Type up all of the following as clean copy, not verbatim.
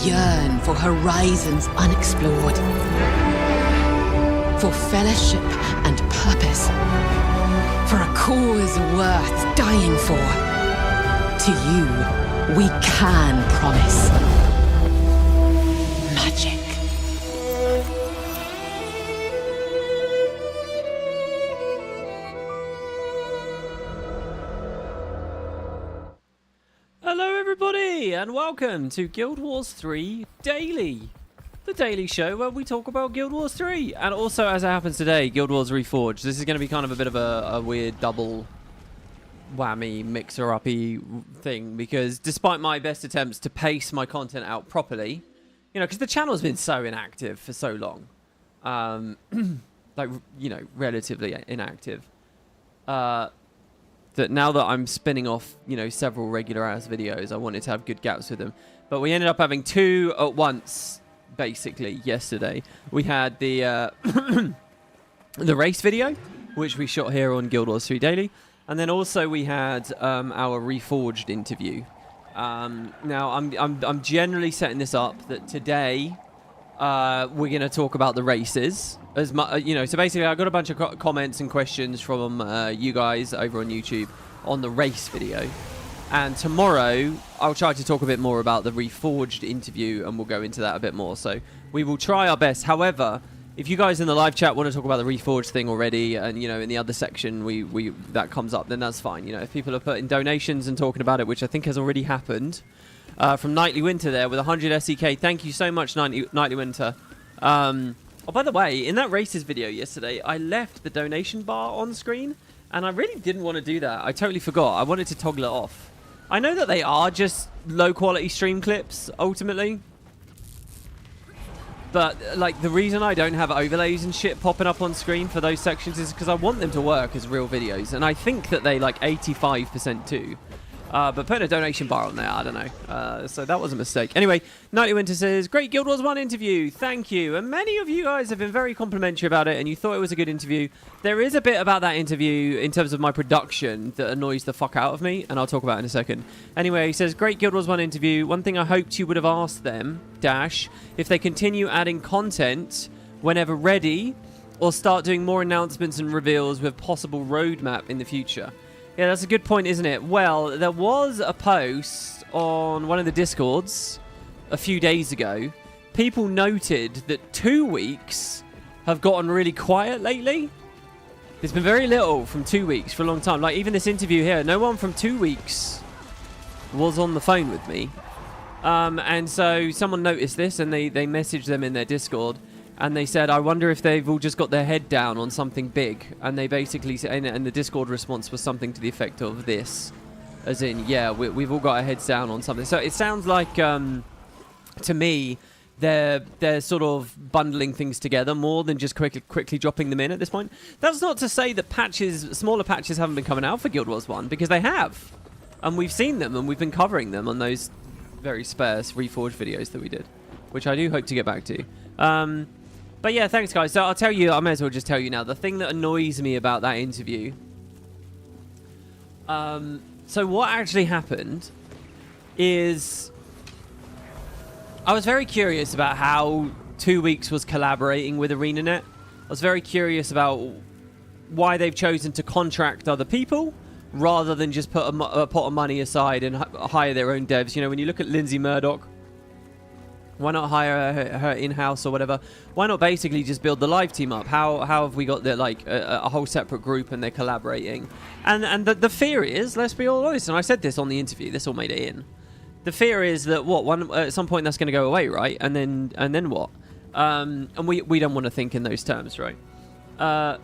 yearn for horizons unexplored, for fellowship and purpose, for a cause worth dying for. To you, we can promise magic. Hello everybody and welcome to Guild Wars 3 Daily, the daily show where we talk about Guild Wars 3 and also, as it happens today, Guild Wars Reforged. This is going to be kind of a bit of a weird double whammy mixer-uppy thing because despite my best attempts to pace my content out properly, you know, because the channel's been so inactive for so long, like, you know, relatively inactive, that now that I'm spinning off, you know, several regular-ass videos, I wanted to have good gaps with them. But we ended up having two at once, basically, yesterday. We had the the race video, which we shot here on Guild Wars 3 Daily. And then also we had our Reforged interview. Now, I'm generally setting this up that today we're going to talk about the races. As much, you know, so basically I got a bunch of comments and questions from you guys over on YouTube on the race video. And tomorrow I'll try to talk a bit more about the Reforged interview and we'll go into that a bit more. So we will try our best. However, if you guys in the live chat want to talk about the Reforged thing already and, you know, in the other section we that comes up, then that's fine. You know, if people are putting donations and talking about it, which I think has already happened, from Nightly Winter there with 100 SEK. Thank you so much, Nightly Winter. Oh, by the way, in that Races video yesterday, I left the donation bar on screen, and I really didn't want to do that. I totally forgot. I wanted to toggle it off. I know that they are just low-quality stream clips, ultimately. But, like, the reason I don't have overlays and shit popping up on screen for those sections is because I want them to work as real videos, and I think that they, like, 85% do. But putting a donation bar on there, I don't know. So that was a mistake. Anyway, Nightly Winter says, great Guild Wars 1 interview. Thank you. And many of you guys have been very complimentary about it and you thought it was a good interview. There is a bit about that interview in terms of my production that annoys the fuck out of me, and I'll talk about it in a second. Anyway, he says, great Guild Wars 1 interview. One thing I hoped you would have asked them, Dash, if they continue adding content whenever ready or start doing more announcements and reveals with possible roadmap in the future. Yeah, that's a good point, isn't it? Well, there was a post on one of the Discords a few days ago. People noted that 2 weeks have gotten really quiet lately. There's been very little from 2 weeks for a long time. Like, even this interview here, no one from 2 weeks was on the phone with me. And so someone noticed this and they messaged them in their Discord. And they said, I wonder if they've all just got their head down on something big. And they basically said, and the Discord response was something to the effect of this. As in, yeah, we've all got our heads down on something. So it sounds like, to me, they're sort of bundling things together more than just quickly dropping them in at this point. That's not to say that smaller patches haven't been coming out for Guild Wars 1, because they have. And we've seen them, and we've been covering them on those very sparse Reforged videos that we did. Which I do hope to get back to. But yeah, thanks guys. So I'll tell you, I may as well just tell you now, the thing that annoys me about that interview. So what actually happened is I was very curious about how 2 weeks was collaborating with Arenanet. I was very curious about why they've chosen to contract other people rather than just put a pot of money aside and hire their own devs. You know, when you look at Lindsay Murdoch, why not hire her in-house or whatever? Why not basically just build the live team up? How have we got the, like a whole separate group and they're collaborating? And the fear is, let's be all honest, and I said this on the interview, this all made it in. The fear is that at some point that's going to go away, right? And then what? And we don't want to think in those terms, right? So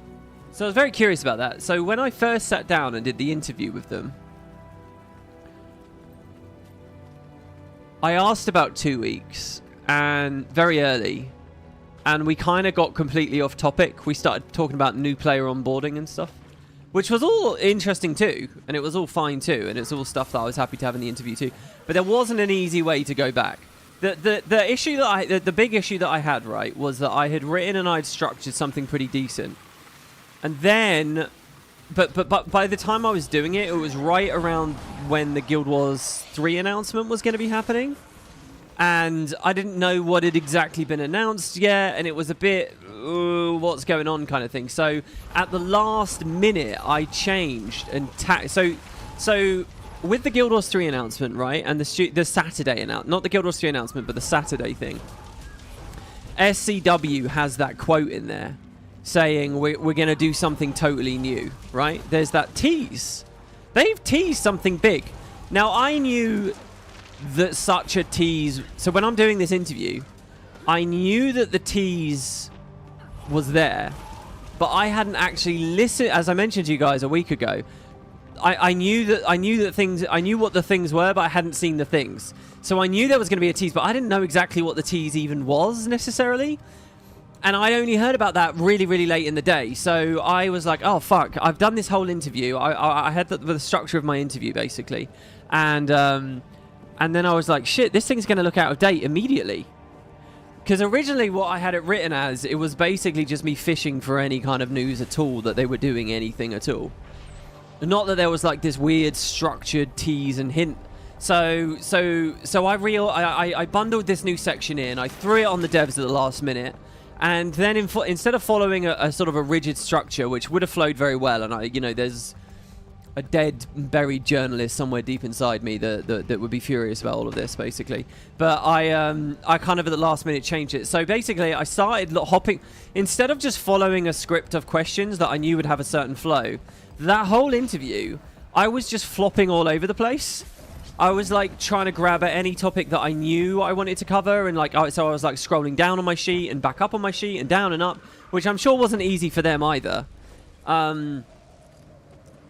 I was very curious about that. So when I first sat down and did the interview with them, I asked about 2 weeks, and very early, and we kind of got completely off topic. We started talking about new player onboarding and stuff, which was all interesting too, and it was all fine too, and it's all stuff that I was happy to have in the interview too. But there wasn't an easy way to go back. The issue that the big issue that I had, right, was that I had written and I'd structured something pretty decent, and then, but by the time I was doing it, it was right around when the Guild Wars 3 announcement was going to be happening. and I didn't know what had exactly been announced yet, and it was a bit, what's going on kind of thing. So at the last minute, I changed and so with the Guild Wars 3 announcement, right, and the Saturday announcement, not the Guild Wars 3 announcement, but the Saturday thing, SCW has that quote in there saying we're going to do something totally new, right? There's that tease. They've teased something big. Now, I knew that such a tease... So when I'm doing this interview, I knew that the tease was there, but I hadn't actually listened. As I mentioned to you guys a week ago, I knew what the things were, but I hadn't seen the things. So I knew there was going to be a tease, but I didn't know exactly what the tease even was necessarily. And I only heard about that really, really late in the day. So I was like, oh, fuck. I've done this whole interview. I had the structure of my interview, basically. And then I was like, shit, this thing's going to look out of date immediately. Because originally what I had it written as, it was basically just me fishing for any kind of news at all, that they were doing anything at all. Not that there was like this weird structured tease and hint. So I bundled this new section in. I threw it on the devs at the last minute. And then instead of following a sort of a rigid structure, which would have flowed very well, and there's a dead, buried journalist somewhere deep inside me that would be furious about all of this, basically. But I kind of at the last minute changed it. So basically, I started hopping, instead of just following a script of questions that I knew would have a certain flow. That whole interview, I was just flopping all over the place. I was like trying to grab at any topic that I knew I wanted to cover, and so I was like scrolling down on my sheet and back up on my sheet and down and up, which I'm sure wasn't easy for them either.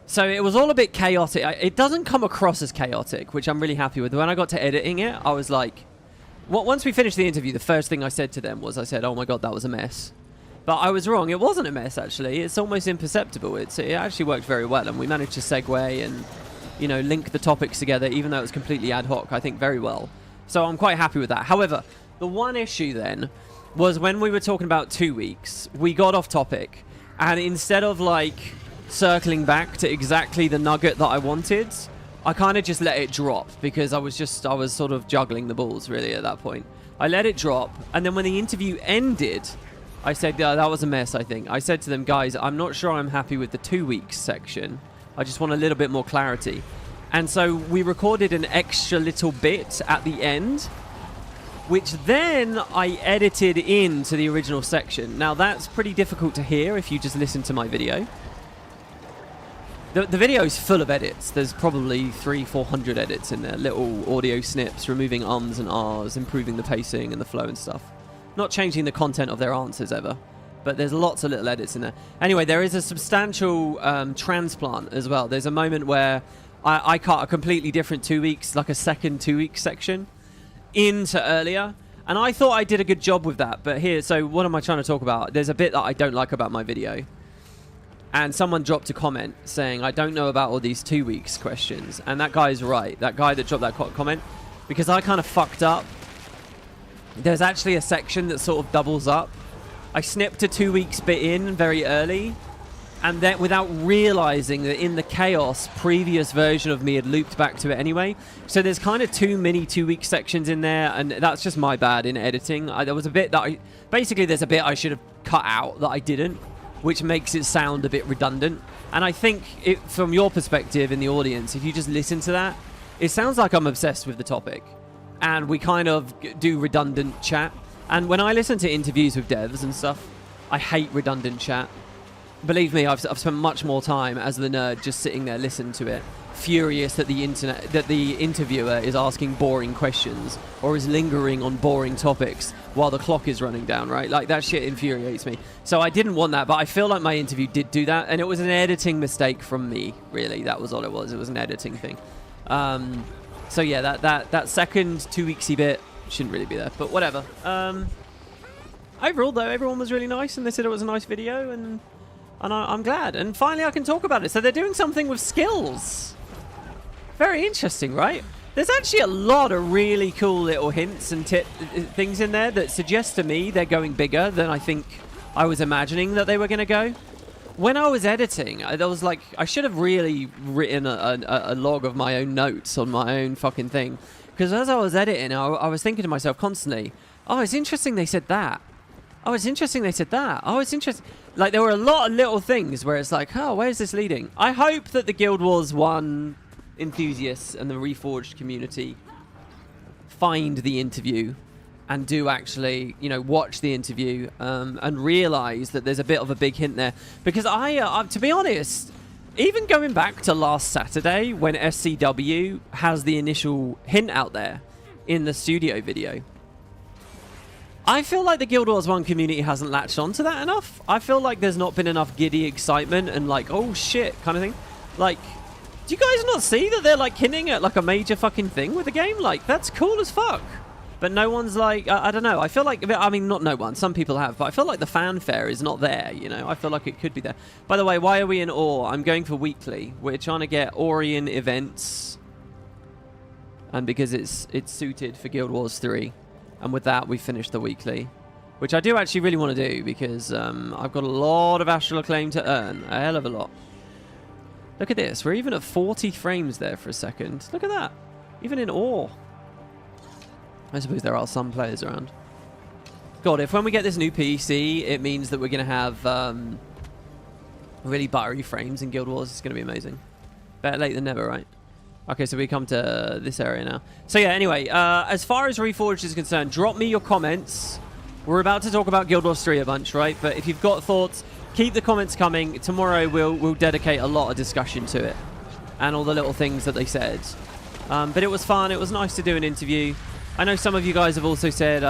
So it was all a bit chaotic. It doesn't come across as chaotic, which I'm really happy with. When I got to editing it, I was like, once we finished the interview, the first thing I said to them was, I said, oh my God, that was a mess. But I was wrong. It wasn't a mess, actually. It's almost imperceptible. It actually worked very well, and we managed to segue and, link the topics together, even though it was completely ad hoc, I think, very well. So I'm quite happy with that. However, the one issue then was when we were talking about 2 weeks, we got off topic, and instead of, circling back to exactly the nugget that I wanted, I kind of just let it drop, because I was sort of juggling the balls, really, at that point. I let it drop, and then when the interview ended, I said, that was a mess, I think. I said to them, guys, I'm not sure I'm happy with the 2 weeks section. I just want a little bit more clarity. And so we recorded an extra little bit at the end, which then I edited into the original section. Now, that's pretty difficult to hear if you just listen to my video. The video is full of edits. There's probably 300-400 edits in there. Little audio snips, removing ums and ahs, improving the pacing and the flow and stuff. Not changing the content of their answers ever, but there's lots of little edits in there. Anyway, there is a substantial transplant as well. There's a moment where I cut a completely different 2 weeks, like a second 2 week section, into earlier. And I thought I did a good job with that. But here, so what am I trying to talk about? There's a bit that I don't like about my video. And someone dropped a comment saying, I don't know about all these 2 weeks questions. And that guy is right. That guy that dropped that comment. Because I kind of fucked up. There's actually a section that sort of doubles up. I snipped a 2 weeks bit in very early, and then without realizing that in the chaos, previous version of me had looped back to it anyway. So there's kind of 2 mini 2 week sections in there, and that's just my bad in editing. There was a bit that basically there's a bit I should have cut out that I didn't, which makes it sound a bit redundant. And I think from your perspective in the audience, if you just listen to that, it sounds like I'm obsessed with the topic. And we kind of do redundant chat. And when I listen to interviews with devs and stuff, I hate redundant chat. Believe me, I've spent much more time as the nerd just sitting there listening to it, furious that the interviewer is asking boring questions or is lingering on boring topics while the clock is running down, right? Like, that shit infuriates me. So I didn't want that, but I feel like my interview did do that, and it was an editing mistake from me, really. That was all it was. It was an editing thing. So yeah, that second 2 weeksy bit shouldn't really be there, but whatever. Overall, though, everyone was really nice, and they said it was a nice video, and I'm glad. And finally, I can talk about it. So they're doing something with skills. Very interesting, right? There's actually a lot of really cool little hints and things in there that suggest to me they're going bigger than I think I was imagining that they were going to go. When I was editing, I was like, I should have really written a log of my own notes on my own fucking thing. Because as I was editing, I was thinking to myself constantly, oh, it's interesting they said that. Oh, it's interesting they said that. Oh, it's interesting. Like, there were a lot of little things where it's like, oh, where's this leading? I hope that the Guild Wars 1 enthusiasts and the Reforged community find the interview and do actually, you know, watch the interview and realize that there's a bit of a big hint there. Because I to be honest, even going back to last Saturday when SCW has the initial hint out there in the studio video, I feel like the Guild Wars 1 community hasn't latched onto that enough. I feel like there's not been enough giddy excitement and like, oh shit kind of thing. Like, do you guys not see that they're like hinting at like a major fucking thing with the game? Like, that's cool as fuck. But no one's like, I don't know. I feel like, I mean, not no one. Some people have, but I feel like the fanfare is not there, you know? I feel like it could be there. By the way, why are we in Ore? I'm going for weekly. We're trying to get Orion events. And because it's suited for Guild Wars 3. And with that, we finished the weekly. Which I do actually really want to do because I've got a lot of Astral Acclaim to earn. A hell of a lot. Look at this. We're even at 40 frames there for a second. Look at that. Even in Ore. I suppose there are some players around. God, if when we get this new PC, it means that we're going to have really buttery frames in Guild Wars, it's going to be amazing. Better late than never, right? Okay, so we come to this area now. So yeah, anyway, as far as Reforged is concerned, drop me your comments. We're about to talk about Guild Wars 3 a bunch, right? But if you've got thoughts, keep the comments coming. Tomorrow we'll dedicate a lot of discussion to it and all the little things that they said. But it was fun. It was nice to do an interview. I know some of you guys have also said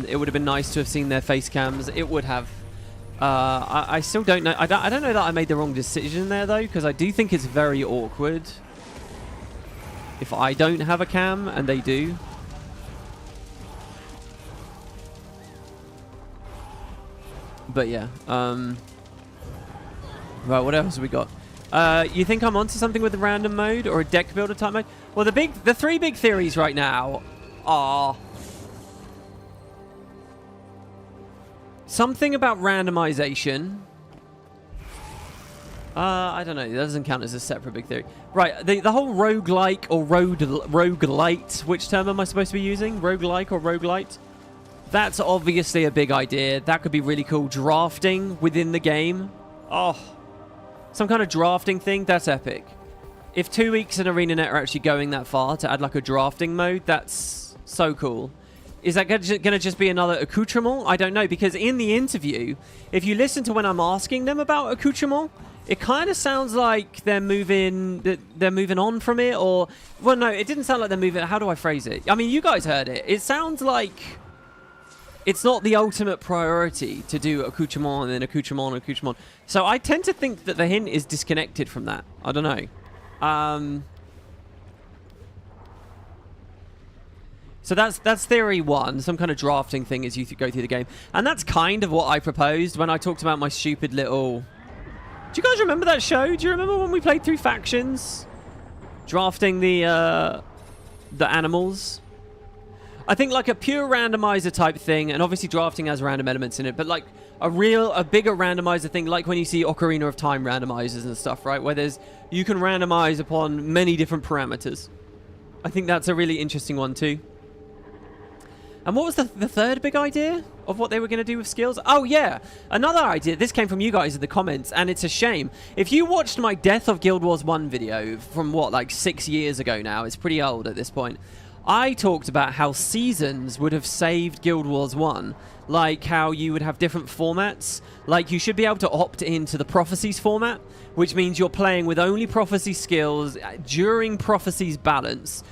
it would have been nice to have seen their face cams. It would have. I still don't know. I don't know that I made the wrong decision there, though, because I do think it's very awkward if I don't have a cam and they do. But yeah. Right, what else have we got? You think I'm onto something with the random mode or a deck builder type mode? Well, the three big theories right now are something about randomization. I don't know. That doesn't count as a separate big theory. Right, the whole roguelike or roguelite, which term am I supposed to be using? Roguelike or roguelite? That's obviously a big idea. That could be really cool. Drafting within the game. Oh, some kind of drafting thing. That's epic. If 2 weeks and Arenanet are actually going that far to add like a drafting mode, that's so cool. Is that going to just be another accoutrement? I don't know, because in the interview, if you listen to when I'm asking them about accoutrement, it kind of sounds like they're moving on from it, or... Well, no, it didn't sound like they're moving... How do I phrase it? I mean, you guys heard it. It sounds like it's not the ultimate priority to do accoutrement and then accoutrement and accoutrement. So I tend to think that the hint is disconnected from that. I don't know. So that's theory one, some kind of drafting thing as you go through the game. And that's kind of what I proposed when I talked about my stupid little... Do you guys remember that show? Do you remember when we played through factions? Drafting the animals? I think like a pure randomizer type thing, and obviously drafting has random elements in it, but like a bigger randomizer thing, like when you see Ocarina of Time randomizers and stuff, right? Where you can randomize upon many different parameters. I think that's a really interesting one too. And what was the third big idea of what they were going to do with skills? Oh, yeah. Another idea. This came from you guys in the comments, and it's a shame. If you watched my Death of Guild Wars 1 video from, what, like 6 years ago now, it's pretty old at this point, I talked about how seasons would have saved Guild Wars 1. Like how you would have different formats. Like you should be able to opt into the Prophecies format, which means you're playing with only Prophecy skills during Prophecies balance.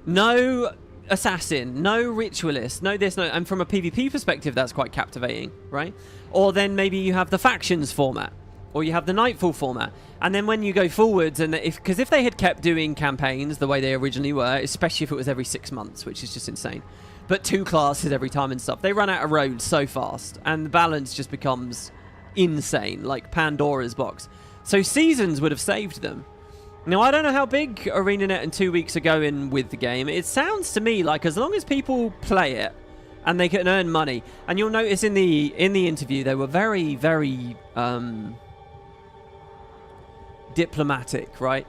No... assassin, no ritualist, no this, no... And from a PvP perspective, that's quite captivating, right? Or then maybe you have the factions format, or you have the Nightfall format. And then when you go forwards, and because if they had kept doing campaigns the way they originally were, especially if it was every 6 months, which is just insane, but 2 classes every time and stuff, they run out of roads so fast, and the balance just becomes insane, like Pandora's box. So seasons would have saved them. Now, I don't know how big Arenanet and 2 weeks are going with the game. It sounds to me like as long as people play it and they can earn money, and you'll notice in the interview they were very, very diplomatic, right?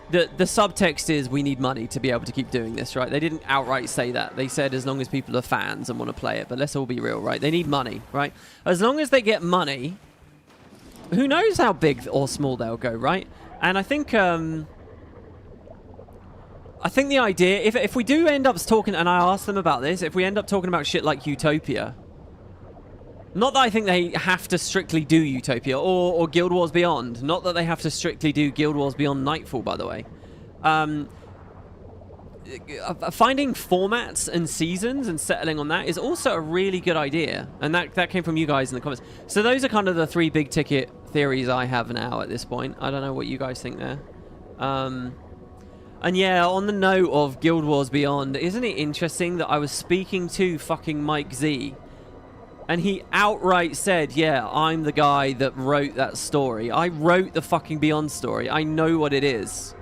the subtext is we need money to be able to keep doing this, right? They didn't outright say that. They said as long as people are fans and want to play it, but let's all be real, right? They need money, right? As long as they get money, who knows how big or small they'll go, right? And I think the idea, if we do end up talking, and I asked them about this, if we end up talking about shit like Utopia, not that I think they have to strictly do Utopia or Guild Wars Beyond. Not that they have to strictly do Guild Wars Beyond Nightfall, by the way. Finding formats and seasons and settling on that is also a really good idea. And that came from you guys in the comments. So those are kind of the 3 big ticket theories I have now at this point. I don't know what you guys think there. And yeah, on the note of Guild Wars Beyond, isn't it interesting that I was speaking to fucking Mike Z, and he outright said, yeah, I'm the guy that wrote that story. I wrote the fucking Beyond story. I know what it is.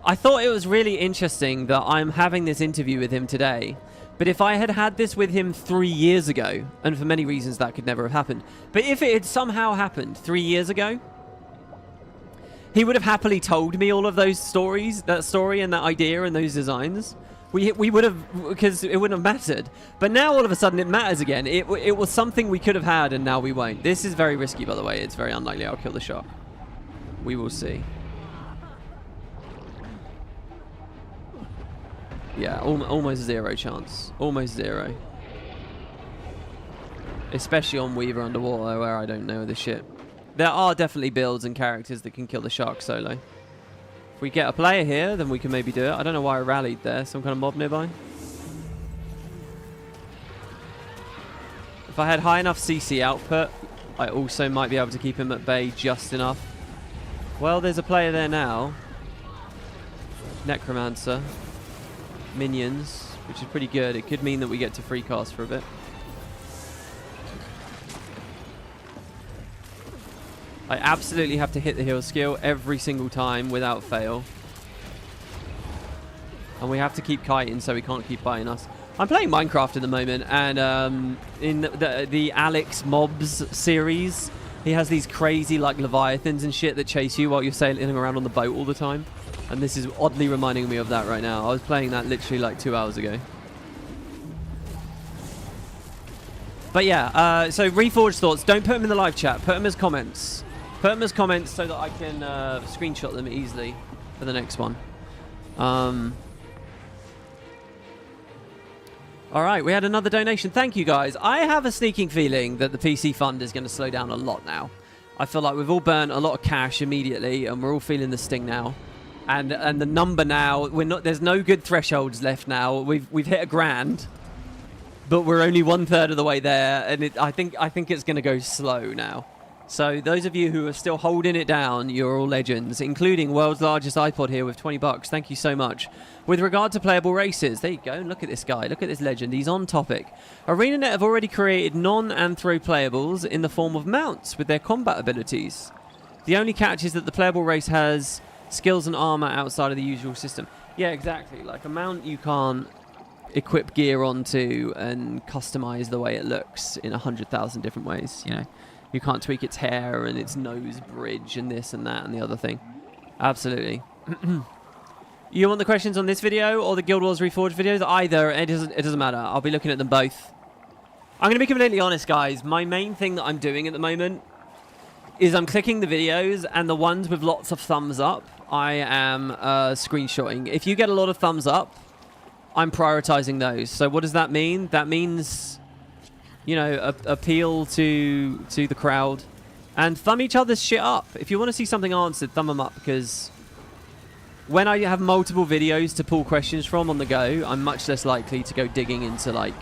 I thought it was really interesting that I'm having this interview with him today. But if I had had this with him 3 years ago, and for many reasons that could never have happened, but if it had somehow happened 3 years ago, he would have happily told me all of those stories, that story and that idea and those designs. We would have, because it wouldn't have mattered. But now all of a sudden it matters again. It was something we could have had and now we won't. This is very risky, by the way. It's very unlikely I'll kill the shark. We will see. Yeah, almost 0 chance. Almost 0. Especially on Weaver Underwater, where I don't know this shit. There are definitely builds and characters that can kill the shark solo. If we get a player here, then we can maybe do it. I don't know why I rallied there. Some kind of mob nearby. If I had high enough CC output, I also might be able to keep him at bay just enough. Well, there's a player there now. Necromancer. Minions, which is pretty good. It could mean that we get to free cast for a bit. I absolutely have to hit the heal skill every single time without fail. And we have to keep kiting so he can't keep biting us. I'm playing Minecraft at the moment, and in the Alex Mobs series, he has these crazy like leviathans and shit that chase you while you're sailing around on the boat all the time. And this is oddly reminding me of that right now. I was playing that literally like 2 hours ago. But yeah, so Reforged thoughts. Don't put them in the live chat. Put them as comments. Put them as comments so that I can screenshot them easily for the next one. All right, we had another donation. Thank you, guys. I have a sneaking feeling that the PC fund is going to slow down a lot now. I feel like we've all burnt a lot of cash immediately, and we're all feeling the sting now. And the number now, there's no good thresholds left now. We've hit $1,000, but we're only 1/3 of the way there, and I think it's going to go slow now. So those of you who are still holding it down, you're all legends, including world's largest iPod here with $20. Thank you so much. With regard to playable races, there you go. Look at this guy. Look at this legend. He's on topic. Arenanet have already created non-anthro playables in the form of mounts with their combat abilities. The only catch is that the playable race has skills and armor outside of the usual system. Yeah, exactly. Like a mount you can't equip gear onto and customize the way it looks in 100,000 different ways, you know. You can't tweak its hair and its nose bridge and this and that and the other thing. Absolutely. You want the questions on this video or the Guild Wars Reforged videos? Either. It doesn't matter. I'll be looking at them both. I'm going to be completely honest, guys. My main thing that I'm doing at the moment is I'm clicking the videos, and the ones with lots of thumbs up, I am screenshotting. If you get a lot of thumbs up, I'm prioritizing those. So what does that mean? That means, you know, appeal to the crowd and thumb each other's shit up. If you want to see something answered, thumb them up, because when I have multiple videos to pull questions from on the go, I'm much less likely to go digging into, like,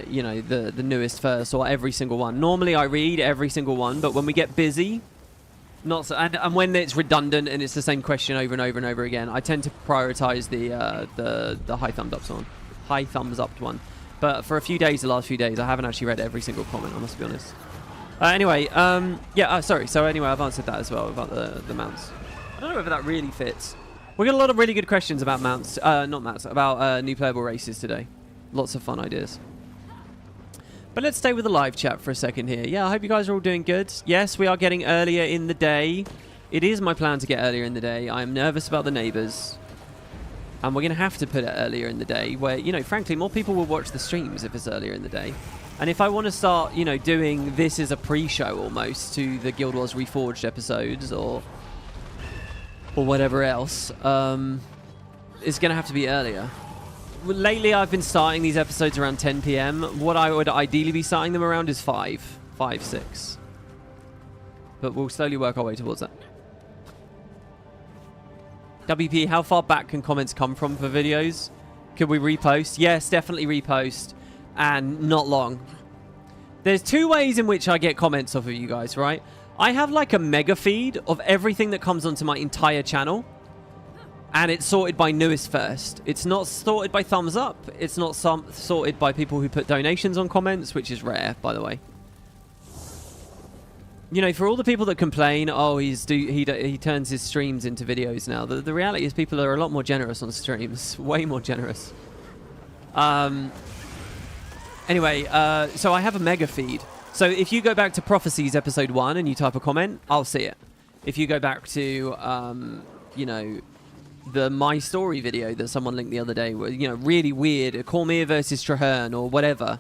you know, the newest first or every single one. Normally I read every single one, but when we get busy, not so, and when it's redundant and it's the same question over and over and over again, I tend to prioritize the high thumbs up one. But for a few days, the last few days, I haven't actually read every single comment, I must be honest. Anyway, yeah, sorry. So anyway, I've answered that as well about the mounts. I don't know whether that really fits. We got a lot of really good questions about mounts, not mounts, about new playable races today. Lots of fun ideas. But let's stay with the live chat for a second here. Yeah, I hope you guys are all doing good. Yes, we are getting earlier in the day. it is my plan to get earlier in the day. I am nervous about the neighbours. And we're going to have to put it earlier in the day where, you know, frankly, more people will watch the streams if it's earlier in the day. And if I want to start, you know, doing this as a pre-show almost to the Guild Wars Reforged episodes or whatever else, it's going to have to be earlier. Lately, I've been starting these episodes around 10 p.m. What I would ideally be starting them around is 5, 6. But we'll slowly work our way towards that. WP, how far back can comments come from for videos? Could we repost? Yes, definitely repost. And not long. There's 2 ways in which I get comments off of you guys, right? I have like a mega feed of everything that comes onto my entire channel. And it's sorted by newest first. It's not sorted by thumbs up. It's not sorted by people who put donations on comments, which is rare, by the way. You know, for all the people that complain, oh, he turns his streams into videos now. The reality is people are a lot more generous on streams. Way more generous. Anyway, so I have a mega feed. So if you go back to Prophecies episode 1 and you type a comment, I'll see it. If you go back to, you know, the My Story video that someone linked the other day, where, you know, really weird, Cormier versus Traherne or whatever.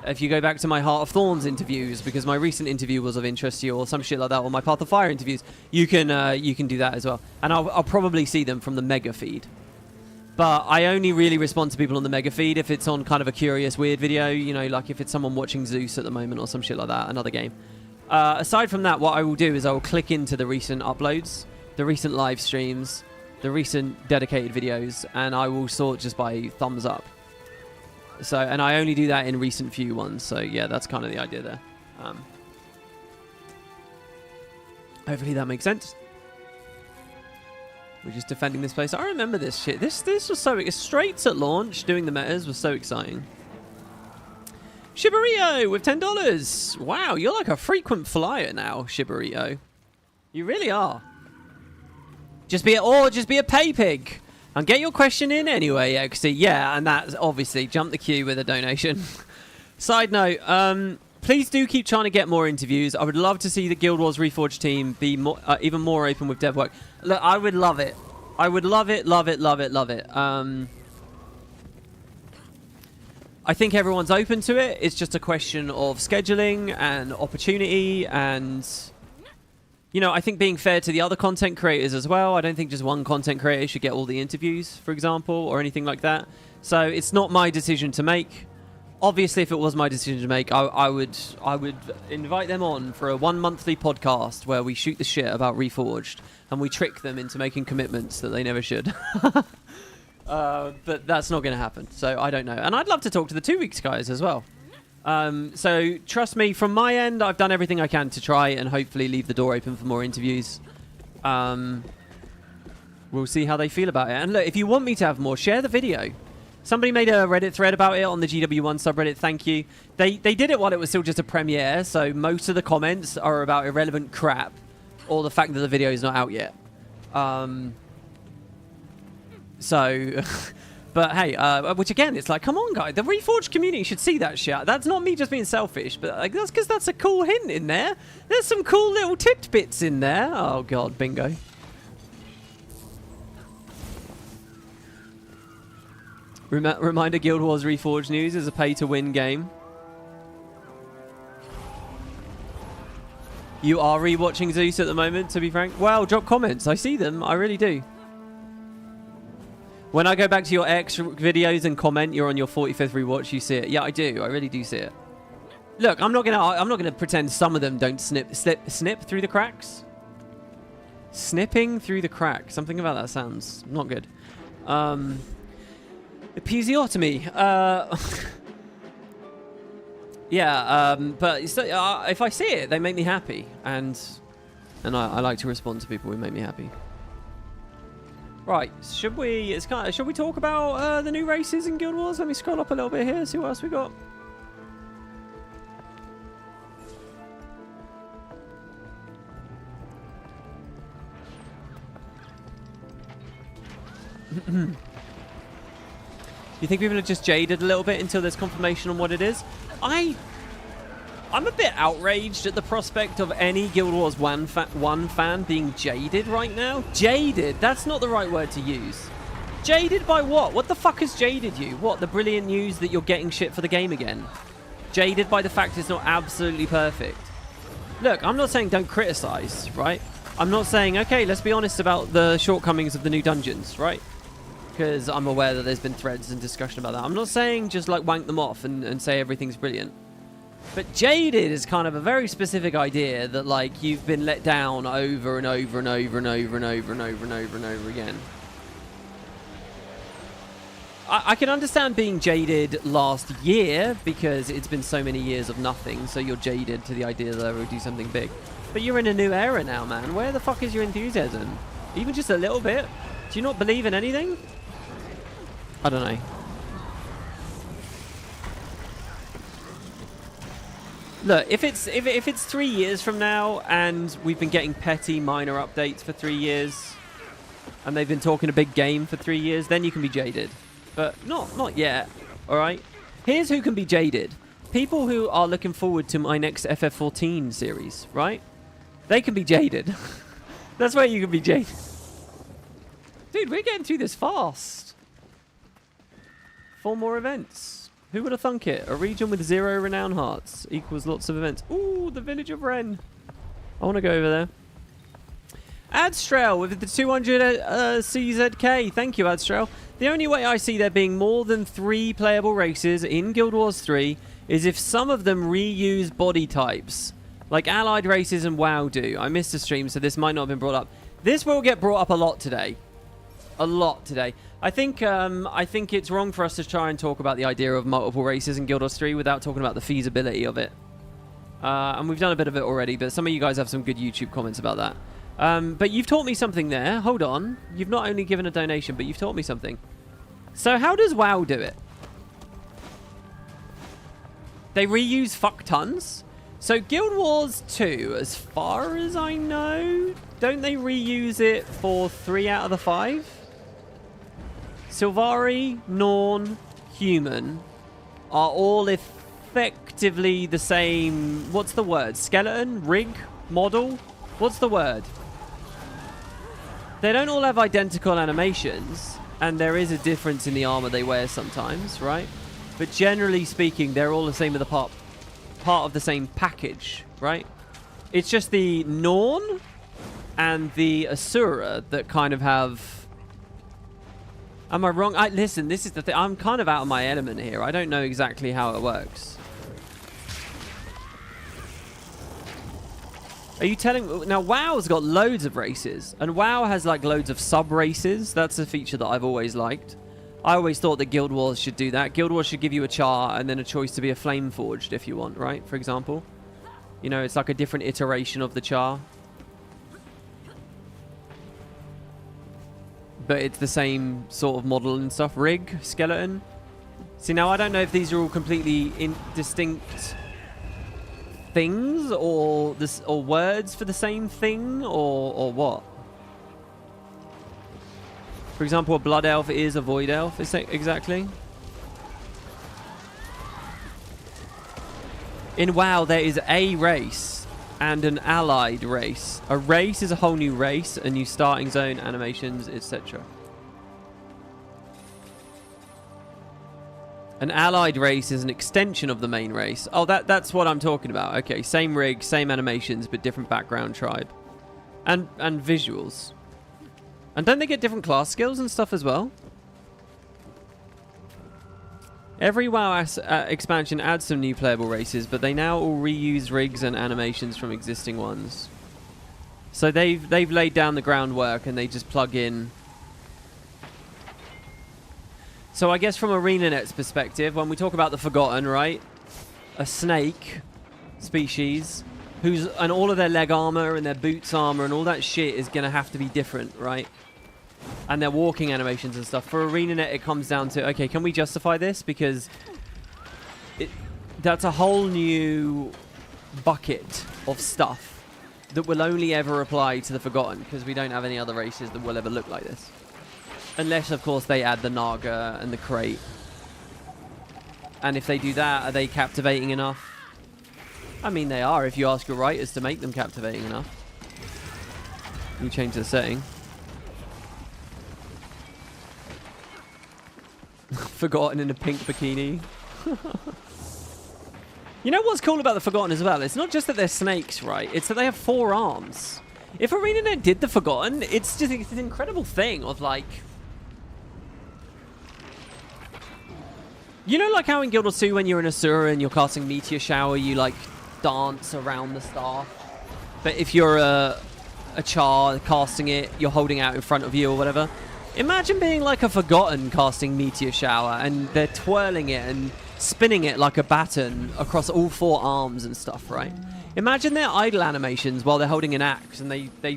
If you go back to my Heart of Thorns interviews, because my recent interview was of interest to you, or some shit like that, or my Path of Fire interviews, you can do that as well. And I'll probably see them from the mega feed. But I only really respond to people on the mega feed if it's on kind of a curious, weird video, you know, like if it's someone watching Zeus at the moment or some shit like that, another game. Aside from that, what I will do is I will click into the recent uploads, the recent live streams, the recent dedicated videos, and I will sort just by thumbs up. So, and I only do that in recent few ones. So yeah, that's kind of the idea there. Hopefully that makes sense. We're just defending this place. I remember this shit. This was so straight at launch. Doing the metas was so exciting. Shibarito with $10. Wow, you're like a frequent flyer now, Shibarito. You really are. Just be a pay pig. And get your question in anyway, XT. Yeah, and that's obviously jump the queue with a donation. Side note, please do keep trying to get more interviews. I would love to see the Guild Wars Reforged team be more, even more open with dev work. Look, I would love it. I would love it, love it, love it, love it. I think everyone's open to it. It's just a question of scheduling and opportunity and... You know, I think being fair to the other content creators as well. I don't think just one content creator should get all the interviews, for example, or anything like that. So it's not my decision to make. Obviously, if it was my decision to make, I would invite them on for a 1 monthly podcast where we shoot the shit about Reforged and we trick them into making commitments that they never should. But that's not going to happen. So I don't know. And I'd love to talk to the 2 weeks guys as well. So trust me, from my end, I've done everything I can to try and hopefully leave the door open for more interviews. We'll see how they feel about it. And look, if you want me to have more, share the video. Somebody made a Reddit thread about it on the GW1 subreddit. Thank you. They did it while it was still just a premiere, so most of the comments are about irrelevant crap or the fact that the video is not out yet. So... But hey, which again, it's like, come on, guys. The Reforged community should see that shit. That's not me just being selfish, but like, that's because that's a cool hint in there. There's some cool little tidbits in there. Oh, God, bingo. Reminder, Guild Wars Reforged news is a pay-to-win game. You are rewatching Zeus at the moment, to be frank. Well, drop comments. I see them. I really do. When I go back to your X videos and comment, you're on your 45th rewatch. You see it. Yeah, I do. I really do see it. Look, I'm not gonna pretend some of them don't snip through the cracks. Snipping through the cracks. Something about that sounds not good. Episiotomy. Yeah. But if I see it, they make me happy, and I like to respond to people who make me happy. Right, should we talk about the new races in Guild Wars? Let me scroll up a little bit here, see what else we got. You think people are just jaded a little bit until there's confirmation on what it is? I'm a bit outraged at the prospect of any Guild Wars 1 fan being jaded right now. Jaded? That's not the right word to use. Jaded by what? What the fuck has jaded you? What, the brilliant news that you're getting shit for the game again? Jaded by the fact it's not absolutely perfect. Look, I'm not saying don't criticize, right? I'm not saying, okay, let's be honest about the shortcomings of the new dungeons, right? Because I'm aware that there's been threads and discussion about that. I'm not saying just like wank them off and say everything's brilliant. But jaded is kind of a very specific idea that like you've been let down over and over and over and over and over and over and over and over again. I can understand being jaded last year because it's been so many years of nothing, so you're jaded to the idea that I will do something big. But you're in a new era now, man. Where the fuck is your enthusiasm? Even just a little bit? Do you not believe in anything? I don't know. Look, if it's 3 years from now and we've been getting petty minor updates for 3 years and they've been talking a big game for 3 years, then you can be jaded. But not yet, all right? Here's who can be jaded. People who are looking forward to my next FF14 series, right? They can be jaded. That's where you can be jaded. Dude, we're getting through this fast. 4 more events. Who would have thunk it? A region with 0 renown hearts equals lots of events. Ooh, the village of Ren. I want to go over there. Adstrail with the 200 CZK. Thank you, Adstrail. The only way I see there being more than 3 playable races in Guild Wars 3 is if some of them reuse body types, like Allied races and WoW do. I missed a stream, so this might not have been brought up. This will get brought up a lot today. A lot today. I think it's wrong for us to try and talk about the idea of multiple races in Guild Wars 3 without talking about the feasibility of it. And we've done a bit of it already, but some of you guys have some good YouTube comments about that. But you've taught me something there. Hold on. You've not only given a donation, but you've taught me something. So how does WoW do it? They reuse fuck tons? So Guild Wars 2, as far as I know, don't they reuse it for 3 out of the 5? Sylvari, Norn, Human are all effectively the same... What's the word? Skeleton? Rig? Model? What's the word? They don't all have identical animations, and there is a difference in the armor they wear sometimes, right? But generally speaking, they're all the same with the part of the same package, right? It's just the Norn and the Asura that kind of have... Am I wrong? Listen, this is the thing. I'm kind of out of my element here. I don't know exactly how it works. Are you telling... Now, WoW's got loads of races. And WoW has, like, loads of sub-races. That's a feature that I've always liked. I always thought that Guild Wars should do that. Guild Wars should give you a char and then a choice to be a flame forged if you want, right? For example. You know, it's like a different iteration of the char. But it's the same sort of model and stuff. Rig, skeleton. See, now I don't know if these are all completely distinct things or words for the same thing or what. For example, a blood elf is a void elf, is that exactly? In WoW, there is a race and an allied race. A race is a whole new race, a new starting zone, animations, etc. An allied race is an extension of the main race. Oh, that's what I'm talking about. Okay, same rig, same animations, but different background tribe. And visuals. And don't they get different class skills and stuff as well? Every WoW expansion adds some new playable races, but they now all reuse rigs and animations from existing ones. So they've laid down the groundwork and they just plug in. So I guess from Arenanet's perspective, when we talk about the Forgotten, right? A snake species and all of their leg armor and their boots armor and all that shit is going to have to be different, right? And their walking animations and stuff. For Arenanet, it comes down to, okay, can we justify this? Because that's a whole new bucket of stuff that will only ever apply to the Forgotten, because we don't have any other races that will ever look like this. Unless, of course, they add the Naga and the Crate. And if they do that, are they captivating enough? I mean, they are if you ask your writers to make them captivating enough. You change the setting. Forgotten in a pink bikini. You know what's cool about the Forgotten as well? It's not just that they're snakes, right? It's that they have 4 arms. If Arenanet did the Forgotten, it's just an incredible thing of like... You know, like how in Guild Wars 2 when you're in Asura and you're casting Meteor Shower, you like dance around the staff. But if you're a Char casting it, you're holding out in front of you or whatever. Imagine being like a Forgotten casting Meteor Shower and they're twirling it and spinning it like a baton across all 4 arms and stuff, right? Imagine their idle animations while they're holding an axe and they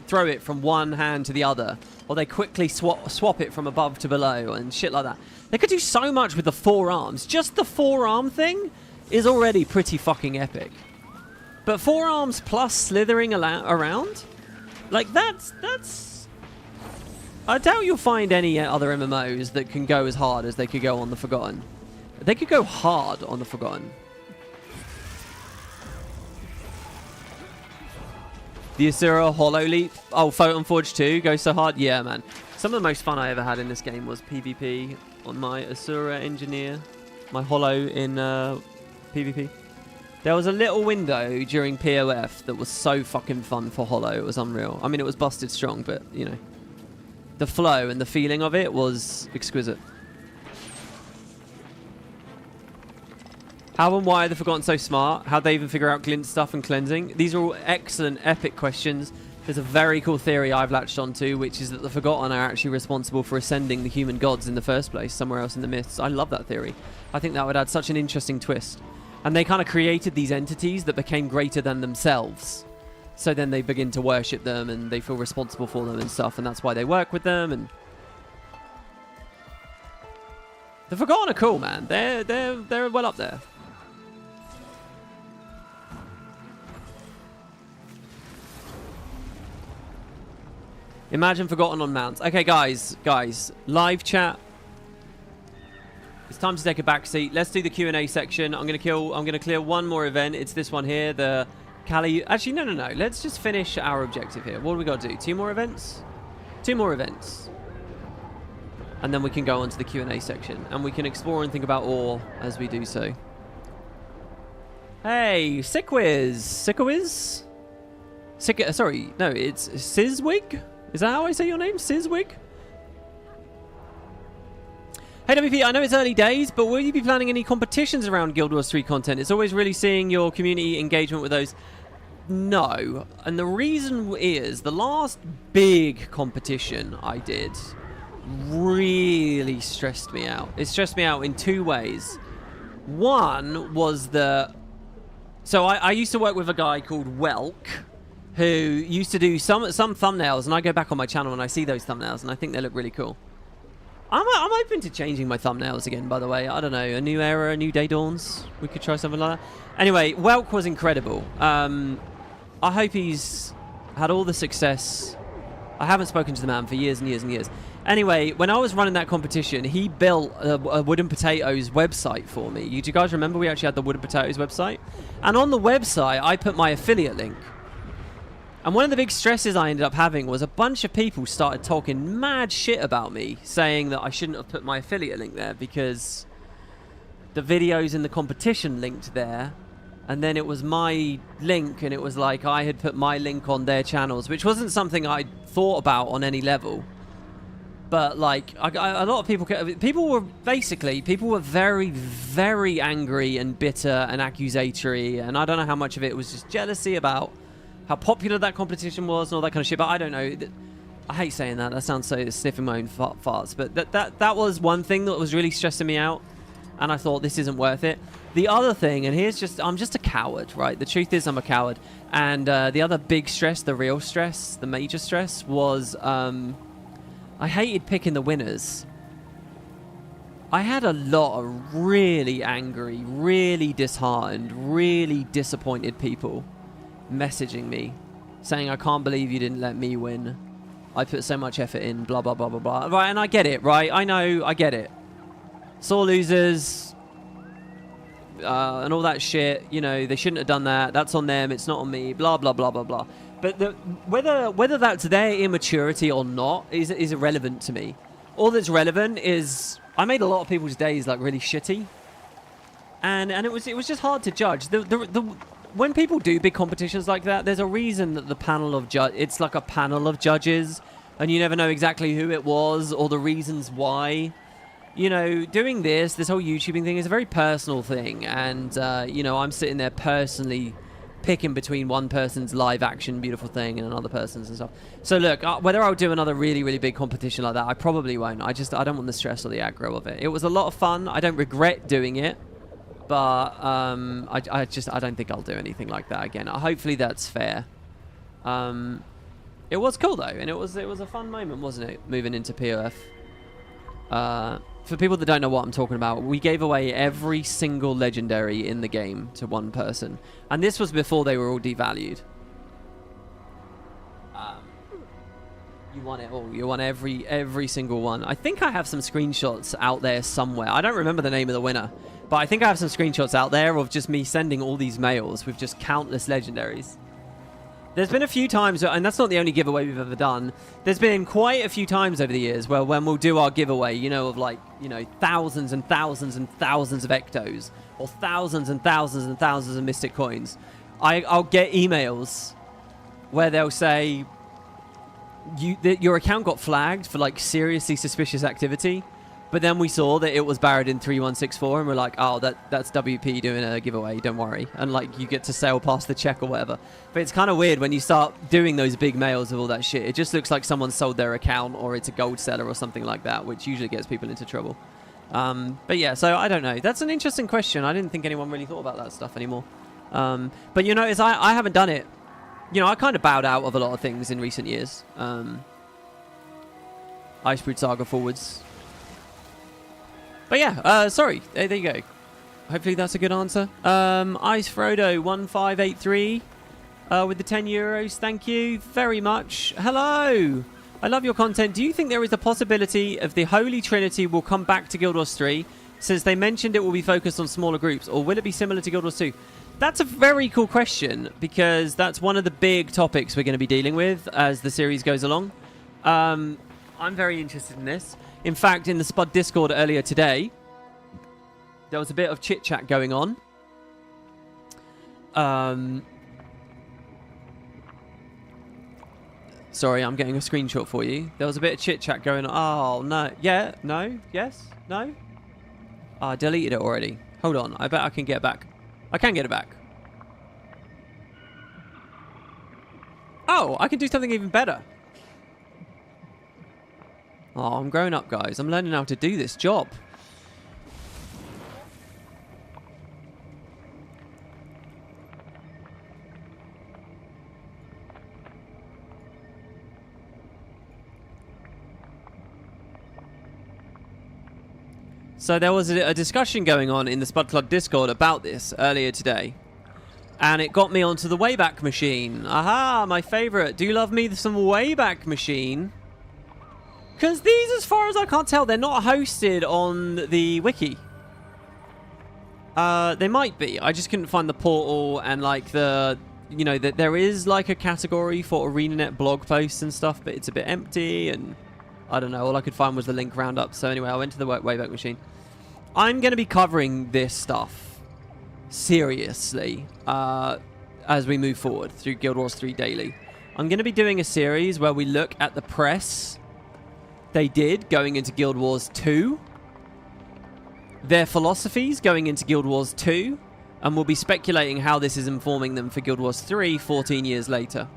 throw it from one hand to the other, or they quickly swap it from above to below and shit like that. They could do so much with the 4 arms. Just the 4-arm thing is already pretty fucking epic. But 4 arms plus slithering around? Like, that's... I doubt you'll find any other MMOs that can go as hard as they could go on the Forgotten. They could go hard on the Forgotten. The Asura Hollow Leap. Oh, Photon Forge 2 goes so hard. Yeah, man. Some of the most fun I ever had in this game was PvP on my Asura Engineer. My Hollow in PvP. There was a little window during POF that was so fucking fun for Hollow. It was unreal. I mean, it was busted strong, but, you know. The flow and the feeling of it was exquisite. How and why are the Forgotten so smart? How'd they even figure out glint stuff and cleansing? These are all excellent, epic questions. There's a very cool theory I've latched onto, which is that the Forgotten are actually responsible for ascending the human gods in the first place, somewhere else in the myths. I love that theory. I think that would add such an interesting twist. And they kind of created these entities that became greater than themselves. So then they begin to worship them and they feel responsible for them and stuff, and that's why they work with them. And the Forgotten are cool, man. They're well up there. Imagine Forgotten on mounts. Okay, guys, live chat. It's time to take a back seat. Let's do the Q&A section. I'm gonna clear one more event. It's this one here, the Cali. Actually, no. Let's just finish our objective here. What do we got to do? 2 more events? 2 more events. And then we can go on to the Q&A section. And we can explore and think about ore as we do so. Hey, Sickwiz. Sorry, no, it's Sizwig? Is that how I say your name? Sizwig? Hey WP, I know it's early days, but will you be planning any competitions around Guild Wars 3 content? It's always really seeing your community engagement with those. No. And the reason is, the last big competition I did really stressed me out. It stressed me out in 2 ways. One was the... So I used to work with a guy called Welk, who used to do some thumbnails, and I go back on my channel and I see those thumbnails and I think they look really cool. I'm open to changing my thumbnails again, by the way. I don't know, a new era, a new day dawns. We could try something like that. Anyway, Welk was incredible. I hope he's had all the success. I haven't spoken to the man for years and years and years. Anyway, when I was running that competition, he built a WoodenPotatoes website for me. Do you guys remember we actually had the WoodenPotatoes website? And on the website, I put my affiliate link. And one of the big stresses I ended up having was a bunch of people started talking mad shit about me, saying that I shouldn't have put my affiliate link there because the videos in the competition linked there, and then it was my link, and it was like I had put my link on their channels, which wasn't something I thought about on any level. But like, a lot of people were very, very angry and bitter and accusatory, and I don't know how much of it was just jealousy about how popular that competition was and all that kind of shit, but I don't know. I hate saying that. That sounds so sniffing my own farts. But that was one thing that was really stressing me out, and I thought this isn't worth it. The other thing, and I'm just a coward, right? The truth is I'm a coward. And the other big stress, the real stress, the major stress was I hated picking the winners. I had a lot of really angry, really disheartened, really disappointed people messaging me saying, I can't believe you didn't let me win. I put so much effort in, blah, blah, blah, blah, blah. Right, and I get it, right? I know, I get it. Sore losers. and all that shit. You know, they shouldn't have done that. That's on them. It's not on me. Blah blah blah blah blah. But whether that's their immaturity or not is irrelevant to me. All that's relevant is I made a lot of people's days like really shitty, and it was just hard to judge. When people do big competitions like that, there's a reason that the panel of it's like a panel of judges, and you never know exactly who it was or the reasons why. You know, doing this whole YouTubing thing is a very personal thing, and you know, I'm sitting there personally picking between one person's live action beautiful thing and another person's and stuff. So look, whether I'll do another really, really big competition like that, I probably won't. I don't want the stress or the aggro of it. It was a lot of fun. I don't regret doing it, but I don't think I'll do anything like that again. Hopefully that's fair. It was cool though, and it was a fun moment, wasn't it? Moving into POF. For people that don't know what I'm talking about, we gave away every single legendary in the game to one person. And this was before they were all devalued. You won it all. You won every single one. I think I have some screenshots out there somewhere. I don't remember the name of the winner, but I think I have some screenshots out there of just me sending all these mails with just countless legendaries. There's been a few times, and that's not the only giveaway we've ever done. There's been quite a few times over the years where when we'll do our giveaway, you know, of like, you know, thousands and thousands and thousands of ectos, or thousands and thousands and thousands of mystic coins, I'll get emails where they'll say, your account got flagged for like seriously suspicious activity. But then we saw that it was Baradin 3164, and we're like, oh, that's WP doing a giveaway, don't worry. And like, you get to sail past the check or whatever. But it's kind of weird when you start doing those big mails of all that shit. It just looks like someone sold their account, or it's a gold seller or something like that, which usually gets people into trouble. But yeah, so I don't know. That's an interesting question. I didn't think anyone really thought about that stuff anymore. But you notice I haven't done it. You know, I kind of bowed out of a lot of things in recent years. Icebreed Saga forwards. But yeah, sorry. There you go. Hopefully that's a good answer. Ice Frodo 1583 with the 10 euros. Thank you very much. Hello. I love your content. Do you think there is a possibility of the Holy Trinity will come back to Guild Wars 3, since they mentioned it will be focused on smaller groups, or will it be similar to Guild Wars 2? That's a very cool question, because that's one of the big topics we're going to be dealing with as the series goes along. I'm very interested in this. In fact, in the Spud Discord earlier today, there was a bit of chit-chat going on. Sorry, I'm getting a screenshot for you. There was a bit of chit-chat going on. Oh, no. Yeah, no, yes, no. Oh, I deleted it already. Hold on, I bet I can get it back. I can get it back. Oh, I can do something even better. Oh, I'm growing up, guys. I'm learning how to do this job. So there was a discussion going on in the Spud Club Discord about this earlier today. And it got me onto the Wayback Machine. Aha, my favorite. Do you love me some Wayback Machine? Because these, as far as I can't tell, they're not hosted on the wiki. They might be. I just couldn't find the portal and like the, you know, that there is like a category for Arenanet blog posts and stuff, but it's a bit empty, and I don't know. All I could find was the link roundup. So anyway, I went to the Wayback Machine. I'm going to be covering this stuff seriously as we move forward through Guild Wars 3 Daily. I'm going to be doing a series where we look at the press they did going into Guild Wars 2, their philosophies going into Guild Wars 2, and we'll be speculating how this is informing them for Guild Wars 3 14 years later.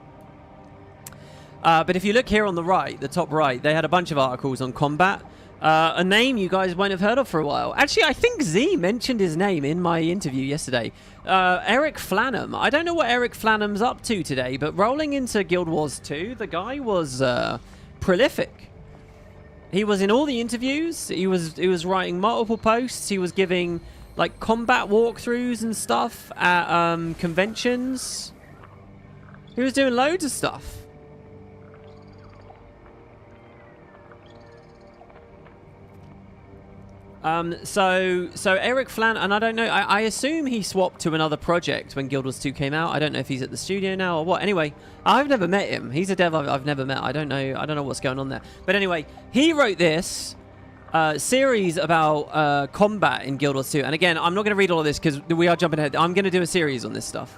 But if you look here on the right, the top right, they had a bunch of articles on combat. A name you guys won't have heard of for a while. Actually, I think Z mentioned his name in my interview yesterday. Eric Flanham. I don't know what Eric Flanham's up to today, but rolling into Guild Wars 2, the guy was prolific. He was in all the interviews. He was writing multiple posts. He was giving like combat walkthroughs and stuff at conventions. He was doing loads of stuff. So Eric Flan, and I don't know, I assume he swapped to another project when Guild Wars 2 came out. I don't know if he's at the studio now or what. Anyway, I've never met him. He's a dev I've never met. I don't know what's going on there. But anyway, he wrote this series about combat in Guild Wars 2. And again, I'm not going to read all of this because we are jumping ahead. I'm going to do a series on this stuff.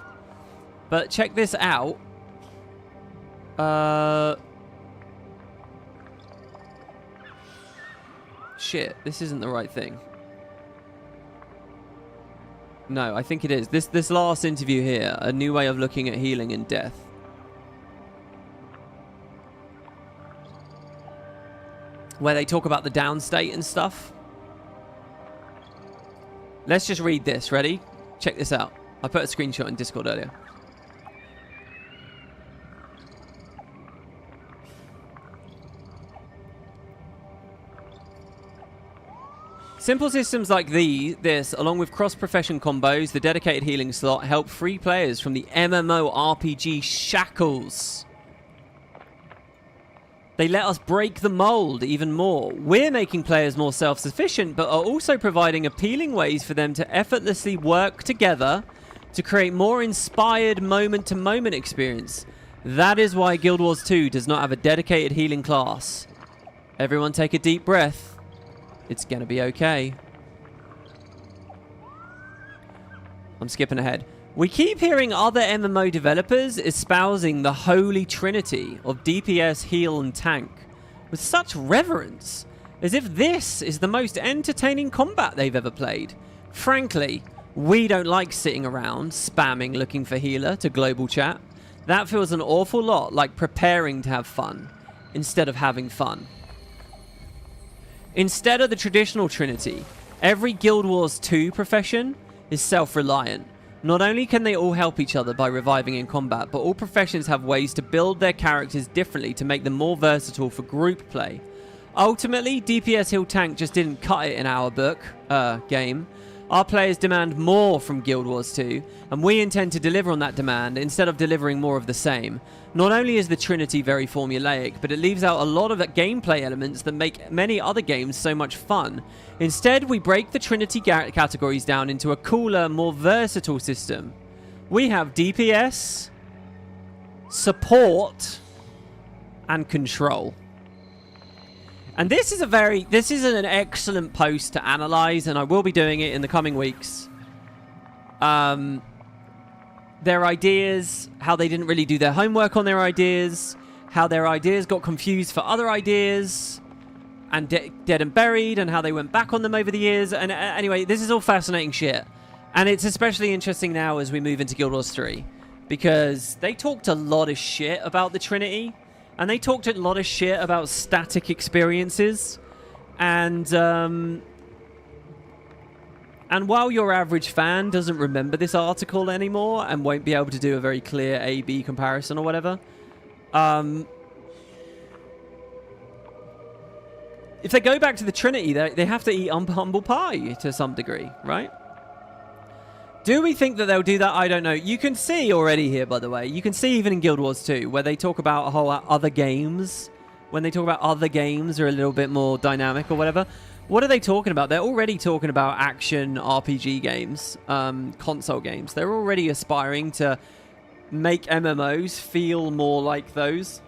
But check this out. Shit, this isn't the right thing. No, I think it is. This last interview here, a new way of looking at healing and death. Where they talk about the down state and stuff. Let's just read this. Ready? Check this out. I put a screenshot in Discord earlier. Simple systems like this, along with cross-profession combos, the dedicated healing slot, help free players from the MMORPG shackles. They let us break the mold even more. We're making players more self-sufficient, but are also providing appealing ways for them to effortlessly work together to create more inspired moment-to-moment experience. That is why Guild Wars 2 does not have a dedicated healing class. Everyone take a deep breath. It's gonna be okay. I'm skipping ahead. We keep hearing other MMO developers espousing the holy trinity of DPS, heal, and tank with such reverence, as if this is the most entertaining combat they've ever played. Frankly, we don't like sitting around spamming looking for healer to global chat. That feels an awful lot like preparing to have fun instead of having fun. Instead of the traditional trinity, every Guild Wars 2 profession is self-reliant. Not only can they all help each other by reviving in combat, but all professions have ways to build their characters differently to make them more versatile for group play. Ultimately, DPS heal tank just didn't cut it in our book, game. Our players demand more from Guild Wars 2, and we intend to deliver on that demand instead of delivering more of the same. Not only is the Trinity very formulaic, but it leaves out a lot of gameplay elements that make many other games so much fun. Instead, we break the Trinity categories down into a cooler, more versatile system. We have DPS, support, and control. And this is an excellent post to analyze, and I will be doing it in the coming weeks. Their ideas, how they didn't really do their homework on their ideas, how their ideas got confused for other ideas, and dead and buried, and how they went back on them over the years. And anyway, this is all fascinating shit. And it's especially interesting now as we move into Guild Wars 3, because they talked a lot of shit about the Trinity. And they talked a lot of shit about static experiences. And while your average fan doesn't remember this article anymore and won't be able to do a very clear A-B comparison or whatever, if they go back to the Trinity, they have to eat humble pie to some degree, right? Do we think that they'll do that? I don't know. You can see already here, by the way. You can see even in Guild Wars 2, where they talk about whole other games. When they talk about other games are a little bit more dynamic or whatever. What are they talking about? They're already talking about action RPG games, console games. They're already aspiring to make MMOs feel more like those.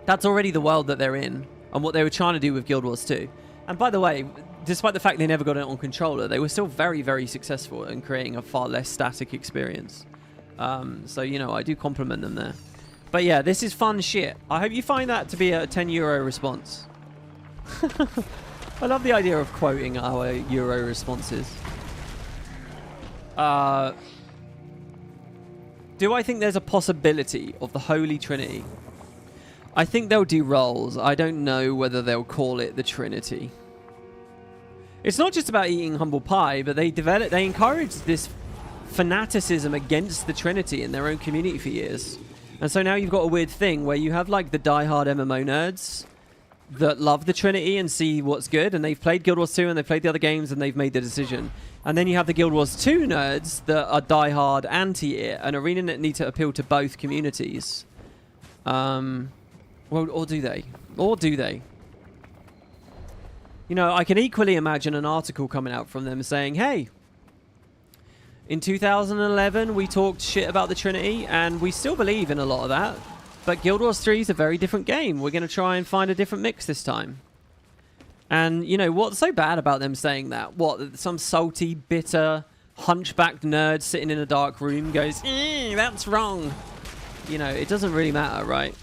That's already the world that they're in and what they were trying to do with Guild Wars 2. And by the way, despite the fact they never got it on controller, they were still very, very successful in creating a far less static experience. So, you know, I do compliment them there. But yeah, this is fun shit. I hope you find that to be a €10 response. I love the idea of quoting our Euro responses. Do I think there's a possibility of the Holy Trinity? I think they'll do roles. I don't know whether they'll call it the Trinity. It's not just about eating humble pie, but they encouraged this fanaticism against the Trinity in their own community for years. And so now you've got a weird thing where you have like the diehard MMO nerds that love the Trinity and see what's good, and they've played Guild Wars 2 and they've played the other games and they've made the decision. And then you have the Guild Wars 2 nerds that are diehard anti it, and Arenanet need to appeal to both communities. Well, or do they? Or do they? You know, I can equally imagine an article coming out from them saying, hey, in 2011 we talked shit about the Trinity and we still believe in a lot of that, but Guild Wars 3 is a very different game. We're going to try and find a different mix this time. And, you know, what's so bad about them saying that? What, some salty, bitter, hunchbacked nerd sitting in a dark room goes, that's wrong. You know, it doesn't really matter, right?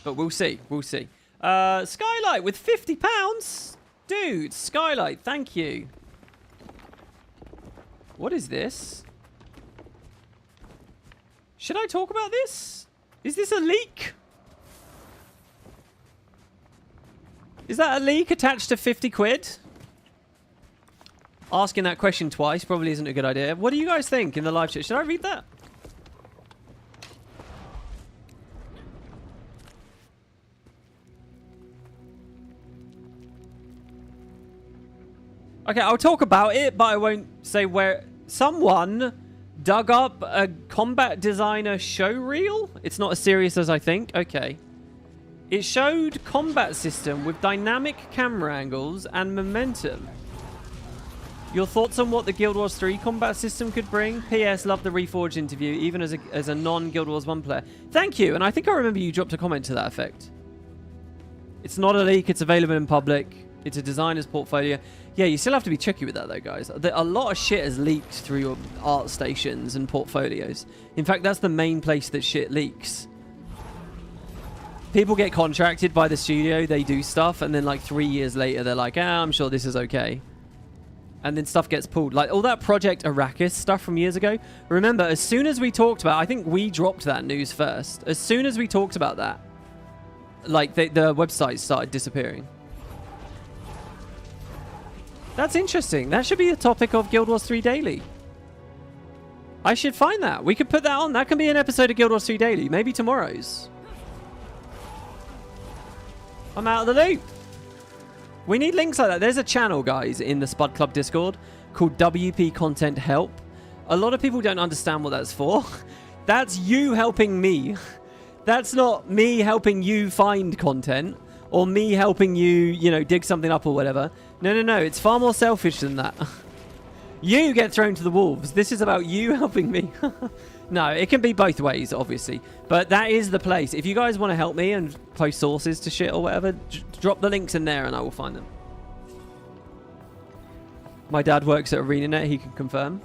But we'll see. We'll see. Skylight with £50? Dude, Skylight, thank you. What is this? Should I talk about this? Is this a leak? Is that a leak attached to 50 quid? Asking that question twice probably isn't a good idea. What do you guys think in the live chat? Should I read that? Okay, I'll talk about it, but I won't say where. Someone dug up a combat designer show reel. It's not as serious as I think. Okay. It showed combat system with dynamic camera angles and momentum. Your thoughts on what the Guild Wars 3 combat system could bring? P.S. Love the Reforged interview, even as a non-Guild Wars 1 player. Thank you, and I think I remember you dropped a comment to that effect. It's not a leak, it's available in public. It's a designer's portfolio. Yeah, you still have to be tricky with that, though, guys. A lot of shit has leaked through your art stations and portfolios. In fact, that's the main place that shit leaks. People get contracted by the studio, they do stuff, and then like 3 years later, they're like, I'm sure this is okay. And then stuff gets pulled. Like all that Project Arrakis stuff from years ago. Remember, as soon as we talked about, I think we dropped that news first. As soon as we talked about that, like the website started disappearing. That's interesting. That should be a topic of Guild Wars 3 Daily. I should find that. We could put that on. That can be an episode of Guild Wars 3 Daily. Maybe tomorrow's. I'm out of the loop. We need links like that. There's a channel, guys, in the Spud Club Discord called WP Content Help. A lot of people don't understand what that's for. That's you helping me. That's not me helping you find content or me helping you, you know, dig something up or whatever. No. It's far more selfish than that. You get thrown to the wolves. This is about you helping me. No, it can be both ways, obviously. But that is the place. If you guys want to help me and post sources to shit or whatever, drop the links in there and I will find them. My dad works at Arenanet. He can confirm.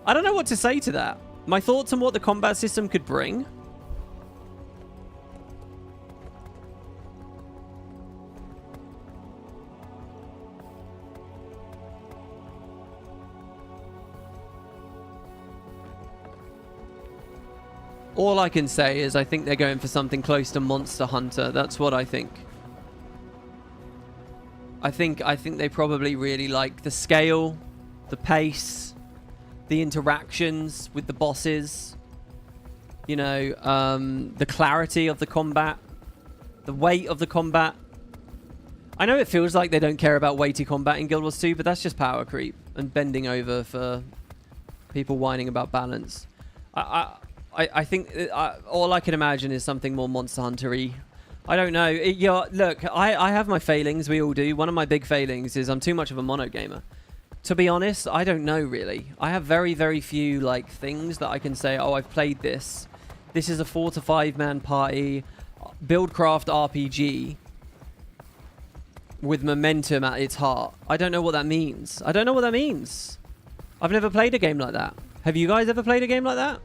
I don't know what to say to that. My thoughts on what the combat system could bring. All I can say is I think they're going for something close to Monster Hunter. That's what I think. I think they probably really like the scale, the pace, the interactions with the bosses. You know, the clarity of the combat, the weight of the combat. I know it feels like they don't care about weighty combat in Guild Wars 2, but that's just power creep and bending over for people whining about balance. I think all I can imagine is something more Monster Hunter-y. I don't know. Look, I have my failings. We all do. One of my big failings is I'm too much of a mono gamer. To be honest, I don't know, really. I have very, very few like things that I can say, oh, I've played this. This is a 4 to 5 man party, buildcraft RPG with momentum at its heart. I don't know what that means. I don't know what that means. I've never played a game like that. Have you guys ever played a game like that?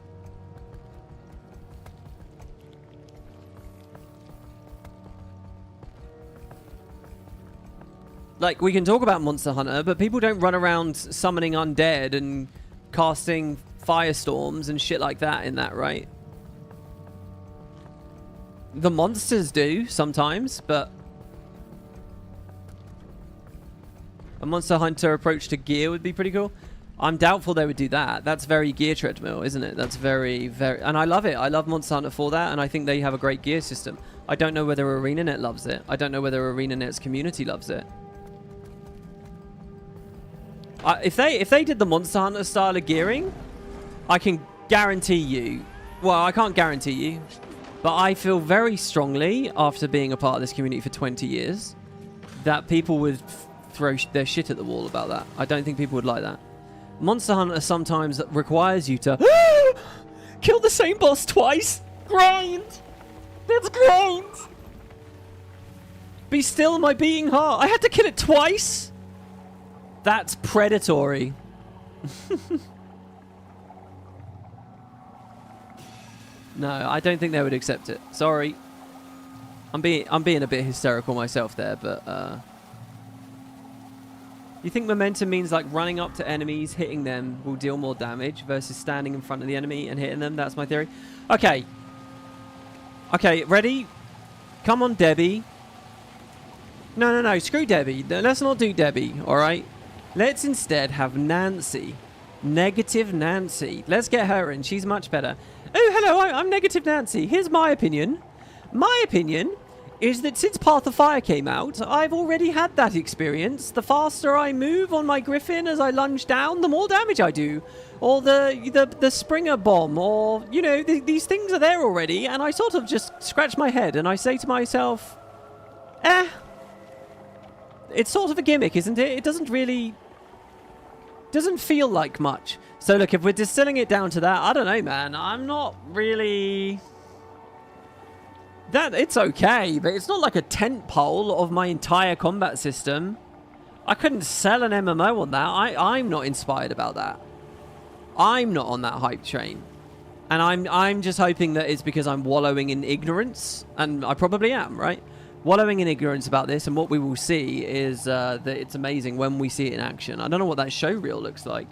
Like, we can talk about Monster Hunter, but people don't run around summoning undead and casting firestorms and shit like that in that, right? The monsters do sometimes, but a Monster Hunter approach to gear would be pretty cool. I'm doubtful they would do that. That's very gear treadmill, isn't it? That's very, very... And I love it. I love Monster Hunter for that, and I think they have a great gear system. I don't know whether Arenanet loves it. I don't know whether Arenanet's community loves it. If they did the Monster Hunter style of gearing, I can guarantee you... Well, I can't guarantee you. But I feel very strongly, after being a part of this community for 20 years, that people would throw their shit at the wall about that. I don't think people would like that. Monster Hunter sometimes requires you to kill the same boss twice. Grind. Let's grind. Be still, my beating heart. I had to kill it twice. That's predatory. No, I don't think they would accept it. Sorry. I'm being a bit hysterical myself there, but you think momentum means like running up to enemies, hitting them will deal more damage versus standing in front of the enemy and hitting them? That's my theory. Okay. Okay, ready? Come on, Debbie. No, screw Debbie. Let's not do Debbie, alright? Let's instead have Nancy. Negative Nancy. Let's get her in. She's much better. Oh, hello, I'm Negative Nancy. Here's my opinion. My opinion is that since Path of Fire came out, I've already had that experience. The faster I move on my Griffin as I lunge down, the more damage I do. Or the Springer Bomb, or, you know, these things are there already, and I sort of just scratch my head and I say to myself, it's sort of a gimmick, isn't it? It doesn't feel like much. So look, if we're distilling it down to that, I don't know, man. I'm not really... It's okay, but it's not like a tent pole of my entire combat system. I couldn't sell an MMO on that. I'm not inspired about that. I'm not on that hype train. And I'm just hoping that it's because I'm wallowing in ignorance. And I probably am, right? Wallowing in ignorance about this, and what we will see is that it's amazing when we see it in action. I don't know what that show reel looks like.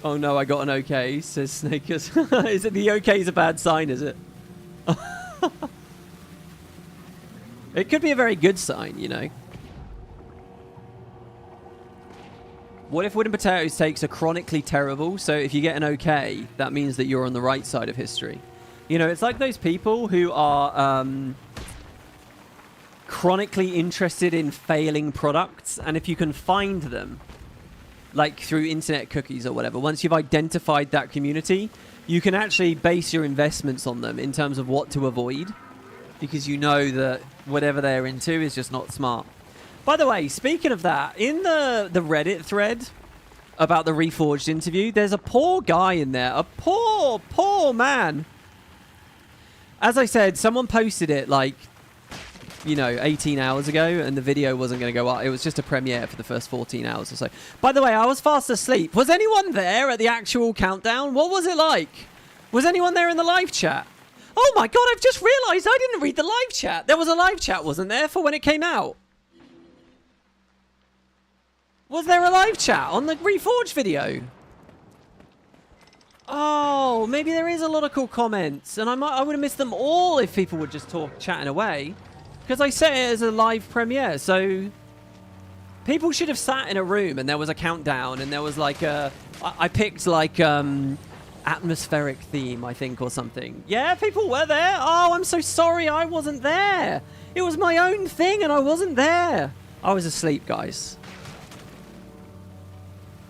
Oh no, I got an okay, says Snakers. Is it the okay is a bad sign, is it? It could be a very good sign, you know. What if WoodenPotatoes takes a chronically terrible? So if you get an okay, that means that you're on the right side of history. You know, it's like those people who are chronically interested in failing products, and if you can find them, like through internet cookies or whatever, once you've identified that community, you can actually base your investments on them in terms of what to avoid, because you know that whatever they're into is just not smart. By the way, speaking of that, in the Reddit thread about the Reforged interview, there's a poor guy in there. A poor man. As I said, someone posted it like, you know, 18 hours ago, and the video wasn't going to go up. It was just a premiere for the first 14 hours or so. By the way, I was fast asleep. Was anyone there at the actual countdown? What was it like? Was anyone there in the live chat? Oh my god, I've just realised I didn't read the live chat. There was a live chat, wasn't there, for when it came out? Was there a live chat on the Reforged video? Oh, maybe there is a lot of cool comments, and I would have missed them all if people were just chatting away. Because I set it as a live premiere, so people should have sat in a room and there was a countdown and there was like I picked like atmospheric theme, I think, or something. Yeah, people were there. Oh, I'm so sorry I wasn't there. It was my own thing and I wasn't there. I was asleep, guys.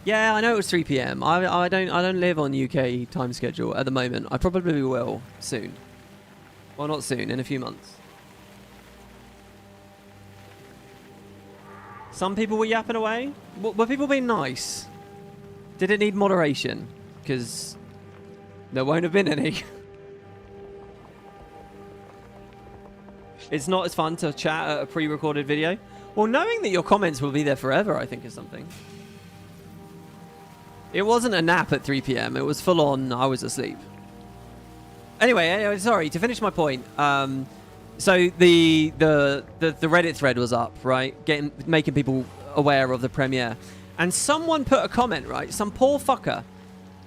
Yeah, I know it was 3 p.m. I don't live on UK time schedule at the moment. I probably will soon. Well, not soon, in a few months. Some people were yapping away. Were people being nice? Did it need moderation? Because there won't have been any. It's not as fun to chat at a pre-recorded video. Well, knowing that your comments will be there forever, I think, is something. It wasn't a nap at 3 p.m. It was full on, I was asleep. Anyway, sorry, to finish my point. So the Reddit thread was up, right? Making people aware of the premiere. And someone put a comment, right? Some poor fucker.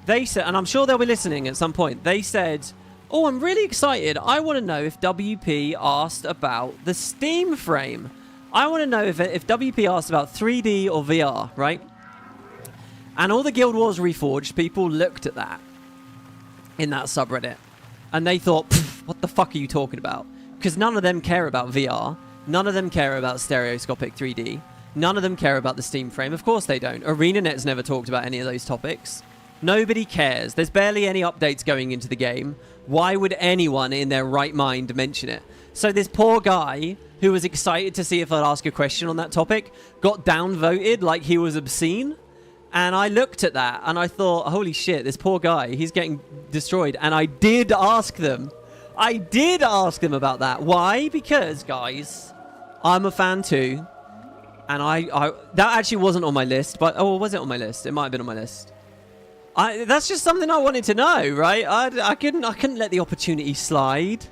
They said, and I'm sure they'll be listening at some point. They said, oh, I'm really excited. I want to know if WP asked about the Steam frame. I want to know if WP asked about 3D or VR, right? And all the Guild Wars Reforged people looked at that in that subreddit. And they thought, what the fuck are you talking about? Because none of them care about VR. None of them care about stereoscopic 3D. None of them care about the Steam frame. Of course they don't. Arenanet's never talked about any of those topics. Nobody cares. There's barely any updates going into the game. Why would anyone in their right mind mention it? So this poor guy who was excited to see if I'd ask a question on that topic got downvoted like he was obscene. And I looked at that and I thought, holy shit, this poor guy, he's getting destroyed. And I did ask them. I did ask them about that. Why? Because, guys, I'm a fan too. And that actually wasn't on my list. But, oh, was it on my list? It might have been on my list. That's just something I wanted to know, right? I couldn't let the opportunity slide.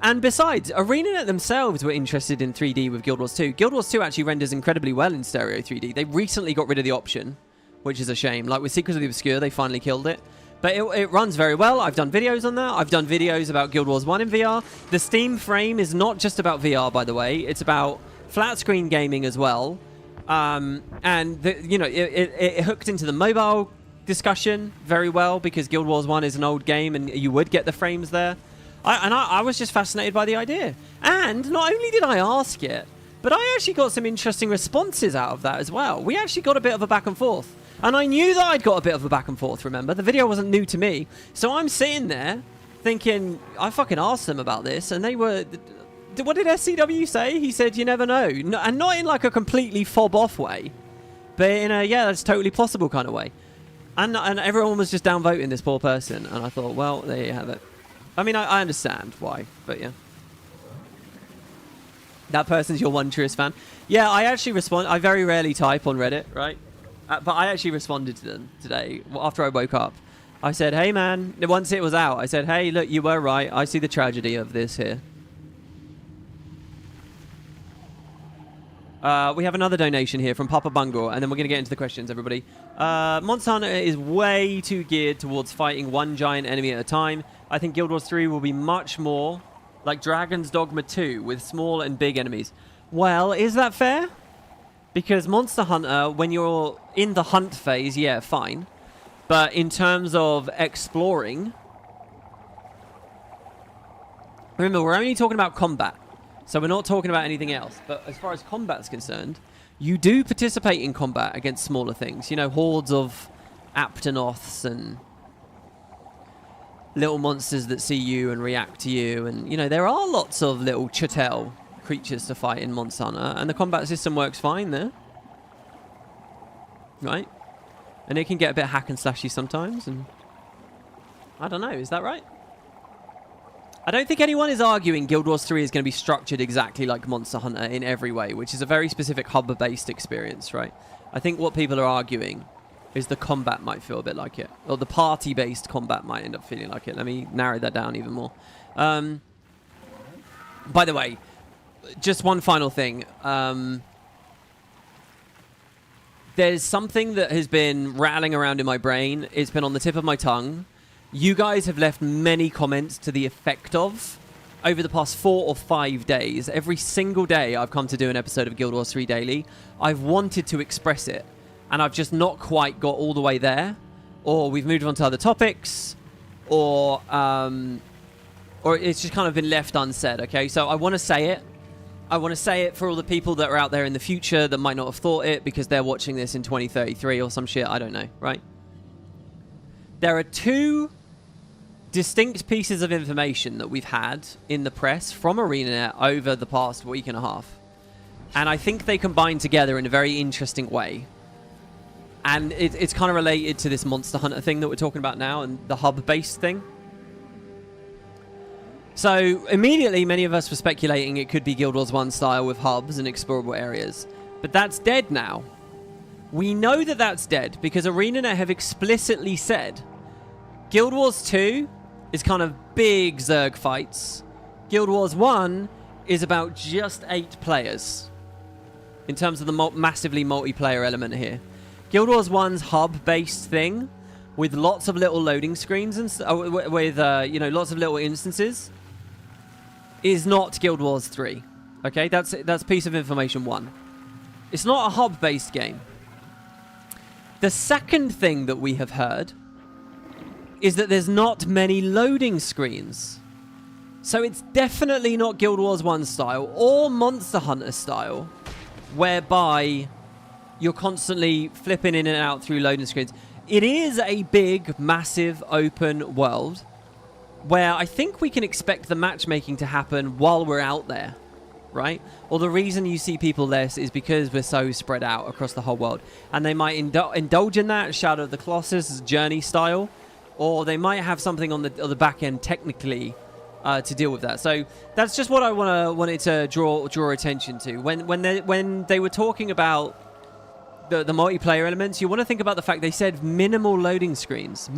And besides, Arenanet themselves were interested in 3D with Guild Wars 2. Guild Wars 2 actually renders incredibly well in stereo 3D. They recently got rid of the option, which is a shame. Like with Secrets of the Obscure, they finally killed it. But it runs very well. I've done videos on that. I've done videos about Guild Wars 1 in VR. The Steam frame is not just about VR, by the way. It's about flat screen gaming as well. It hooked into the mobile discussion very well because Guild Wars 1 is an old game and you would get the frames there. I was just fascinated by the idea. And not only did I ask it, but I actually got some interesting responses out of that as well. We actually got a bit of a back and forth. And I knew that I'd got a bit of a back and forth, remember? The video wasn't new to me. So I'm sitting there thinking, I fucking asked them about this, and they were... What did SCW say? He said, you never know. No, and not in like a completely fob-off way, but in a, yeah, that's totally possible kind of way. And everyone was just downvoting this poor person. And I thought, well, there you have it. I mean, I understand why, but yeah. That person's your one truest fan. Yeah, I actually respond. I very rarely type on Reddit, right? But I actually responded to them today after I woke up. I said, hey, man, once it was out, I said, hey, look, you were right. I see the tragedy of this here. We have another donation here from Papa Bungle, and then we're going to get into the questions, everybody. Monster Hunter is way too geared towards fighting one giant enemy at a time. I think Guild Wars 3 will be much more like Dragon's Dogma 2 with small and big enemies. Well, is that fair? Because Monster Hunter, when you're in the hunt phase, yeah, fine. But in terms of exploring... Remember, we're only talking about combat. So we're not talking about anything else. But as far as combat's concerned, you do participate in combat against smaller things. You know, hordes of Aptonoths and little monsters that see you and react to you. And, you know, there are lots of little Ch'tel creatures to fight in Monster Hunter. And the combat system works fine there. Right? And it can get a bit hack and slashy sometimes. And I don't know, is that right? I don't think anyone is arguing Guild Wars 3 is going to be structured exactly like Monster Hunter in every way, which is a very specific hub-based experience, right? I think what people are arguing is the combat might feel a bit like it. Or the party-based combat might end up feeling like it. Let me narrow that down even more. By the way, just one final thing. There's something that has been rattling around in my brain. It's been on the tip of my tongue. You guys have left many comments to the effect of, over the past 4 or 5 days, every single day I've come to do an episode of Guild Wars 3 Daily, I've wanted to express it, and I've just not quite got all the way there, or we've moved on to other topics, or it's just kind of been left unsaid, okay? So I want to say it. I want to say it for all the people that are out there in the future that might not have thought it because they're watching this in 2033 or some shit, I don't know, right? There are 2 distinct pieces of information that we've had in the press from Arenanet over the past week and a half. And I think they combine together in a very interesting way. And it's kind of related to this Monster Hunter thing that we're talking about now and the hub-based thing. So immediately, many of us were speculating it could be Guild Wars 1 style with hubs and explorable areas. But that's dead now. We know that that's dead because Arenanet have explicitly said Guild Wars 2 is kind of big Zerg fights. Guild Wars 1 is about just 8 players in terms of the massively multiplayer element here. Guild Wars 1's hub-based thing with lots of little loading screens and with you know, lots of little instances is not Guild Wars 3. Okay, that's piece of information 1. It's not a hub-based game. The second thing that we have heard is that there's not many loading screens. So it's definitely not Guild Wars 1 style or Monster Hunter style, whereby you're constantly flipping in and out through loading screens. it is a big, massive, open world where I think we can expect the matchmaking to happen while we're out there, right? Or the reason you see people less is because we're so spread out across the whole world. And they might indulge in that, Shadow of the Colossus, Journey style, or they might have something on the back end technically to deal with that. So that's just what I wanted to draw attention to. When they were talking about the multiplayer elements, you want to think about the fact they said minimal loading screens.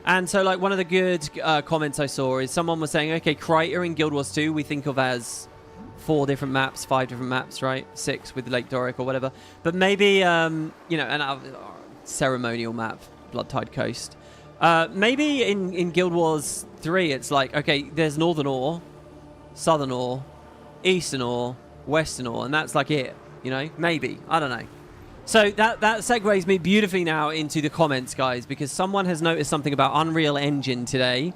And so like one of the good comments I saw is someone was saying, okay, Crater in Guild Wars 2 we think of as 4 different maps, 5 different maps, right? 6 with Lake Doric or whatever. But maybe, you know, an ceremonial map, Bloodtide Coast. Maybe in Guild Wars 3 it's like, okay, there's Northern Ore, Southern Ore, Eastern Ore, Western Ore, and that's like it. You know, maybe. I don't know. So that segues me beautifully now into the comments, guys, because someone has noticed something about Unreal Engine today,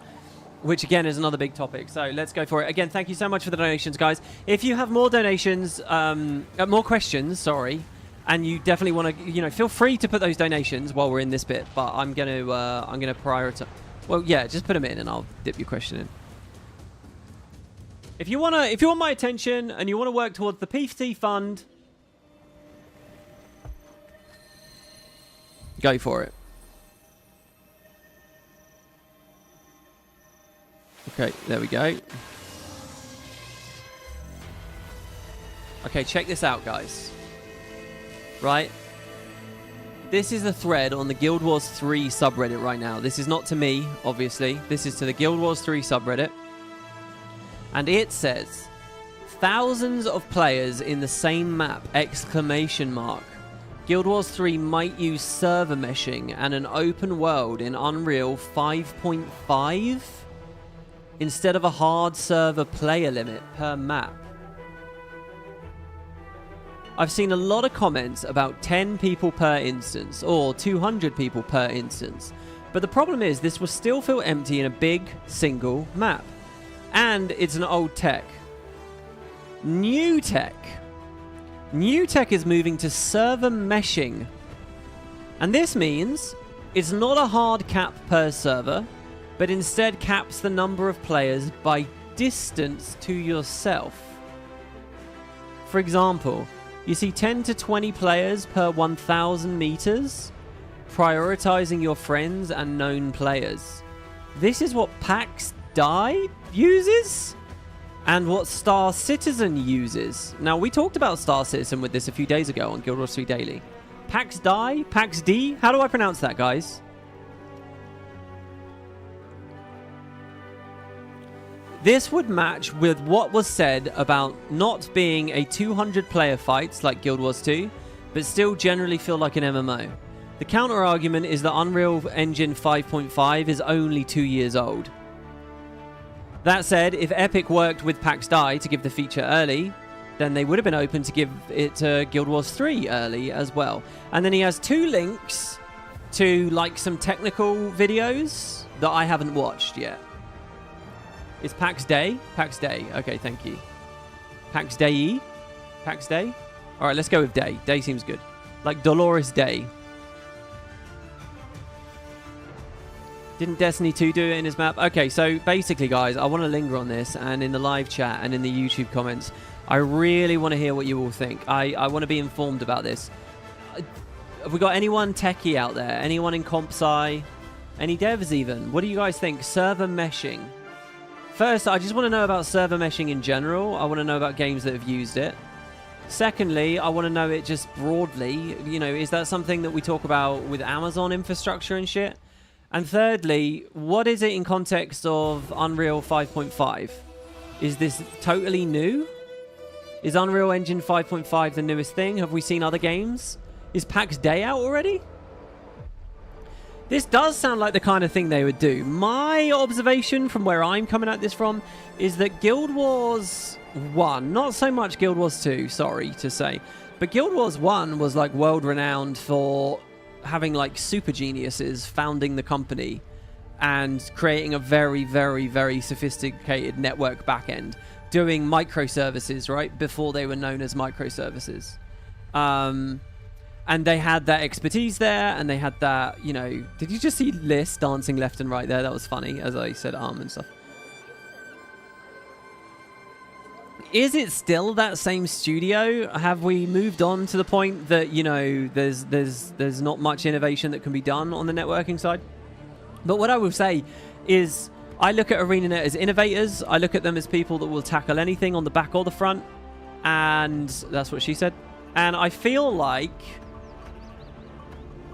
which, again, is another big topic. So let's go for it. Again, thank you so much for the donations, guys. If you have more donations, more questions, sorry, and you definitely want to, you know, feel free to put those donations while we're in this bit, but I'm going to prioritize. Well, yeah, just put them in and I'll dip your question in. If you want my attention and you want to work towards the PC fund, go for it. Okay, there we go. Okay, check this out, guys. Right? This is a thread on the Guild Wars 3 subreddit right now. This is not to me, obviously. This is to the Guild Wars 3 subreddit. And it says, thousands of players in the same map, exclamation mark. Guild Wars 3 might use server meshing and an open world in Unreal 5.5 instead of a hard server player limit per map. I've seen a lot of comments about 10 people per instance or 200 people per instance, but the problem is this will still feel empty in a big single map. And it's an old tech. New tech is moving to server meshing. And this means it's not a hard cap per server, but instead caps the number of players by distance to yourself. For example, you see 10 to 20 players per 1,000 meters, prioritizing your friends and known players. This is what PAX Die uses? And what Star Citizen uses. Now, we talked about Star Citizen with this a few days ago on Guild Wars 3 Daily. Pax Die? Pax D? How do I pronounce that, guys? This would match with what was said about not being a 200-player fights like Guild Wars 2, but still generally feel like an MMO. The counter-argument is that Unreal Engine 5.5 is only 2 years old. That said, if Epic worked with PAX Die to give the feature early, then they would have been open to give it to Guild Wars 3 early as well. And then he has 2 links to like some technical videos that I haven't watched yet. Is PAX Day? PAX Day. Okay, thank you. PAX Day? PAX Day? All right, let's go with Day. Day seems good. Like Dolores Day. Didn't Destiny 2 do it in his map? Okay, so basically, guys, I want to linger on this, and in the live chat and in the YouTube comments, I really want to hear what you all think. I want to be informed about this. Have we got anyone techie out there? Anyone in comp sci? Any devs even? What do you guys think? Server meshing. First, I just want to know about server meshing in general. I want to know about games that have used it. Secondly, I want to know it just broadly. You know, is that something that we talk about with Amazon infrastructure and shit? And thirdly, what is it in context of Unreal 5.5? Is this totally new? Is Unreal Engine 5.5 the newest thing? Have we seen other games? Is PAX Day out already? This does sound like the kind of thing they would do. My observation from where I'm coming at this from is that Guild Wars 1, not so much Guild Wars 2, sorry to say, but Guild Wars 1 was like world renowned for having like super geniuses founding the company and creating a very, very, very sophisticated network backend, doing microservices, right, before they were known as microservices. And they had that expertise there, and they had that, you know... Did you just see Liz dancing left and right there? That was funny, as I said and stuff. Is it still that same studio? Have we moved on to the point that, you know, there's not much innovation that can be done on the networking side? But what I will say is, I look at Arenanet as innovators. I look at them as people that will tackle anything on the back or the front. And that's what she said. And I feel like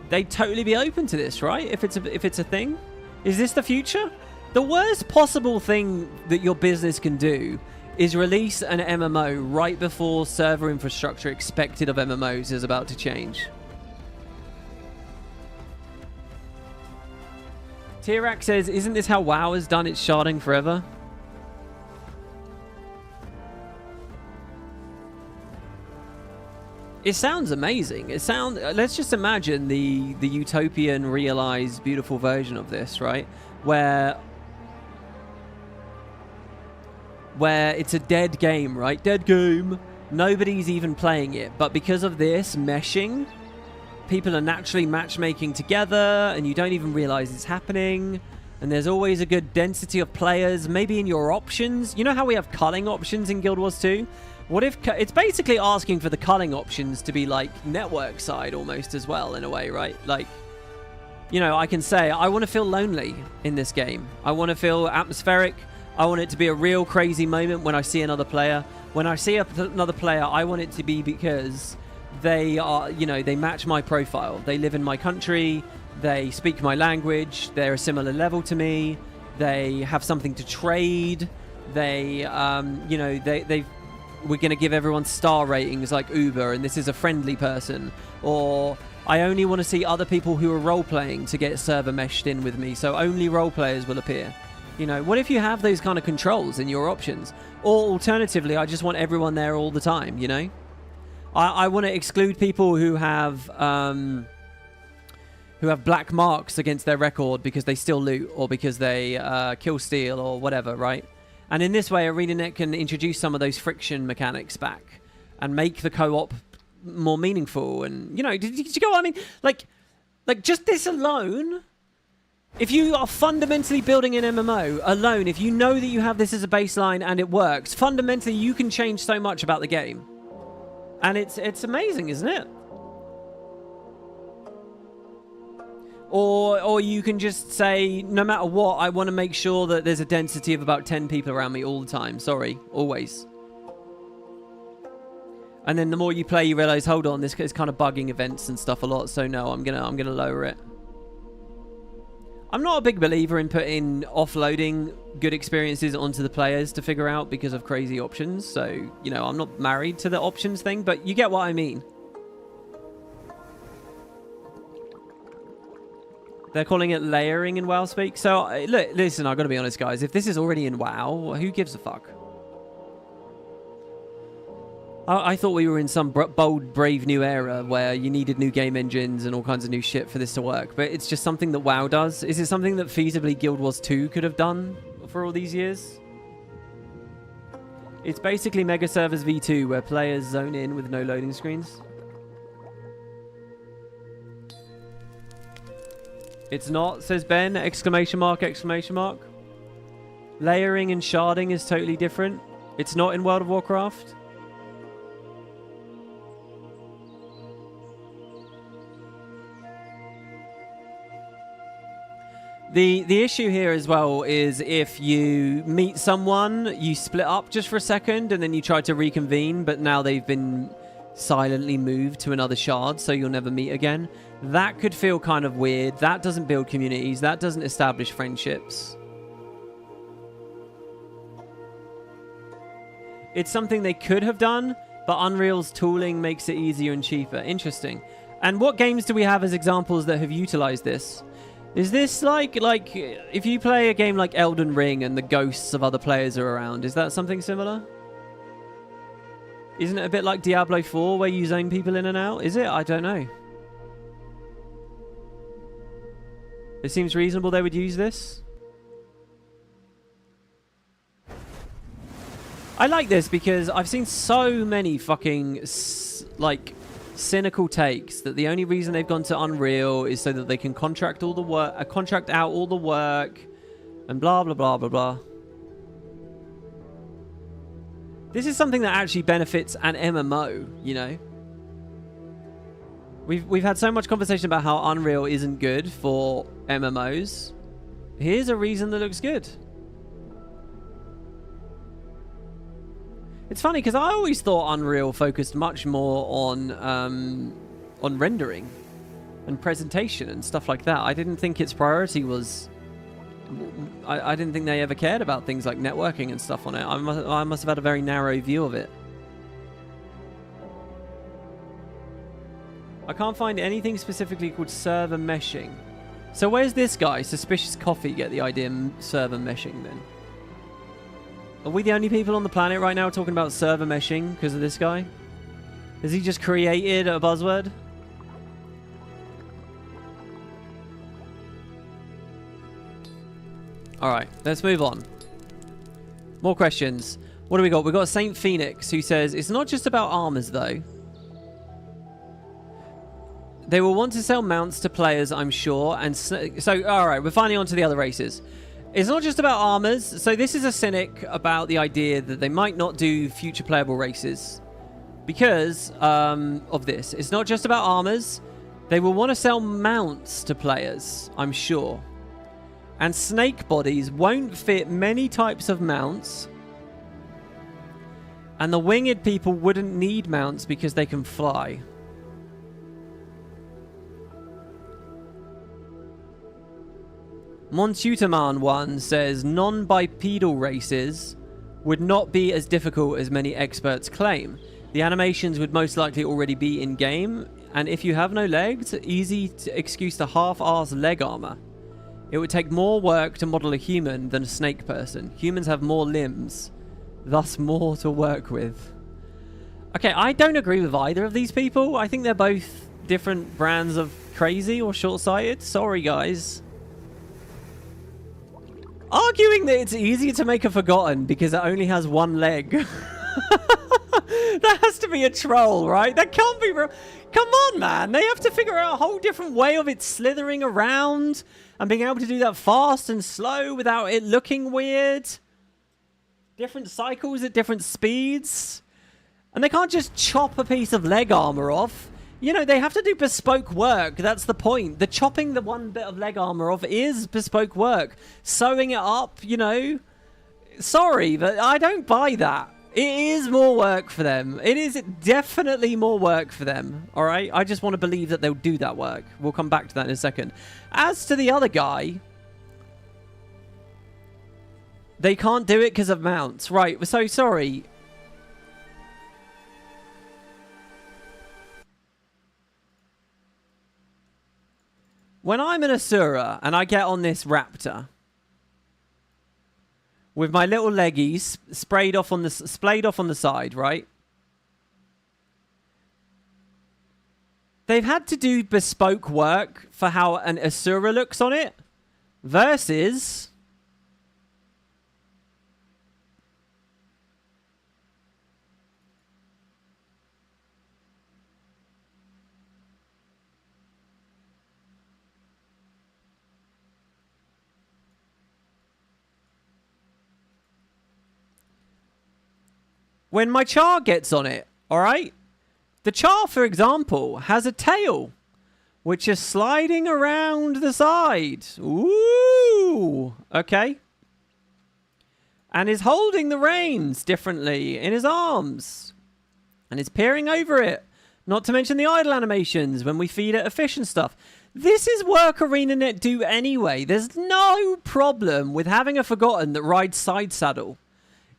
they'd totally be open to this, right? If it's a thing. Is this the future? The worst possible thing that your business can do is release an MMO right before server infrastructure expected of MMOs is about to change. Tirak says, isn't this how WoW has done its sharding forever? It sounds amazing. Let's just imagine the utopian, realized, beautiful version of this, right? Where it's a dead game, right? Dead game. Nobody's even playing it. But because of this meshing, people are naturally matchmaking together, and you don't even realize it's happening. And there's always a good density of players, maybe in your options. You know how we have culling options in Guild Wars 2? What if... It's basically asking for the culling options to be like network side almost as well, in a way, right? Like, you know, I can say, I want to feel lonely in this game. I want to feel atmospheric. I want it to be a real crazy moment when I see another player. When I see another player, I want it to be because they are, you know, they match my profile. They live in my country. They speak my language. They're a similar level to me. They have something to trade. They, you know, we're going to give everyone star ratings like Uber, and this is a friendly person. Or I only want to see other people who are role-playing to get server meshed in with me, so only role players will appear. You know, what if you have those kind of controls in your options? Or alternatively, I just want everyone there all the time, you know? I want to exclude people who have black marks against their record because they still loot or because they kill steal or whatever, right? And in this way, Arenanet can introduce some of those friction mechanics back and make the co-op more meaningful. And, you know, did you go? I mean, like just this alone... If you are fundamentally building an MMO alone, if you know that you have this as a baseline and it works, fundamentally you can change so much about the game. And it's amazing, isn't it? Or you can just say, no matter what, I want to make sure that there's a density of about 10 people around me all the time. Sorry, always. And then the more you play, you realize, hold on, this is kind of bugging events and stuff a lot. So no, I'm gonna lower it. I'm not a big believer in putting offloading good experiences onto the players to figure out because of crazy options. So, you know, I'm not married to the options thing, but you get what I mean. They're calling it layering in WoW speak. So, look, listen, I've got to be honest, guys. If this is already in WoW, who gives a fuck? I thought we were in some bold, brave new era where you needed new game engines and all kinds of new shit for this to work. But it's just something that WoW does. Is it something that feasibly Guild Wars 2 could have done for all these years? It's basically Mega Servers V2 where players zone in with no loading screens. It's not, says Ben, exclamation mark, exclamation mark. Layering and sharding is totally different. It's not in World of Warcraft. The issue here as well is if you meet someone, you split up just for a second and then you try to reconvene, but now they've been silently moved to another shard, so you'll never meet again. That could feel kind of weird. That doesn't build communities. That doesn't establish friendships. It's something they could have done, but Unreal's tooling makes it easier and cheaper. Interesting. And what games do we have as examples that have utilized this? Is this like if you play a game like Elden Ring and the ghosts of other players are around, is that something similar? Isn't it a bit like Diablo 4 where you zone people in and out? Is it? I don't know. It seems reasonable they would use this. I like this because I've seen so many fucking like cynical takes that the only reason they've gone to Unreal is so that they can contract all the work, contract out all the work, and blah blah blah blah blah. This is something that actually benefits an MMO, you know. We've had so much conversation about how Unreal isn't good for MMOs. Here's a reason that looks good. It's funny because I always thought Unreal focused much more on rendering and presentation and stuff like that. I didn't think its priority was. I didn't think they ever cared about things like networking and stuff on it. I must have had a very narrow view of it. I can't find anything specifically called server meshing. So where's this guy, Suspicious Coffee, get the idea server meshing then? Are we the only people on the planet right now talking about server meshing because of this guy? Has he just created a buzzword? Alright, let's move on. More questions. What do we got? We've got Saint Phoenix who says, it's not just about armors though. They will want to sell mounts to players, I'm sure. And so, alright, we're finally on to the other races. It's not just about armors. So this is a cynic about the idea that they might not do future playable races. Because of this. It's not just about armors. They will want to sell mounts to players, I'm sure. And snake bodies won't fit many types of mounts. And the winged people wouldn't need mounts because they can fly. Montuterman 1 says non-bipedal races would not be as difficult as many experts claim. The animations would most likely already be in-game, and if you have no legs, easy to excuse the half-arse leg armor. It would take more work to model a human than a snake person. Humans have more limbs, thus more to work with. Okay, I don't agree with either of these people. I think they're both different brands of crazy or short-sighted. Sorry, guys. Arguing that it's easier to make a Forgotten because it only has one leg. That has to be a troll, right? That can't be real. Come on, man. They have to figure out a whole different way of it slithering around and being able to do that fast and slow without it looking weird. Different cycles at different speeds. And they can't just chop a piece of leg armor off. You know, they have to do bespoke work. That's the point. The chopping the one bit of leg armor off is bespoke work. Sewing it up, you know. Sorry, but I don't buy that. It is more work for them. It is definitely more work for them. All right? I just want to believe that they'll do that work. We'll come back to that in a second. As to the other guy, they can't do it because of mounts. Right, so sorry. When I'm an Asura and I get on this raptor with my little leggies splayed off on the side, right? They've had to do bespoke work for how an Asura looks on it versus when my Char gets on it, all right? The Char, for example, has a tail, which is sliding around the side. Ooh, okay. And is holding the reins differently in his arms. And is peering over it. Not to mention the idle animations when we feed it a fish and stuff. This is work Arenanet do anyway. There's no problem with having a Forgotten that rides side saddle.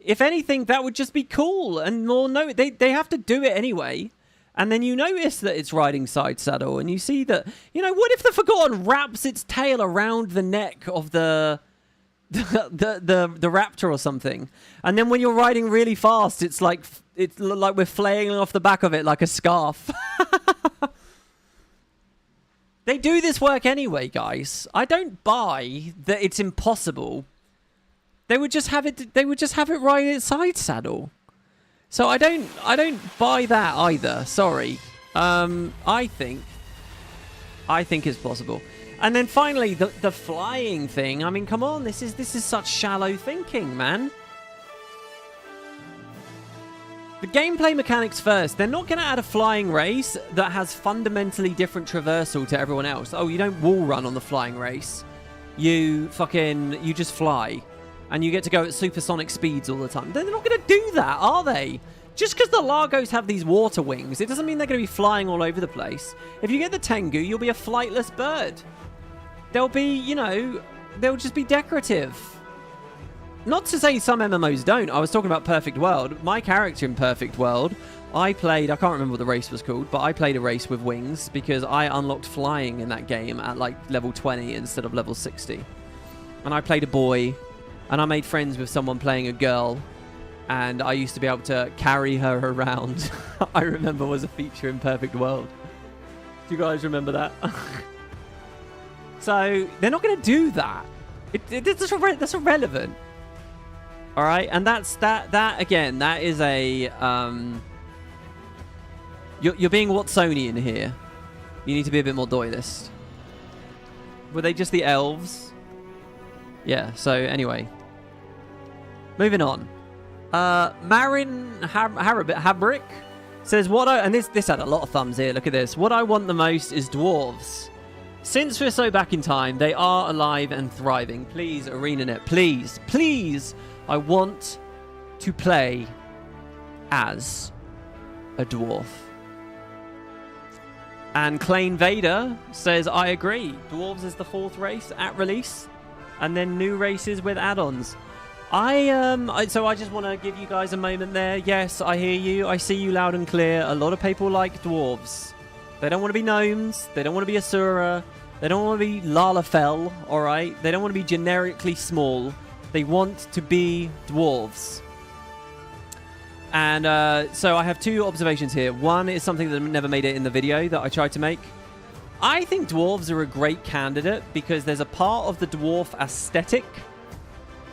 If anything, that would just be cool and more. No, they have to do it anyway, and then you notice that it's riding side saddle, and you see that, you know, what if the Forgotten wraps its tail around the neck of the raptor or something, and then when you're riding really fast, it's like we're flailing off the back of it like a scarf. They do this work anyway, guys. I don't buy that it's impossible. They would just have it. They would just have it ride its side saddle. So I don't buy that either. Sorry. I think it's possible. And then finally, the flying thing. I mean, come on, this is such shallow thinking, man. The gameplay mechanics first. They're not going to add a flying race that has fundamentally different traversal to everyone else. Oh, you don't wall run on the flying race. You just fly. And you get to go at supersonic speeds all the time. They're not going to do that, are they? Just because the Largos have these water wings, it doesn't mean they're going to be flying all over the place. If you get the Tengu, you'll be a flightless bird. They'll be, you know, they'll just be decorative. Not to say some MMOs don't. I was talking about Perfect World. My character in Perfect World, I can't remember what the race was called, but I played a race with wings because I unlocked flying in that game at like level 20 instead of level 60. And I played a boy, and I made friends with someone playing a girl, and I used to be able to carry her around. I remember was a feature in Perfect World. Do you guys remember that? So they're not going to do that. That's irrelevant. All right, and that again. That is a you're being Watsonian here. You need to be a bit more doylist. Were they just the elves? Yeah. So anyway, moving on. Marin Habrick says and this had a lot of thumbs here. Look at this. What I want the most is dwarves. Since we're so back in time, they are alive and thriving. Please, Arenanet, please, please. I want to play as a dwarf. And Clane Vader says, I agree. Dwarves is the 4th race at release. And then new races with add-ons. So I just want to give you guys a moment there. Yes, I hear you. I see you loud and clear. A lot of people like dwarves. They don't want to be gnomes. They don't want to be Asura. They don't want to be Lalafell, alright? They don't want to be generically small. They want to be dwarves. And so I have 2 observations here. One is something that never made it in the video that I tried to make. I think dwarves are a great candidate because there's a part of the dwarf aesthetic.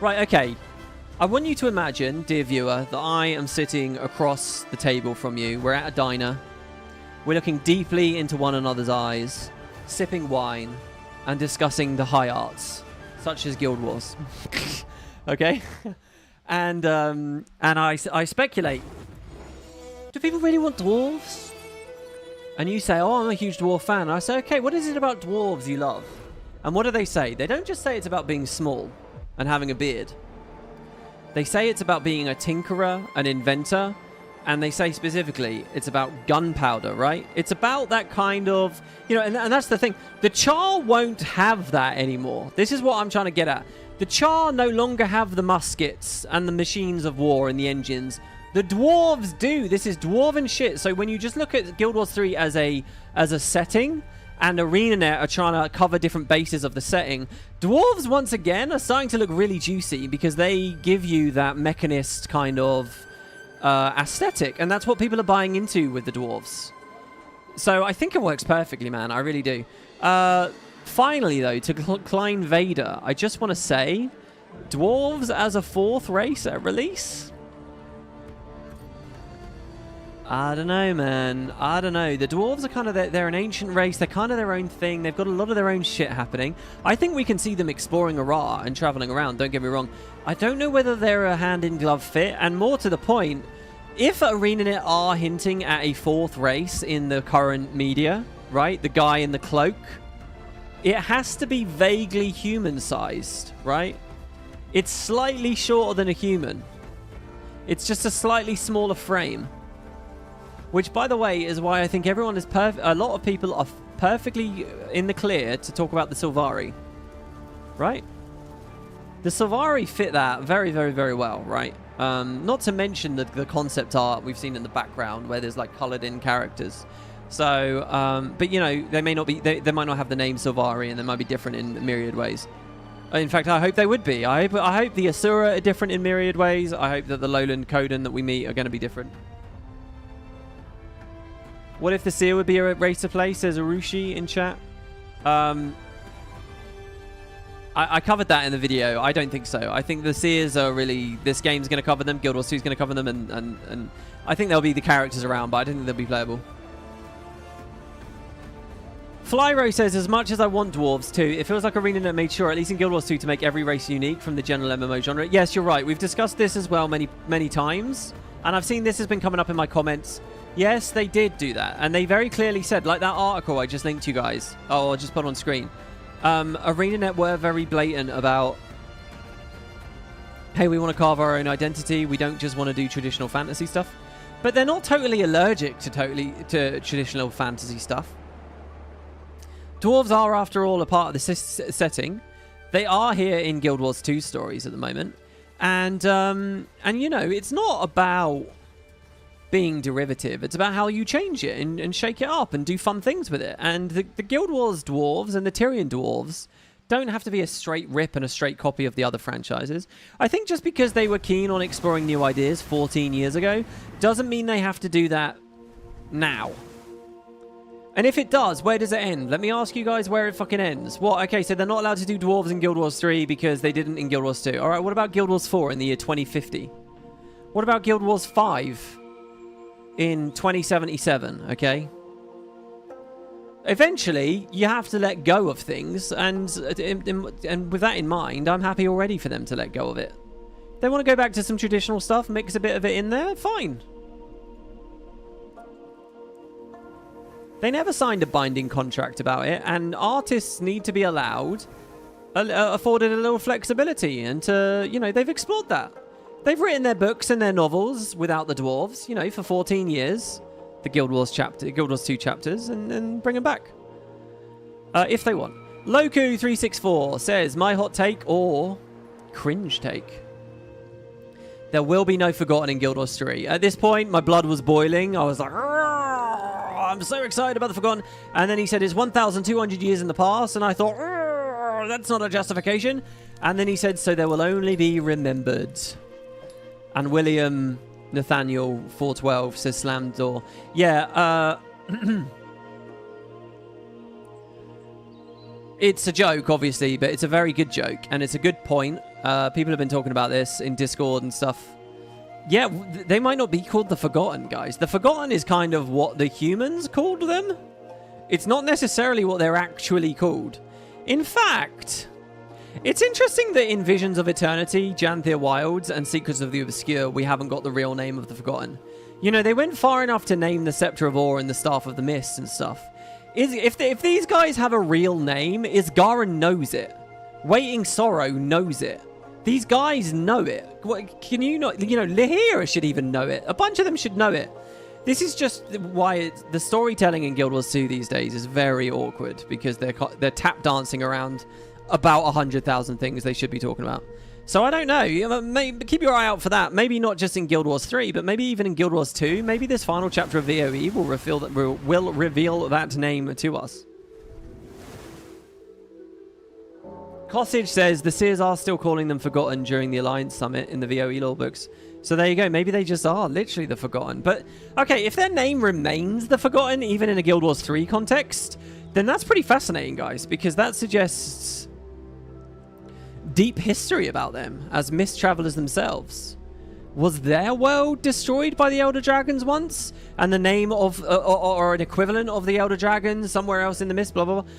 Right, okay. I want you to imagine, dear viewer, that I am sitting across the table from you. We're at a diner. We're looking deeply into one another's eyes, sipping wine, and discussing the high arts, such as Guild Wars. Okay? And I speculate, do people really want dwarves? And you say, oh, I'm a huge dwarf fan. And I say, okay, what is it about dwarves you love? And what do they say? They don't just say it's about being small and having a beard. They say it's about being a tinkerer, an inventor, and they say specifically it's about gunpowder, right? It's about that kind of, you know, and that's the thing. The Char won't have that anymore. This is what I'm trying to get at. The Char no longer have the muskets and the machines of war and the engines. The dwarves do. This is dwarven shit. So when you just look at Guild Wars 3 as a setting, and Arenanet are trying to cover different bases of the setting, dwarves once again are starting to look really juicy because they give you that mechanist kind of aesthetic, and that's what people are buying into with the dwarves. So I think it works perfectly, man. I really do. Finally, though, to Clane Vader, I just want to say, dwarves as a 4th race at release? I don't know, man. I don't know. The dwarves are kind of, they're an ancient race. They're kind of their own thing. They've got a lot of their own shit happening. I think we can see them exploring Ara and traveling around, don't get me wrong. I don't know whether they're a hand-in-glove fit, and more to the point, if Arenanet are hinting at a 4th race in the current media, right? The guy in the cloak, it has to be vaguely human-sized, right? It's slightly shorter than a human. It's just a slightly smaller frame. Which, by the way, is why I think everyone is a lot of people are perfectly in the clear to talk about the Sylvari. Right? The Sylvari fit that very, very, very well, right? Not to mention the concept art we've seen in the background where there's like colored in characters. So, but you know, they may not be, they might not have the name Sylvari, and they might be different in myriad ways. In fact, I hope they would be. I hope the Asura are different in myriad ways. I hope that the Lowland Coden that we meet are going to be different. What if the Seer would be a race to play, says Arushi in chat. I covered that in the video. I don't think so. I think the Seers are really... This game's going to cover them. Guild Wars 2 is going to cover them. And I think there'll be the characters around, but I don't think they'll be playable. Flyro says, as much as I want dwarves too, it feels like Arenanet made sure, at least in Guild Wars 2, to make every race unique from the general MMO genre. Yes, you're right. We've discussed this as well many times. And I've seen this has been coming up in my comments. Yes, they did do that. And they very clearly said, like that article I just linked you guys. Oh, I'll just put on screen. Arenanet were very blatant about, hey, we want to carve our own identity. We don't just want to do traditional fantasy stuff. But they're not totally allergic to traditional fantasy stuff. Dwarves are, after all, a part of the setting. They are here in Guild Wars 2 stories at the moment. And you know, it's not about being derivative. It's about how you change it and shake it up and do fun things with it. And the Guild Wars dwarves and the Tyrian dwarves don't have to be a straight rip and a straight copy of the other franchises. I think just because they were keen on exploring new ideas 14 years ago doesn't mean they have to do that now. And if it does, where does it end? Let me ask you guys where it fucking ends. What? Okay, so they're not allowed to do dwarves in Guild Wars 3 because they didn't in Guild Wars 2. All right, what about Guild Wars 4 in the year 2050? What about Guild Wars 5 in 2077, okay? Eventually, you have to let go of things, and with that in mind, I'm happy already for them to let go of it. They want to go back to some traditional stuff, mix a bit of it in there, fine. They never signed a binding contract about it, and artists need to be allowed, afforded a little flexibility, and you know, they've explored that. They've written their books and their novels without the dwarves, you know, for 14 years. The Guild Wars 2 chapters, and bring them back. If they want. Loku364 says, my hot take or cringe take. There will be no Forgotten in Guild Wars 3. At this point, my blood was boiling. I was like, I'm so excited about the Forgotten. And then he said it's 1,200 years in the past. And I thought, that's not a justification. And then he said, so there will only be remembered. And William Nathaniel 412 says slam door. Yeah, it's a joke, obviously, but it's a very good joke. And it's a good point. People have been talking about this in Discord and stuff. Yeah, they might not be called the Forgotten, guys. The Forgotten is kind of what the humans called them. It's not necessarily what they're actually called. In fact, it's interesting that in Visions of Eternity, Janthir Wilds, and Secrets of the Obscure, we haven't got the real name of the Forgotten. You know, they went far enough to name the Scepter of Ore and the Staff of the Mist and stuff. If these guys have a real name, Isgaran knows it. Waiting Sorrow knows it. These guys know it. Can you not? You know, Lihira should even know it. A bunch of them should know it. This is just why the storytelling in Guild Wars 2 these days is very awkward, because they're tap dancing around about 100,000 things they should be talking about. So I don't know. Maybe, keep your eye out for that. Maybe not just in Guild Wars 3, but maybe even in Guild Wars 2. Maybe this final chapter of VOE will reveal that name to us. Cossage says the Seers are still calling them Forgotten during the Alliance Summit in the VOE lore books. So there you go. Maybe they just are literally the Forgotten. But, okay, if their name remains the Forgotten, even in a Guild Wars 3 context, then that's pretty fascinating, guys, because that suggests deep history about them as mist travelers themselves. Was their world destroyed by the Elder Dragons once? And the name of, or an equivalent of the Elder Dragons somewhere else in the mist, blah, blah, blah.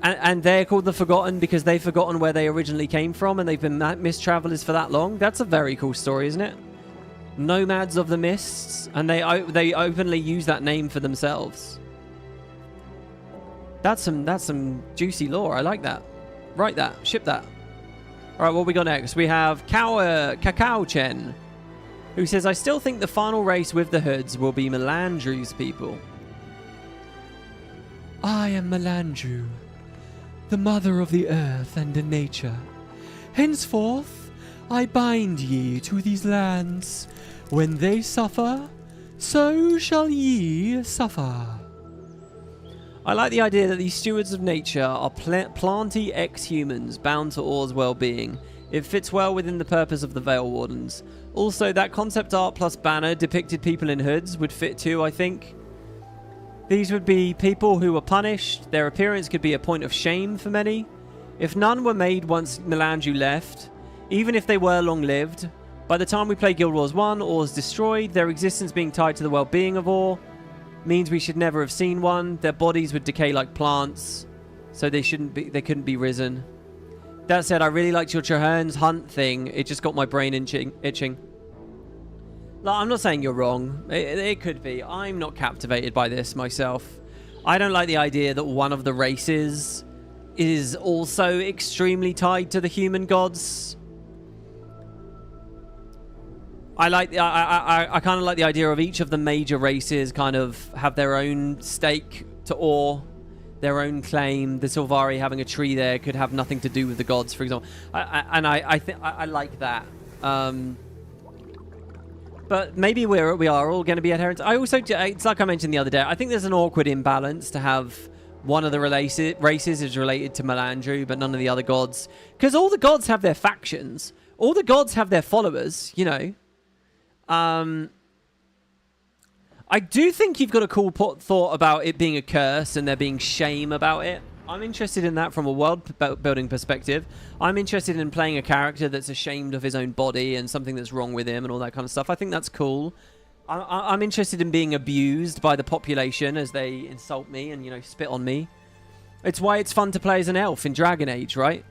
And they're called the Forgotten because they've forgotten where they originally came from and they've been mist travelers for that long. That's a very cool story, isn't it? Nomads of the Mists, and they openly use that name for themselves. That's some juicy lore. I like that. Write that. Ship that. All right, what we got next? We have Kakao Chen, who says, I still think the final race with the hoods will be Melandru's people. I am Melandru, the mother of the earth and the nature. Henceforth, I bind ye to these lands. When they suffer, so shall ye suffer. I like the idea that these stewards of nature are planty ex-humans bound to Or's well-being. It fits well within the purpose of the Veil Wardens. Also, that concept art plus banner depicted people in hoods would fit too, I think. These would be people who were punished. Their appearance could be a point of shame for many. If none were made once Melandru left, even if they were long-lived, by the time we play Guild Wars 1, Or's destroyed, their existence being tied to the well-being of Or. means we should never have seen one. Their bodies would decay like plants, so they couldn't be risen. That said, I really liked your Traherne's hunt thing. It just got my brain itching. Like, I'm not saying you're wrong. It could be. I'm not captivated by this myself. I don't like the idea that one of the races is also extremely tied to the human gods. I kind of like the idea of each of the major races kind of have their own stake to oar, their own claim. The Sylvari having a tree there could have nothing to do with the gods, for example. I think I like that. But maybe we are all going to be adherents. I also, it's like I mentioned the other day, I think there's an awkward imbalance to have one of the races is related to Melandru, but none of the other gods. Because all the gods have their factions. All the gods have their followers, you know. I do think you've got a cool thought about it being a curse and there being shame about it. I'm interested in that from a world building perspective. I'm interested in playing a character that's ashamed of his own body and something that's wrong with him and all that kind of stuff. I think that's cool. I'm interested in being abused by the population as they insult me and, you know, spit on me. It's why it's fun to play as an elf in Dragon Age, right?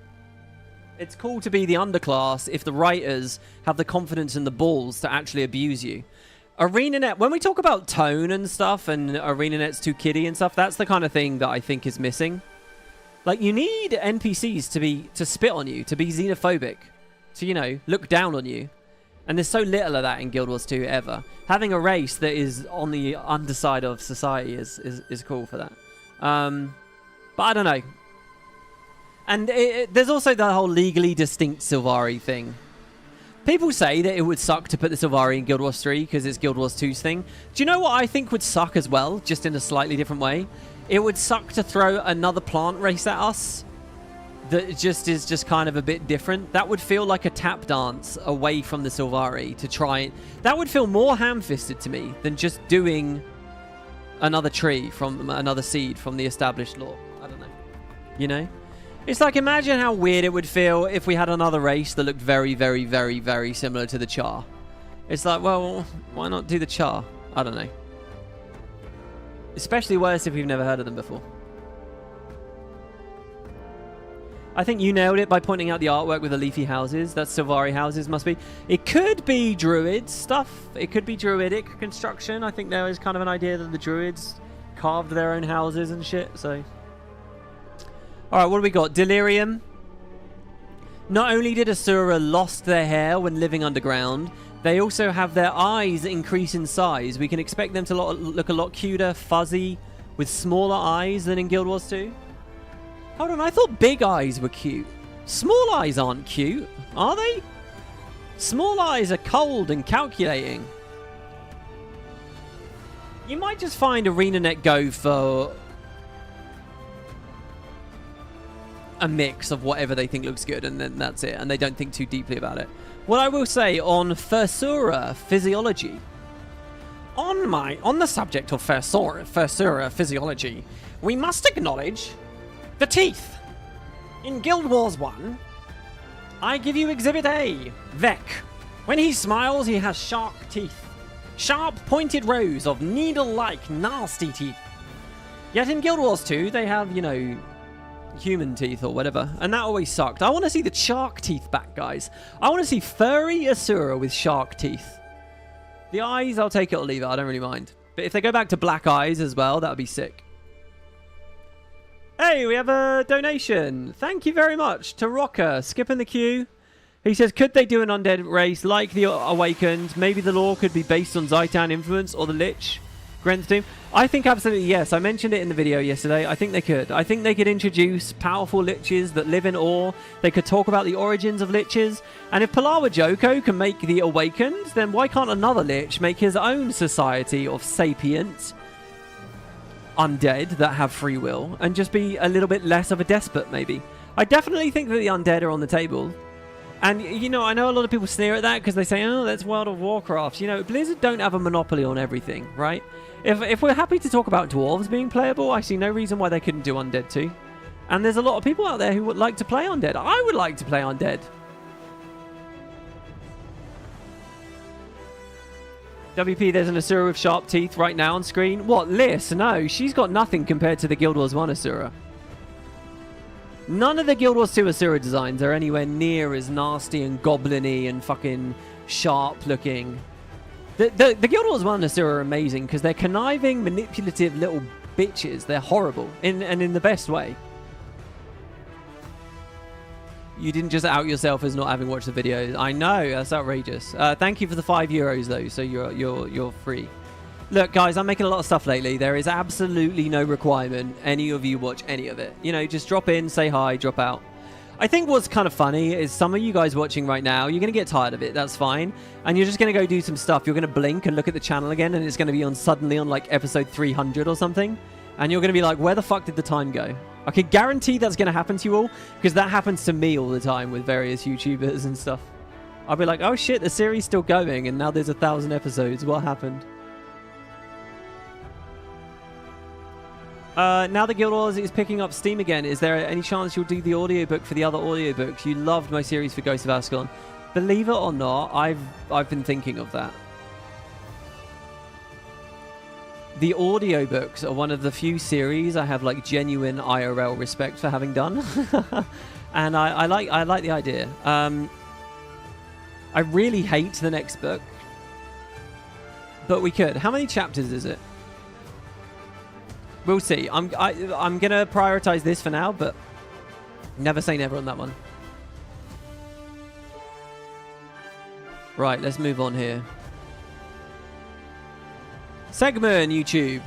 It's cool to be the underclass if the writers have the confidence and the balls to actually abuse you. Arenanet, when we talk about tone and stuff and Arenanet's too kiddie and stuff, that's the kind of thing that I think is missing. Like, you need NPCs to spit on you, to be xenophobic, to, you know, look down on you. And there's so little of that in Guild Wars 2 ever. Having a race that is on the underside of society is cool for that. But I don't know. And there's also the whole legally distinct Sylvari thing. People say that it would suck to put the Sylvari in Guild Wars 3 because it's Guild Wars 2's thing. Do you know what I think would suck as well, just in a slightly different way? It would suck to throw another plant race at us that just is just kind of a bit different. That would feel like a tap dance away from the Sylvari to try it. That would feel more ham-fisted to me than just doing another tree from another seed from the established lore. I don't know. You know? It's like, imagine how weird it would feel if we had another race that looked very, very, very, very similar to the Char. It's like, well, why not do the Char? I don't know. Especially worse if we've never heard of them before. I think you nailed it by pointing out the artwork with the leafy houses. That's Sylvari houses, must be. It could be Druid stuff. It could be Druidic construction. I think there is kind of an idea that the Druids carved their own houses and shit, so... Alright, what do we got? Delirium. Not only did Asura lost their hair when living underground, they also have their eyes increase in size. We can expect them to look a lot cuter, fuzzy, with smaller eyes than in Guild Wars 2. Hold on, I thought big eyes were cute. Small eyes aren't cute, are they? Small eyes are cold and calculating. You might just find Arenanet go for a mix of whatever they think looks good, and then that's it, and they don't think too deeply about it. What I will say on Fursura physiology, on the subject of Fursura physiology, we must acknowledge the teeth. In Guild Wars 1, I give you Exhibit A, Vec. When he smiles, he has shark teeth. Sharp, pointed rows of needle-like, nasty teeth. Yet in Guild Wars 2, they have, you know, human teeth or whatever, and that always sucked. I want to see the shark teeth back, guys. I want to see furry Asura with shark teeth. The eyes, I'll take it or leave it. I don't really mind. But if they go back to black eyes as well, that would be sick. Hey, we have a donation. Thank you very much to Rocker, skipping the queue. He says, could they do an undead race like the Awakened? Maybe the lore could be based on Zaitan influence or the Lich. Gren's Doom. I think absolutely yes. I mentioned it in the video yesterday. I think they could. I think they could introduce powerful liches that live in ore. They could talk about the origins of liches. And if Palawa Joko can make the Awakened, then why can't another lich make his own society of sapient undead that have free will and just be a little bit less of a despot, maybe? I definitely think that the undead are on the table. And, you know, I know a lot of people sneer at that because they say, oh, that's World of Warcraft. You know, Blizzard don't have a monopoly on everything, right? If we're happy to talk about dwarves being playable, I see no reason why they couldn't do undead too. And there's a lot of people out there who would like to play undead. I would like to play undead. WP, there's an Asura with sharp teeth right now on screen. What, Liz? No, she's got nothing compared to the Guild Wars 1 Asura. None of the Guild Wars 2 Asura designs are anywhere near as nasty and goblin-y and fucking sharp looking. The Guild Wars 1 Asura are amazing because they're conniving, manipulative little bitches. They're horrible, and in the best way. You didn't just out yourself as not having watched the video. I know, that's outrageous. Thank you for the €5 though, so you're free. Look, guys, I'm making a lot of stuff lately. There is absolutely no requirement any of you watch any of it. You know, just drop in, say hi, drop out. I think what's kind of funny is some of you guys watching right now, you're going to get tired of it. That's fine. And you're just going to go do some stuff. You're going to blink and look at the channel again, and it's going to be on suddenly on like episode 300 or something. And you're going to be like, where the fuck did the time go? I can guarantee that's going to happen to you all, because that happens to me all the time with various YouTubers and stuff. I'll be like, oh shit, the series still going, and now there's 1,000 episodes. What happened? Now the Guild Wars is picking up steam again. Is there any chance you'll do the audiobook for the other audiobooks? You loved my series for Ghost of Ascalon. Believe it or not, I've been thinking of that. The audiobooks are one of the few series I have like genuine IRL respect for having done. And I like the idea. I really hate the next book, but we could. How many chapters is it? We'll see. I'm gonna prioritize this for now, but never say never on that one. Right, let's move on here. Segment YouTube.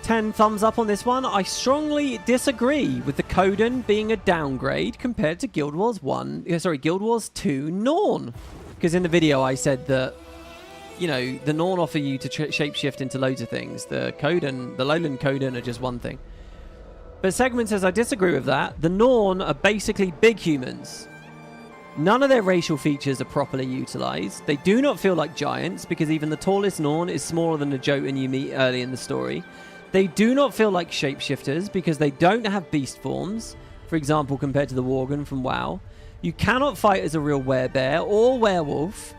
10 thumbs up on this one. I strongly disagree with the Coden being a downgrade compared to Guild Wars 2 Norn. Because in the video I said that, you know, the Norn offer you to shapeshift into loads of things. The Lowland Coden are just one thing. But Segment says, I disagree with that. The Norn are basically big humans. None of their racial features are properly utilized. They do not feel like giants, because even the tallest Norn is smaller than the Jotun you meet early in the story. They do not feel like shapeshifters, because they don't have beast forms, for example, compared to the Worgen from WoW. You cannot fight as a real werebear or werewolf.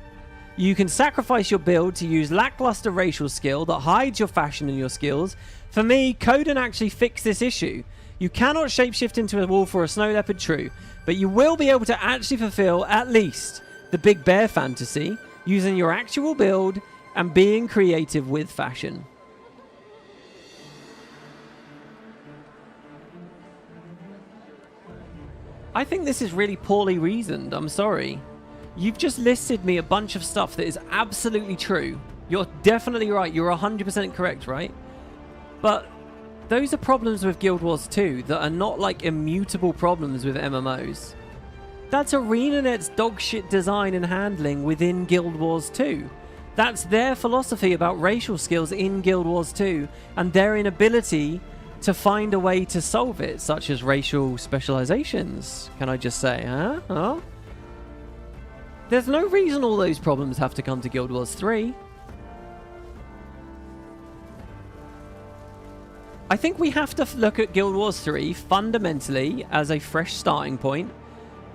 You can sacrifice your build to use lackluster racial skill that hides your fashion and your skills. For me, Coden actually fixed this issue. You cannot shapeshift into a wolf or a snow leopard, true, but you will be able to actually fulfill at least the big bear fantasy using your actual build and being creative with fashion. I think this is really poorly reasoned. I'm sorry. You've just listed me a bunch of stuff that is absolutely true. You're definitely right. You're 100% correct, right? But those are problems with Guild Wars 2 that are not like immutable problems with MMOs. That's Arenanet's dogshit design and handling within Guild Wars 2. That's their philosophy about racial skills in Guild Wars 2 and their inability to find a way to solve it, such as racial specializations. Can I just say, huh? Huh? There's no reason all those problems have to come to Guild Wars 3. I think we have to look at Guild Wars 3 fundamentally as a fresh starting point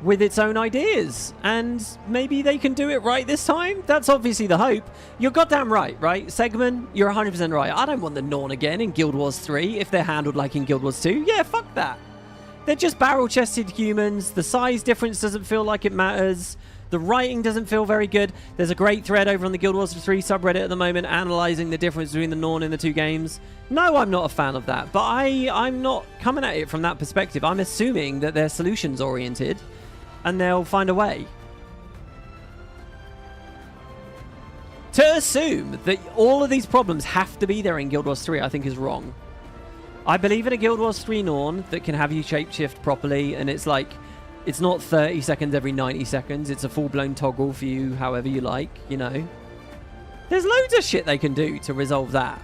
with its own ideas. And maybe they can do it right this time? That's obviously the hope. You're goddamn right? Segment, you're 100% right. I don't want the Norn again in Guild Wars 3 if they're handled like in Guild Wars 2. Yeah, fuck that. They're just barrel-chested humans. The size difference doesn't feel like it matters. The writing doesn't feel very good. There's a great thread over on the Guild Wars 3 subreddit at the moment analysing the difference between the Norn in the two games. No, I'm not a fan of that, but I'm not coming at it from that perspective. I'm assuming that they're solutions-oriented and they'll find a way. To assume that all of these problems have to be there in Guild Wars 3, I think is wrong. I believe in a Guild Wars 3 Norn that can have you shapeshift properly, and it's like, it's not 30 seconds every 90 seconds. It's a full-blown toggle for you, however you like, you know. There's loads of shit they can do to resolve that.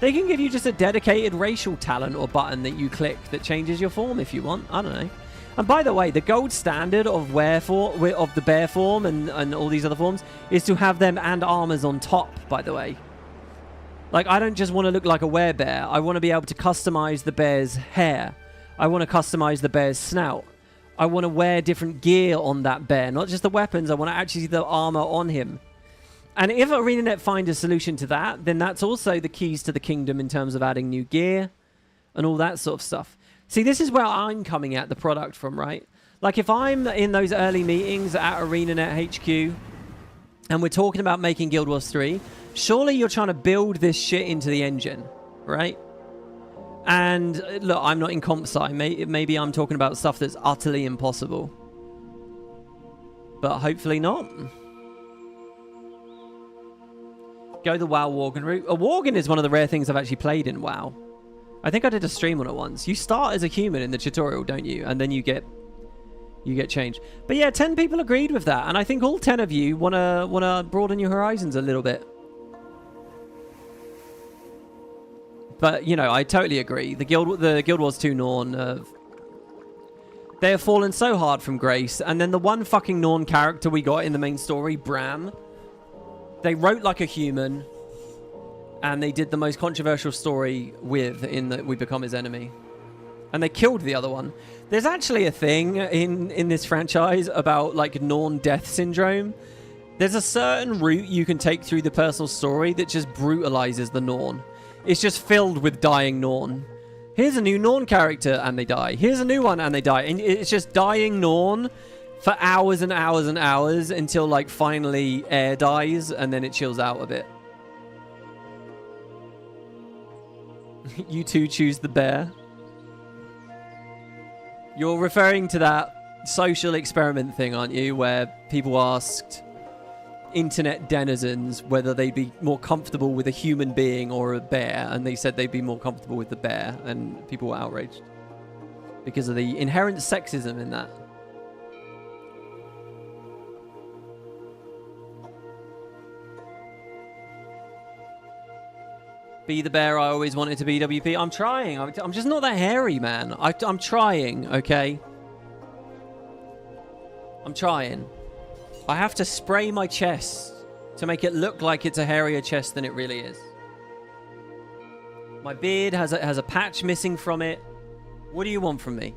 They can give you just a dedicated racial talent or button that you click that changes your form if you want. I don't know. And by the way, the gold standard of the bear form and all these other forms is to have them and armors on top, by the way. Like, I don't just want to look like a werebear. I want to be able to customize the bear's hair. I want to customize the bear's snout. I want to wear different gear on that bear, not just the weapons. I want to actually see the armor on him. And if Arenanet find a solution to that, then that's also the keys to the kingdom in terms of adding new gear and all that sort of stuff. See, this is where I'm coming at the product from, right? Like, if I'm in those early meetings at Arenanet HQ and we're talking about making Guild Wars 3, surely you're trying to build this shit into the engine, right? And look, I'm not in comp sci. Maybe I'm talking about stuff that's utterly impossible. But hopefully not. Go the WoW Worgen route. A Worgen is one of the rare things I've actually played in WoW. I think I did a stream on it once. You start as a human in the tutorial, don't you? And then you get changed. But yeah, 10 people agreed with that, and I think all 10 of you wanna broaden your horizons a little bit. But you know, I totally agree. The Guild Wars 2 Norn, they have fallen so hard from grace, and then the one fucking Norn character we got in the main story, Bram, they wrote like a human, and they did the most controversial story with in that we become his enemy. And they killed the other one. There's actually a thing in this franchise about like Norn death syndrome. There's a certain route you can take through the personal story that just brutalizes the Norn. It's just filled with dying Norn. Here's a new Norn character and they die. Here's a new one and they die. And it's just dying Norn for hours and hours and hours until like finally Air dies and then it chills out a bit. You two choose the bear. You're referring to that social experiment thing, aren't you? Where people asked internet denizens whether they'd be more comfortable with a human being or a bear, and they said they'd be more comfortable with the bear, and people were outraged because of the inherent sexism in that. Be the bear I always wanted to be, WP. I'm trying. I'm just not that hairy, man. I'm trying, okay? I'm trying. I have to spray my chest to make it look like it's a hairier chest than it really is. My beard has a patch missing from it. What do you want from me?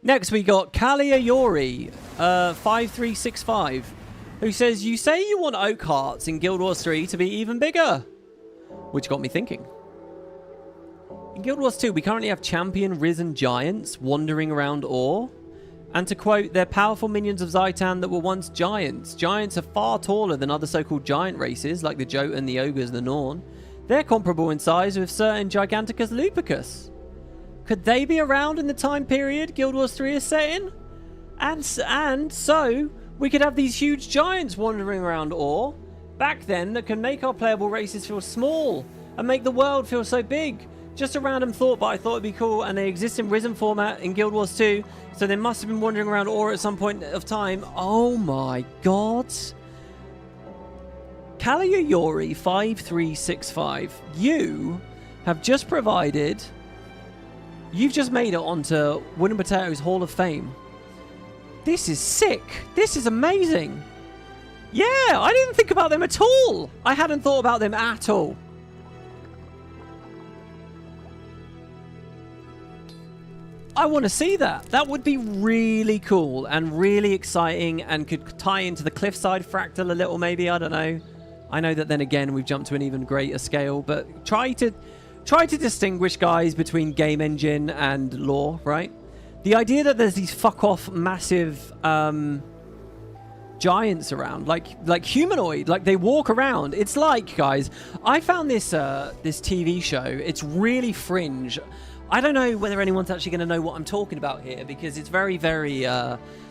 Next, we got Kalia Yori, 5365. Who says, you say you want oak hearts in Guild Wars 3 to be even bigger? Which got me thinking. In Guild Wars 2, we currently have champion risen giants wandering around Ore. And to quote, they're powerful minions of Zaitan that were once giants. Giants are far taller than other so-called giant races, like the Jotun, the Ogres, the Norn. They're comparable in size with certain Giganticus lupicus. Could they be around in the time period Guild Wars 3 is set in? And so... we could have these huge giants wandering around Ore back then that can make our playable races feel small and make the world feel so big. Just a random thought, but I thought it'd be cool, and they exist in Risen format in Guild Wars 2, so they must have been wandering around Ore at some point of time. Oh my god. Kalia Yori 5365, you have just provided... you've just made it onto WoodenPotatoes Hall of Fame. This is sick. This is amazing. Yeah, I didn't think about them at all. I hadn't thought about them at all. I want to see that. That would be really cool and really exciting and could tie into the Cliffside Fractal a little maybe. I don't know. I know that then again we've jumped to an even greater scale, but try to distinguish, guys, between game engine and lore, right? The idea that there's these fuck-off massive giants around, like humanoid, like they walk around. It's like, guys, I found this this TV show. It's really fringe. I don't know whether anyone's actually going to know what I'm talking about here because it's very, very,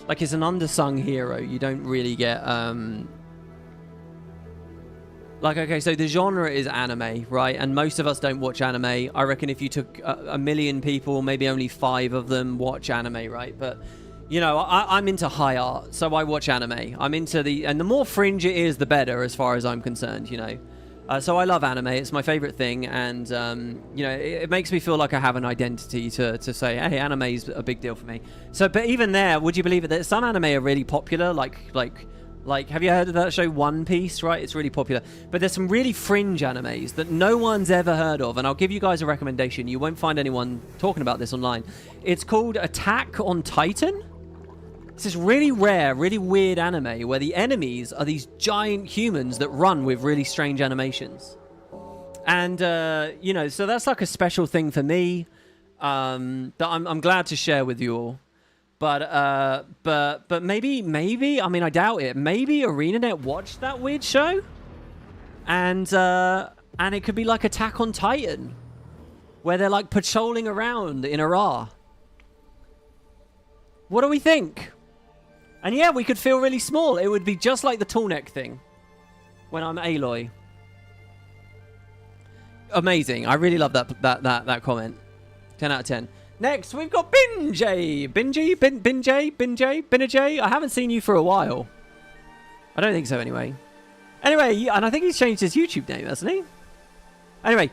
like it's an undersung hero. You don't really get... like, okay, so the genre is anime, right? And most of us don't watch anime. I reckon if you took a million people, maybe only 5 of them watch anime, right? But, you know, I'm into high art, so I watch anime. I'm into and the more fringe it is, the better, as far as I'm concerned, you know? So I love anime. It's my favorite thing, and, you know, it makes me feel like I have an identity to say, hey, anime is a big deal for me. So, but even there, would you believe it, that some anime are really popular, like, have you heard of that show One Piece, right? It's really popular. But there's some really fringe animes that no one's ever heard of. And I'll give you guys a recommendation. You won't find anyone talking about this online. It's called Attack on Titan. It's this really rare, really weird anime where the enemies are these giant humans that run with really strange animations. And, you know, so that's like a special thing for me that I'm glad to share with you all. But maybe, I mean, I doubt it. Maybe Arenanet watched that weird show? And it could be like Attack on Titan, where they're like patrolling around in Ara. What do we think? And yeah, we could feel really small. It would be just like the tall neck thing when I'm Aloy. Amazing. I really love that comment. 10 out of 10. Next, we've got Binjay. Binjay. I haven't seen you for a while. I don't think so anyway. Anyway, and I think he's changed his YouTube name, hasn't he? Anyway,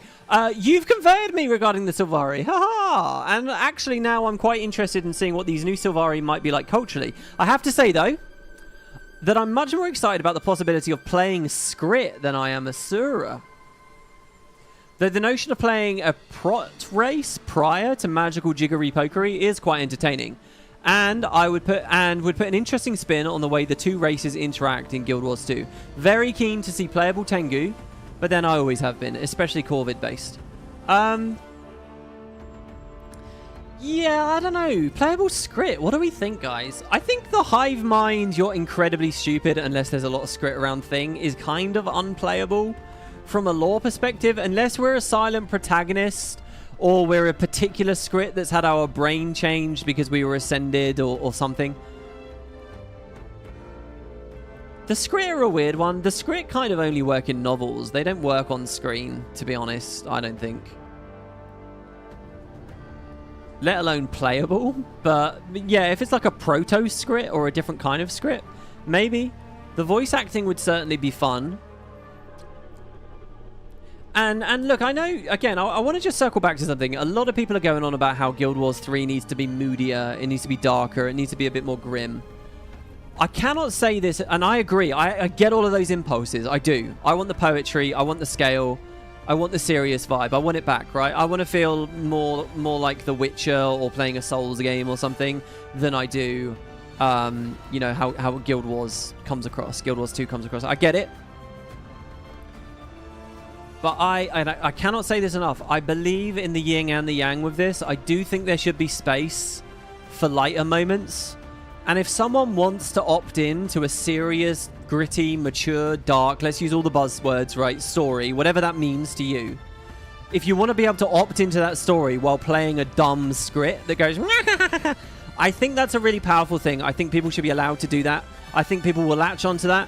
you've converted me regarding the Sylvari. Haha! And actually now I'm quite interested in seeing what these new Sylvari might be like culturally. I have to say, though, that I'm much more excited about the possibility of playing Skrit than I am Asura. Though the notion of playing a prot race prior to magical jiggery pokery is quite entertaining. And would put an interesting spin on the way the two races interact in Guild Wars 2. Very keen to see playable Tengu, but then I always have been, especially Corvid based. Yeah, I don't know. Playable Skrit, what do we think, guys? I think the hive mind, you're incredibly stupid unless there's a lot of Skrit around thing, is kind of unplayable from a lore perspective, unless we're a silent protagonist or we're a particular Skrit that's had our brain changed because we were ascended or something. The Skrit are a weird one. The Skrit kind of only work in novels. They don't work on screen, to be honest, I don't think. Let alone playable. But yeah, if it's like a proto-Skrit or a different kind of Skrit, maybe. The voice acting would certainly be fun. And look, I know, again, I want to just circle back to something. A lot of people are going on about how Guild Wars 3 needs to be moodier, it needs to be darker, it needs to be a bit more grim. I cannot say this, and I agree. I get all of those impulses. I do. I want the poetry. I want the scale. I want the serious vibe. I want it back, right? I want to feel more like The Witcher or playing a Souls game or something than I do, you know, how Guild Wars comes across. Guild Wars 2 comes across. I get it. But I cannot say this enough. I believe in the yin and the yang with this. I do think there should be space for lighter moments. And if someone wants to opt in to a serious, gritty, mature, dark, let's use all the buzzwords, right, story, whatever that means to you. If you want to be able to opt into that story while playing a dumb Skrit that goes, I think that's a really powerful thing. I think people should be allowed to do that. I think people will latch onto that.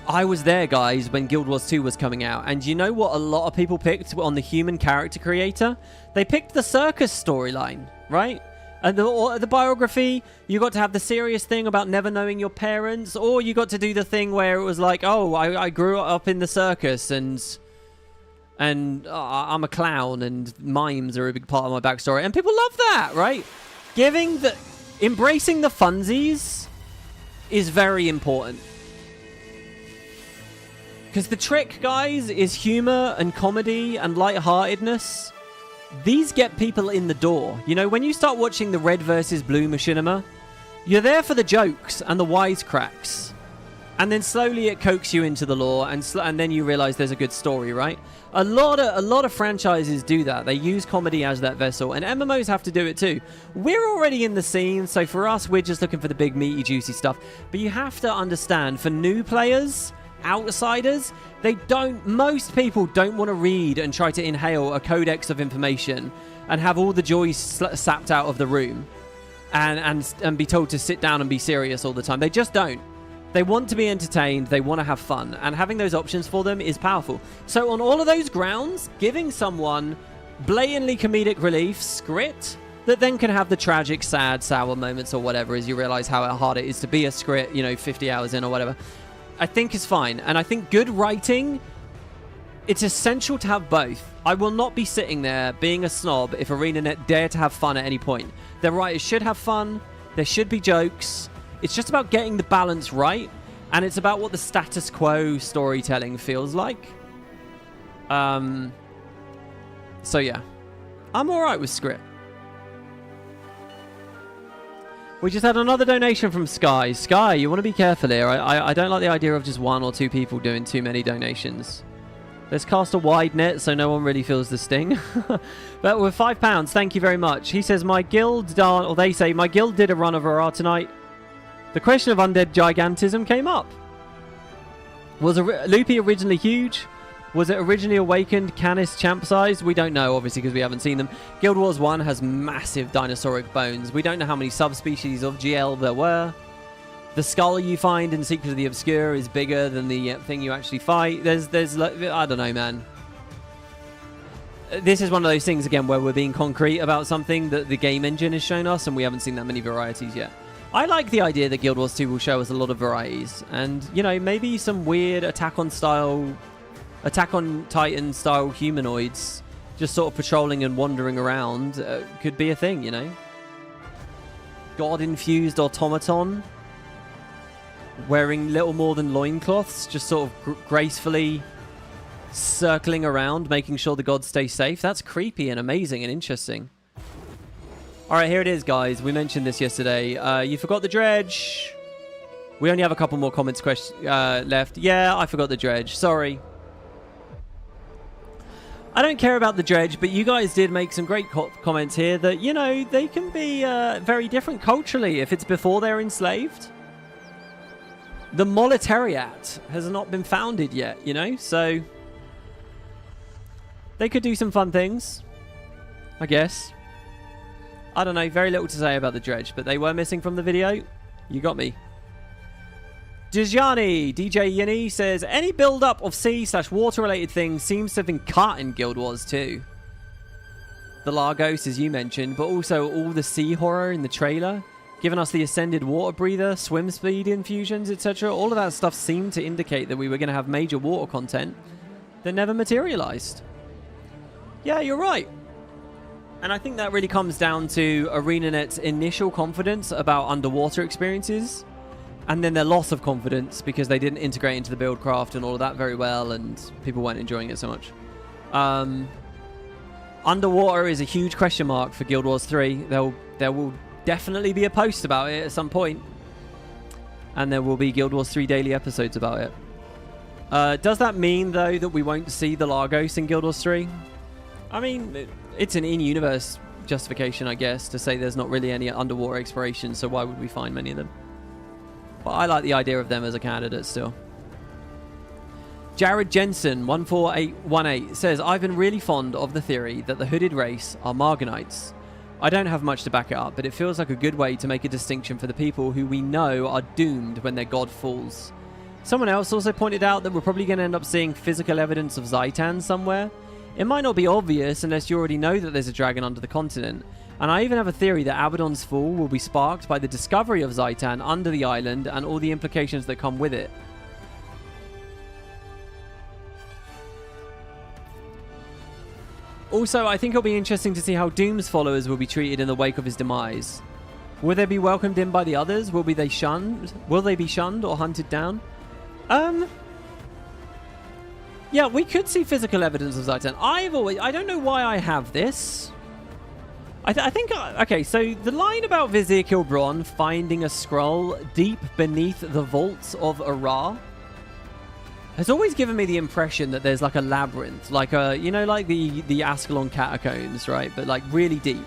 I was there, guys, when Guild Wars 2 was coming out. And you know what a lot of people picked on the human character creator? They picked the circus storyline, right? And the biography, you got to have the serious thing about never knowing your parents, or you got to do the thing where it was like, oh, I grew up in the circus and I'm a clown and mimes are a big part of my backstory. And people love that, right? Embracing the funsies is very important. Because the trick, guys, is humor and comedy and lightheartedness. These get people in the door. You know, when you start watching the Red versus Blue Machinima, you're there for the jokes and the wisecracks. And then slowly it coaxes you into the lore, and then you realize there's a good story, right? A lot of franchises do that. They use comedy as that vessel, and MMOs have to do it too. We're already in the scene, so for us, we're just looking for the big, meaty, juicy stuff. But you have to understand, for new players, outsiders, most people don't want to read and try to inhale a codex of information and have all the joy sapped out of the room and be told to sit down and be serious all the time. They just don't. They want to be entertained, they want to have fun, and having those options for them is powerful. So on all of those grounds, giving someone blatantly comedic relief, Skrit, that then can have the tragic, sad, sour moments or whatever as you realize how hard it is to be a Skrit, you know, 50 hours in or whatever, I think is fine. And I think good writing, it's essential to have both. I will not be sitting there being a snob if Arenanet dare to have fun at any point. Their writers should have fun. There should be jokes. It's just about getting the balance right. And it's about what the status quo storytelling feels like. So yeah. I'm alright with Skrit. We just had another donation from Sky. Sky, you want to be careful here. I don't like the idea of just 1 or 2 people doing too many donations. Let's cast a wide net so no one really feels the sting. But with £5, thank you very much. He says, my guild, or they say, my guild did a run of Arar tonight. The question of undead gigantism came up. Was Loopy originally huge? Was it originally awakened Canis champ size? We don't know, obviously, because we haven't seen them. Guild Wars 1 has massive dinosauric bones. We don't know how many subspecies of GL there were. The skull you find in Secret of the Obscure is bigger than the thing you actually fight. There's I don't know, man. This is one of those things, again, where we're being concrete about something that the game engine has shown us, and we haven't seen that many varieties yet. I like the idea that Guild Wars 2 will show us a lot of varieties. And, you know, maybe some weird Attack on Titan style humanoids just sort of patrolling and wandering around could be a thing, you know. God-infused automaton wearing little more than loincloths, just sort of gracefully circling around, making sure the gods stay safe. That's creepy and amazing and interesting. All right, here it is, guys. We mentioned this yesterday. You forgot the dredge. We only have a couple more comments left. Yeah, I forgot the dredge. Sorry. I don't care about the dredge, but you guys did make some great comments here that, you know, they can be very different culturally if it's before they're enslaved. The Molitariat has not been founded yet, you know, so they could do some fun things, I guess. I don't know, very little to say about the dredge, but they were missing from the video. You got me. Dijani, DJ Yini says, any build-up of sea/water-related things seems to have been cut in Guild Wars 2. The Lagos, as you mentioned, but also all the sea horror in the trailer, giving us the Ascended Water Breather, swim speed infusions, etc. All of that stuff seemed to indicate that we were going to have major water content that never materialized. Yeah, you're right. And I think that really comes down to Arenanet's initial confidence about underwater experiences, and then their loss of confidence because they didn't integrate into the buildcraft and all of that very well, and people weren't enjoying it so much. Underwater is a huge question mark for Guild Wars 3. There will definitely be a post about it at some point, and there will be Guild Wars 3 daily episodes about it. Does that mean, though, that we won't see the Lagos in Guild Wars 3? I mean, it's an in-universe justification, I guess, to say there's not really any underwater exploration, so why would we find many of them? But I like the idea of them as a candidate still. Jared Jensen, 14818, says, I've been really fond of the theory that the hooded race are Marganites. I don't have much to back it up, but it feels like a good way to make a distinction for the people who we know are doomed when their god falls. Someone else also pointed out that we're probably going to end up seeing physical evidence of Zaitan somewhere. It might not be obvious unless you already know that there's a dragon under the continent. And I even have a theory that Abaddon's fall will be sparked by the discovery of Zaitan under the island and all the implications that come with it. Also, I think it'll be interesting to see how Doom's followers will be treated in the wake of his demise. Will they be welcomed in by the others? Will they be shunned or hunted down? Yeah, we could see physical evidence of Zaitan. I don't know why I have this. I think... Okay, so the line about Vizier Kilbron finding a scroll deep beneath the vaults of Arar has always given me the impression that there's like a labyrinth. Like a... You know, like the Ascalon catacombs, right? But like really deep.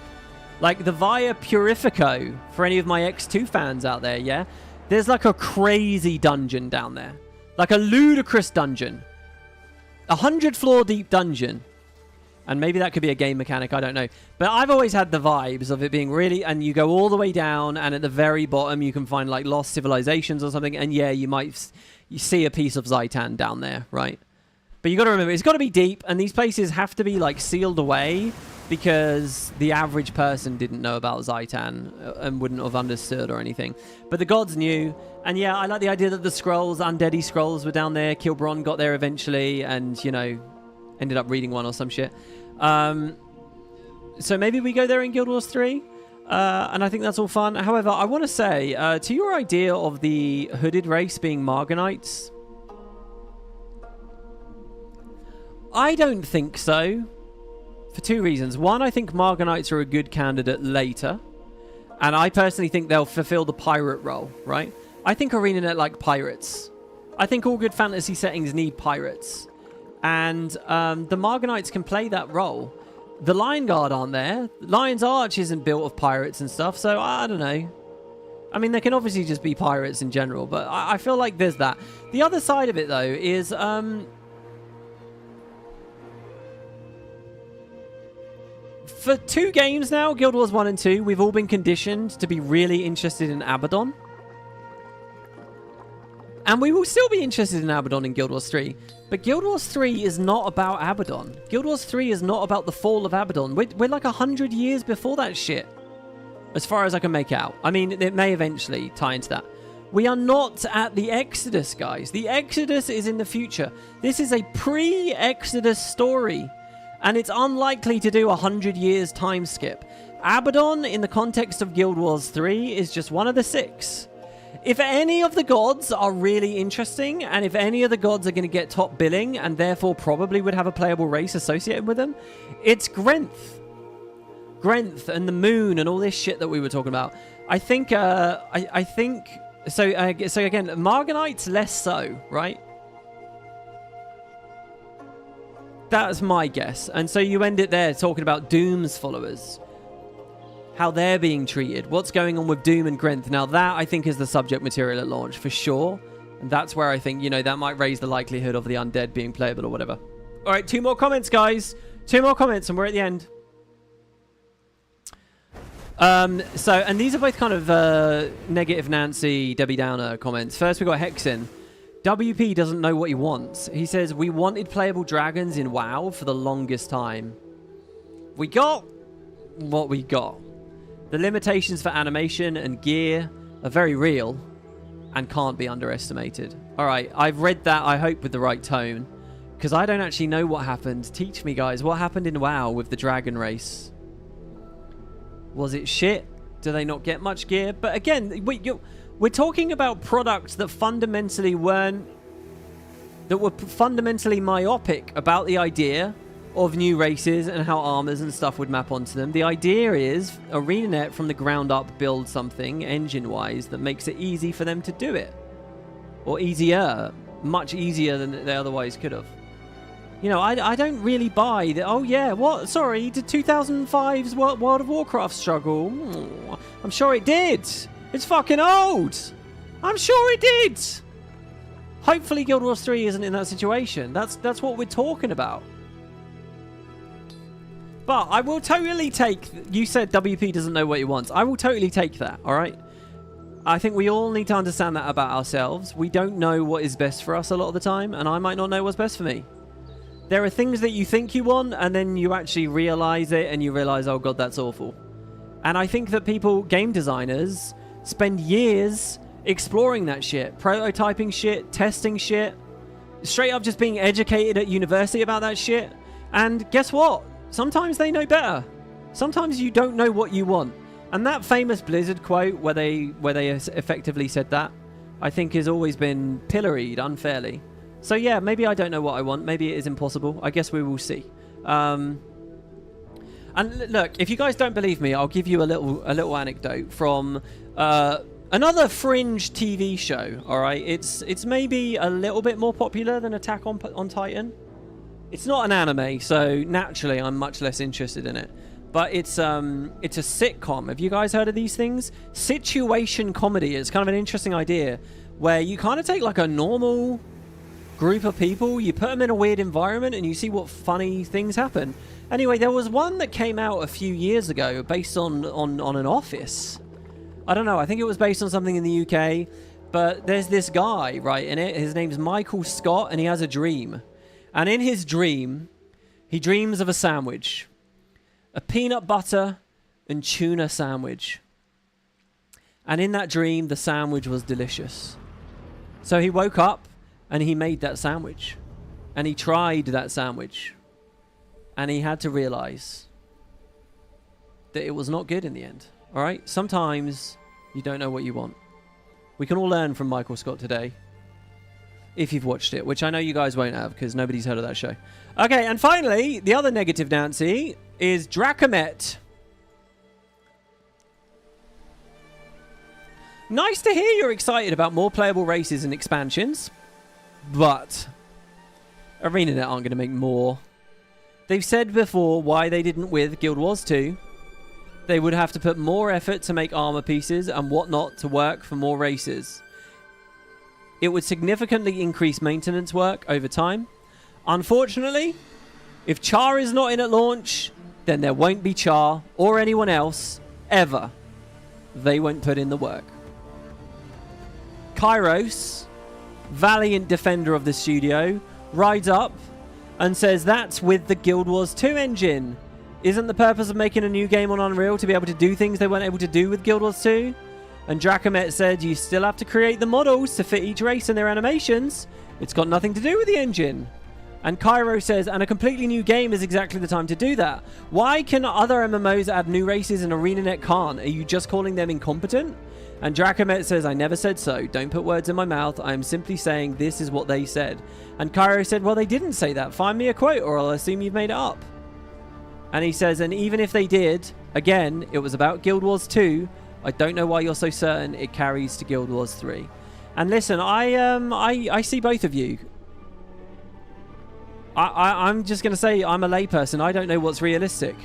Like the Via Purifico, for any of my X2 fans out there, yeah? There's like a crazy dungeon down there. Like a ludicrous dungeon. 100-floor deep dungeon. And maybe that could be a game mechanic, I don't know. But I've always had the vibes of it being really... And you go all the way down, and at the very bottom you can find like lost civilizations or something. And yeah, you see a piece of Zaitan down there, right? But you got to remember, it's got to be deep, and these places have to be like sealed away because the average person didn't know about Zaitan and wouldn't have understood or anything. But the gods knew. And yeah, I like the idea that the scrolls, undeady scrolls, were down there. Kilbron got there eventually and, you know, ended up reading one or some shit. So maybe we go there in Guild Wars 3. And I think that's all fun. However, I want to say, to your idea of the hooded race being Marganites, I don't think so. For two reasons. One, I think Marganites are a good candidate later. And I personally think they'll fulfill the pirate role, right? I think Arenanet like pirates. I think all good fantasy settings need pirates. And the Marganites can play that role. The Lion Guard aren't there. Lion's Arch isn't built of pirates and stuff, so I don't know. I mean, there can obviously just be pirates in general, but I feel like there's that. The other side of it, though, is... for 2 games now, Guild Wars 1 and 2, we've all been conditioned to be really interested in Abaddon. And we will still be interested in Abaddon in Guild Wars 3. But Guild Wars 3 is not about Abaddon. Guild Wars 3 is not about the fall of Abaddon. We're like 100 years before that shit. As far as I can make out. I mean, it may eventually tie into that. We are not at the Exodus, guys. The Exodus is in the future. This is a pre-Exodus story. And it's unlikely to do 100 years time skip. Abaddon, in the context of Guild Wars 3, is just one of the 6. If any of the gods are really interesting, and if any of the gods are going to get top billing, and therefore probably would have a playable race associated with them, it's Grenth. Grenth and the moon and all this shit that we were talking about. I think, I think... So again, Marganites less so, right? That's my guess. And so you end it there talking about Doom's followers. How they're being treated. What's going on with Doom and Grenth. Now that, I think, is the subject material at launch, for sure. And that's where I think, you know, that might raise the likelihood of the undead being playable or whatever. All right, 2 more comments, guys. 2 more comments and we're at the end. And these are both kind of negative Nancy, Debbie Downer comments. First, we got Hexin. WP doesn't know what he wants. He says, we wanted playable dragons in WoW for the longest time. We got what we got. The limitations for animation and gear are very real and can't be underestimated. All right, I've read that, I hope, with the right tone, because I don't actually know what happened. Teach me, guys. What happened in WoW with the dragon race? Was it shit? Do they not get much gear? But again, we're talking about products that fundamentally were fundamentally myopic about the idea of new races and how armors and stuff would map onto them. The idea is Arenanet from the ground up build something engine-wise that makes it easy for them to do it. Or easier. Much easier than they otherwise could have. You know, I don't really buy that. Oh yeah, what? Sorry, did 2005's World of Warcraft struggle? I'm sure it did. It's fucking old. I'm sure it did. Hopefully Guild Wars 3 isn't in that situation. That's what we're talking about. But I will totally take... You said WP doesn't know what he wants. I will totally take that, all right? I think we all need to understand that about ourselves. We don't know what is best for us a lot of the time, and I might not know what's best for me. There are things that you think you want, and then you actually realize it, and you realize, oh god, that's awful. And I think that people, game designers, spend years exploring that shit. Prototyping shit, testing shit. Straight up just being educated at university about that shit. And guess what? Sometimes they know better. Sometimes you don't know what you want. And that famous Blizzard quote where they effectively said that, I think has always been pilloried unfairly. So yeah, maybe I don't know what I want. Maybe it is impossible. I guess we will see. And look, if you guys don't believe me, I'll give you a little anecdote from another fringe TV show. All right, it's maybe a little bit more popular than Attack on Titan. It's not an anime, so naturally I'm much less interested in it. But it's a sitcom. Have you guys heard of these things? Situation comedy. It's kind of an interesting idea where you kind of take like a normal group of people, you put them in a weird environment, and you see what funny things happen. Anyway, there was one that came out a few years ago based on an office. I don't know. I think it was based on something in the UK. But there's this guy, right, in it. His name's Michael Scott, and he has a dream. And in his dream, he dreams of a sandwich. A peanut butter and tuna sandwich. And in that dream, the sandwich was delicious. So he woke up and he made that sandwich. And he tried that sandwich. And he had to realize that it was not good in the end. All right? Sometimes you don't know what you want. We can all learn from Michael Scott today. If you've watched it, which I know you guys won't have because nobody's heard of that show. Okay, and finally, the other negative Nancy is Dracomet. Nice to hear you're excited about more playable races and expansions, but Arenanet aren't going to make more. They've said before why they didn't with Guild Wars 2. They would have to put more effort to make armor pieces and whatnot to work for more races. It would significantly increase maintenance work over time. Unfortunately, if Char is not in at launch, then there won't be Char or anyone else ever. They won't put in the work. Kairos, valiant defender of the studio, rides up and says that's with the Guild Wars 2 engine. Isn't the purpose of making a new game on Unreal to be able to do things they weren't able to do with Guild Wars 2? And Dracomet said you still have to create the models to fit each race and their animations. It's got nothing to do with the engine. And Cairo says, and a completely new game is exactly the time to do that. Why can other MMOs add new races and Arenanet can't? Are you just calling them incompetent? And Dracomet says, I never said so. Don't put words in my mouth. I am simply saying this is what they said. And Cairo said, well, they didn't say that. Find me a quote or I'll assume you've made it up. And he says, and even if they did, again, it was about Guild Wars 2. I don't know why you're so certain it carries to Guild Wars 3. And listen, I see both of you. I'm just going to say I'm a layperson. I don't know what's realistic.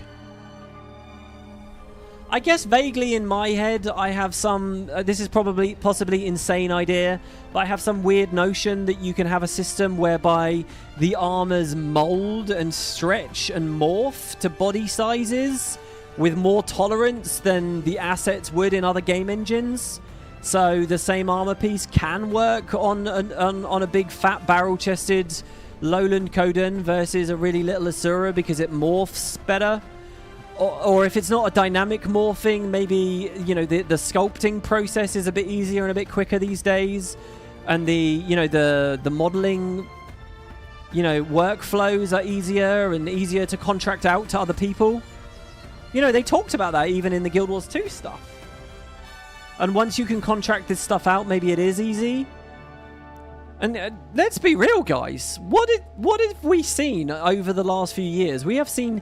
I guess vaguely in my head, I have some... this is possibly insane idea, but I have some weird notion that you can have a system whereby the armors mold and stretch and morph to body sizes with more tolerance than the assets would in other game engines. So the same armor piece can work on a big fat barrel-chested lowland Kodan versus a really little Asura because it morphs better. Or if it's not a dynamic morphing, maybe, you know, the sculpting process is a bit easier and a bit quicker these days. And the modeling, workflows are easier and easier to contract out to other people. They talked about that even in the Guild Wars 2 stuff. And once you can contract this stuff out, maybe it is easy. And let's be real, guys. What have we seen over the last few years? We have seen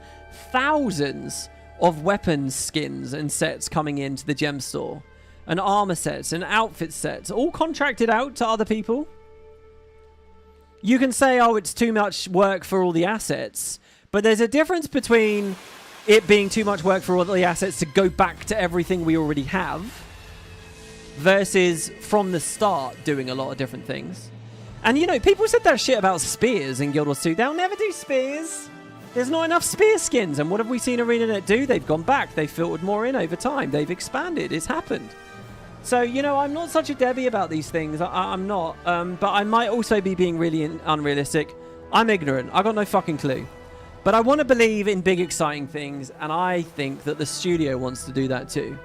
thousands of weapons skins and sets coming into the gem store, and armor sets and outfit sets, all contracted out to other people. You can say, oh, it's too much work for all the assets, but there's a difference between it being too much work for all the assets to go back to everything we already have versus from the start doing a lot of different things. And people said that shit about spears in Guild Wars 2. They'll never do spears. There's not enough spear skins. And what have we seen Arenanet do? They've gone back. They've filtered more in over time. They've expanded. It's happened. So, I'm not such a Debbie about these things. I'm not. But I might also be being really unrealistic. I'm ignorant. I got no fucking clue. But I want to believe in big, exciting things. And I think that the studio wants to do that too.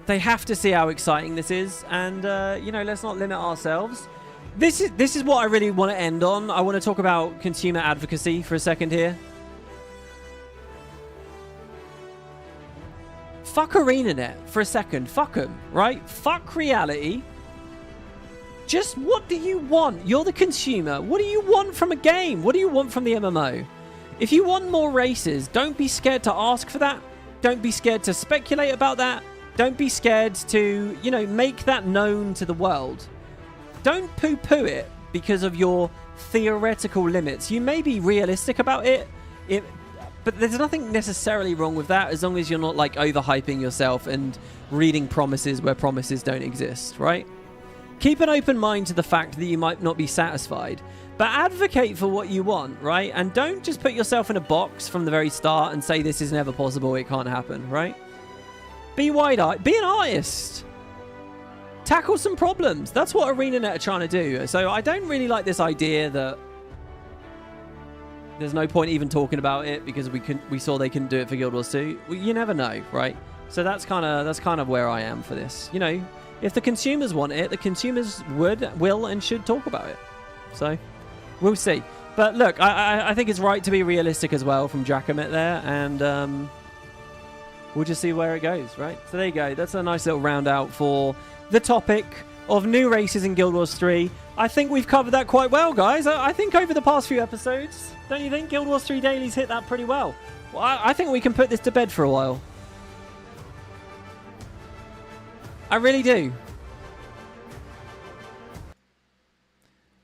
They have to see how exciting this is. And, let's not limit ourselves. This is what I really want to end on. I want to talk about consumer advocacy for a second here. Fuck Arenanet for a second. Fuck them, right? Fuck reality. Just what do you want? You're the consumer. What do you want from a game? What do you want from the MMO? If you want more races, don't be scared to ask for that. Don't be scared to speculate about that. Don't be scared to, make that known to the world. Don't poo-poo it because of your theoretical limits. You may be realistic about it, but there's nothing necessarily wrong with that as long as you're not overhyping yourself and reading promises where promises don't exist, right? Keep an open mind to the fact that you might not be satisfied, but advocate for what you want, right? And don't just put yourself in a box from the very start and say this is never possible, it can't happen, right? Be wide-eyed. Be an artist. Tackle some problems. That's what Arenanet are trying to do. So I don't really like this idea that there's no point even talking about it because we saw they couldn't do it for Guild Wars 2. Well, you never know, right? So that's kind of where I am for this. If the consumers want it, the consumers will, and should talk about it. So we'll see. But look, I think it's right to be realistic as well from Dracomet there, and we'll just see where it goes, right? So there you go. That's a nice little round out for the topic of new races in Guild Wars 3. I think we've covered that quite well, guys. I think over the past few episodes, don't you think Guild Wars 3 Dailies hit that pretty well? I think we can put this to bed for a while. I really do.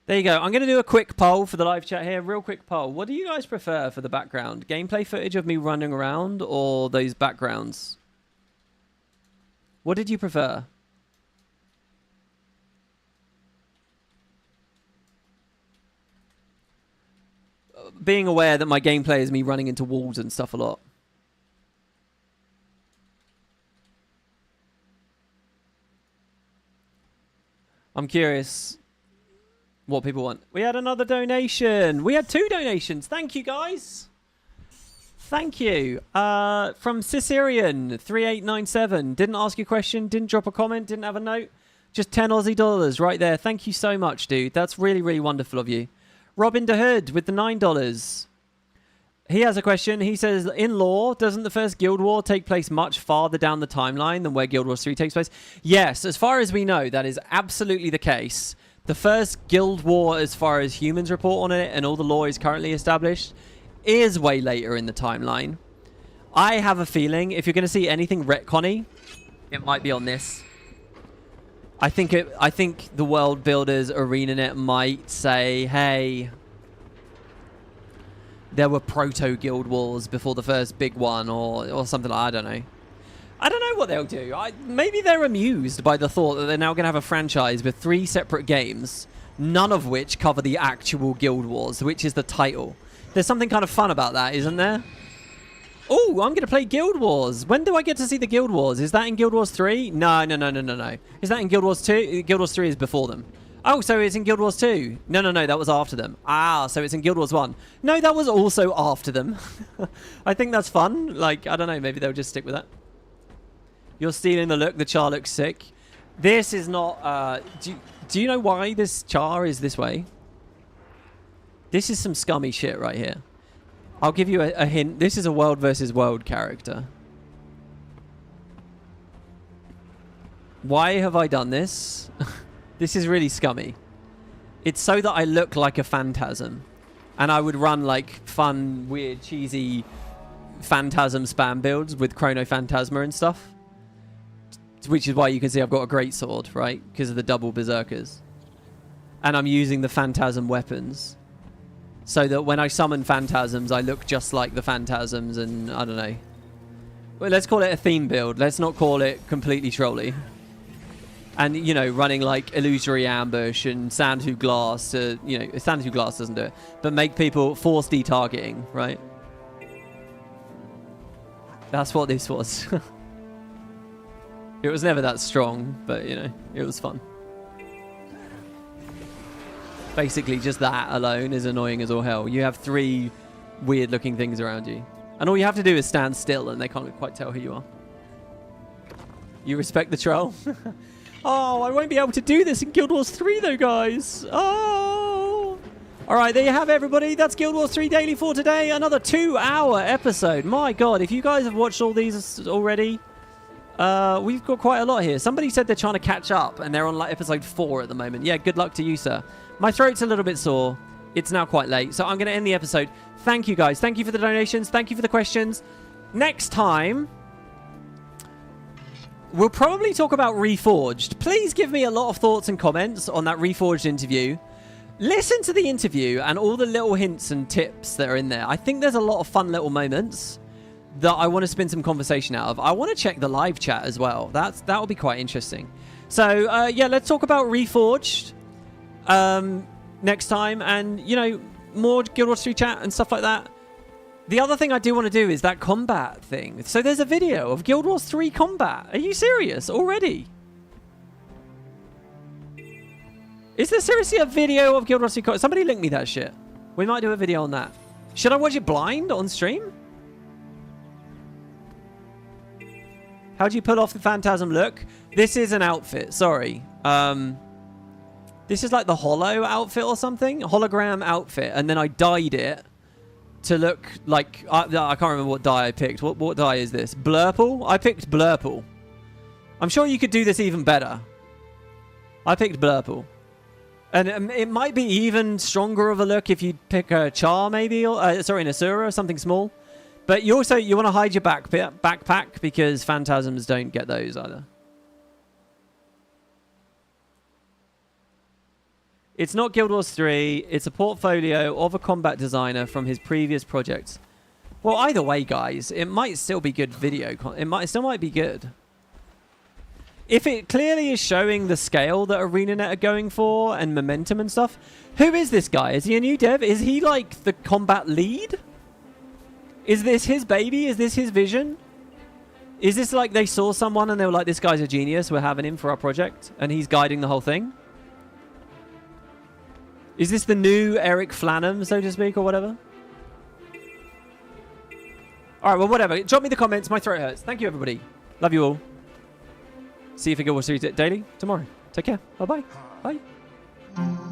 There you go. I'm going to do a quick poll for the live chat here. Real quick poll. What do you guys prefer for the background? Gameplay footage of me running around or those backgrounds? What did you prefer? Being aware that my gameplay is me running into walls and stuff a lot. I'm curious what people want. We had another donation. We had 2 donations. Thank you, guys. Thank you. From Cicerian 3897. Didn't ask you a question, didn't drop a comment, didn't have a note. Just 10 Aussie dollars right there. Thank you so much, dude. That's really, really wonderful of you. Robin DeHood with the $9. He has a question. He says, in lore, doesn't the first Guild War take place much farther down the timeline than where Guild Wars 3 takes place? Yes, as far as we know, that is absolutely the case. The first Guild War, as far as humans report on it and all the lore is currently established, is way later in the timeline. I have a feeling if you're going to see anything retconny, it might be on this. I think the world builders, Arenanet, might say, hey, there were proto Guild Wars before the first big one, or something like that. I don't know. I don't know what they'll do. Maybe they're amused by the thought that they're now going to have a franchise with 3 separate games, none of which cover the actual Guild Wars, which is the title. There's something kind of fun about that, isn't there? Oh, I'm going to play Guild Wars. When do I get to see the Guild Wars? Is that in Guild Wars 3? No. Is that in Guild Wars 2? Guild Wars 3 is before them. Oh, so it's in Guild Wars 2. No, that was after them. Ah, so it's in Guild Wars 1. No, that was also after them. I think that's fun. Like, I don't know, maybe they'll just stick with that. You're stealing the look. The char looks sick. This is not... do you know why this char is this way? This is some scummy shit right here. I'll give you a hint. This is a world versus world character. Why have I done this? This is really scummy. It's so that I look like a phantasm. And I would run like fun, weird, cheesy phantasm spam builds with Chrono Phantasma and stuff. Which is why you can see I've got a great sword, right? Because of the double berserkers. And I'm using the phantasm weapons. So that when I summon phantasms, I look just like the phantasms, and I don't know. Well, let's call it a theme build. Let's not call it completely trolly. And, you know, running like illusory ambush and sand through glass. You know, sand through glass doesn't do it. But make people force detargeting, right? That's what this was. It was never that strong, but, you know, it was fun. Basically, just that alone is annoying as all hell. You have 3 weird-looking things around you. And all you have to do is stand still, and they can't quite tell who you are. You respect the troll? Oh, I won't be able to do this in Guild Wars 3, though, guys. Oh! All right, there you have it, everybody. That's Guild Wars 3 Daily for today. Another 2-hour episode. My God, if you guys have watched all these already... we've got quite a lot here. Somebody said they're trying to catch up, and they're on like episode 4 at the moment. Yeah, good luck to you, sir. My throat's a little bit sore. It's now quite late, so I'm going to end the episode. Thank you, guys. Thank you for the donations. Thank you for the questions. Next time, we'll probably talk about Reforged. Please give me a lot of thoughts and comments on that Reforged interview. Listen to the interview and all the little hints and tips that are in there. I think there's a lot of fun little moments that I want to spin some conversation out of. I want to check the live chat as well. That'll be quite interesting. So, yeah, let's talk about Reforged next time. And, you know, more Guild Wars 3 chat and stuff like that. The other thing I do want to do is that combat thing. So there's a video of Guild Wars 3 combat. Are you serious already? Is there seriously a video of Guild Wars 3 combat? Somebody link me that shit. We might do a video on that. Should I watch it blind on stream? How do you pull off the phantasm look? This is an outfit. Sorry. This is like the holo outfit or something. Hologram outfit. And then I dyed it to look like... I can't remember what dye I picked. What dye is this? Blurple? I picked Blurple. I'm sure you could do this even better. I picked Blurple. And it might be even stronger of a look if you pick a Char maybe. Or, sorry, an Asura, something small. But you want to hide your backpack because phantasms don't get those either. It's not Guild Wars 3. It's a portfolio of a combat designer from his previous projects. Well, either way, guys, it might still be good video. It still might be good. If it clearly is showing the scale that Arenanet are going for and momentum and stuff, who is this guy? Is he a new dev? Is he like the combat lead? Is this his baby? Is this his vision? Is this like they saw someone and they were like, this guy's a genius, we're having him for our project, and he's guiding the whole thing? Is this the new Eric Flanham, so to speak, or whatever? All right, well, whatever. Drop me the comments. My throat hurts. Thank you, everybody. Love you all. See you for Guild Wars 3 Daily tomorrow. Take care. Bye-bye. Bye.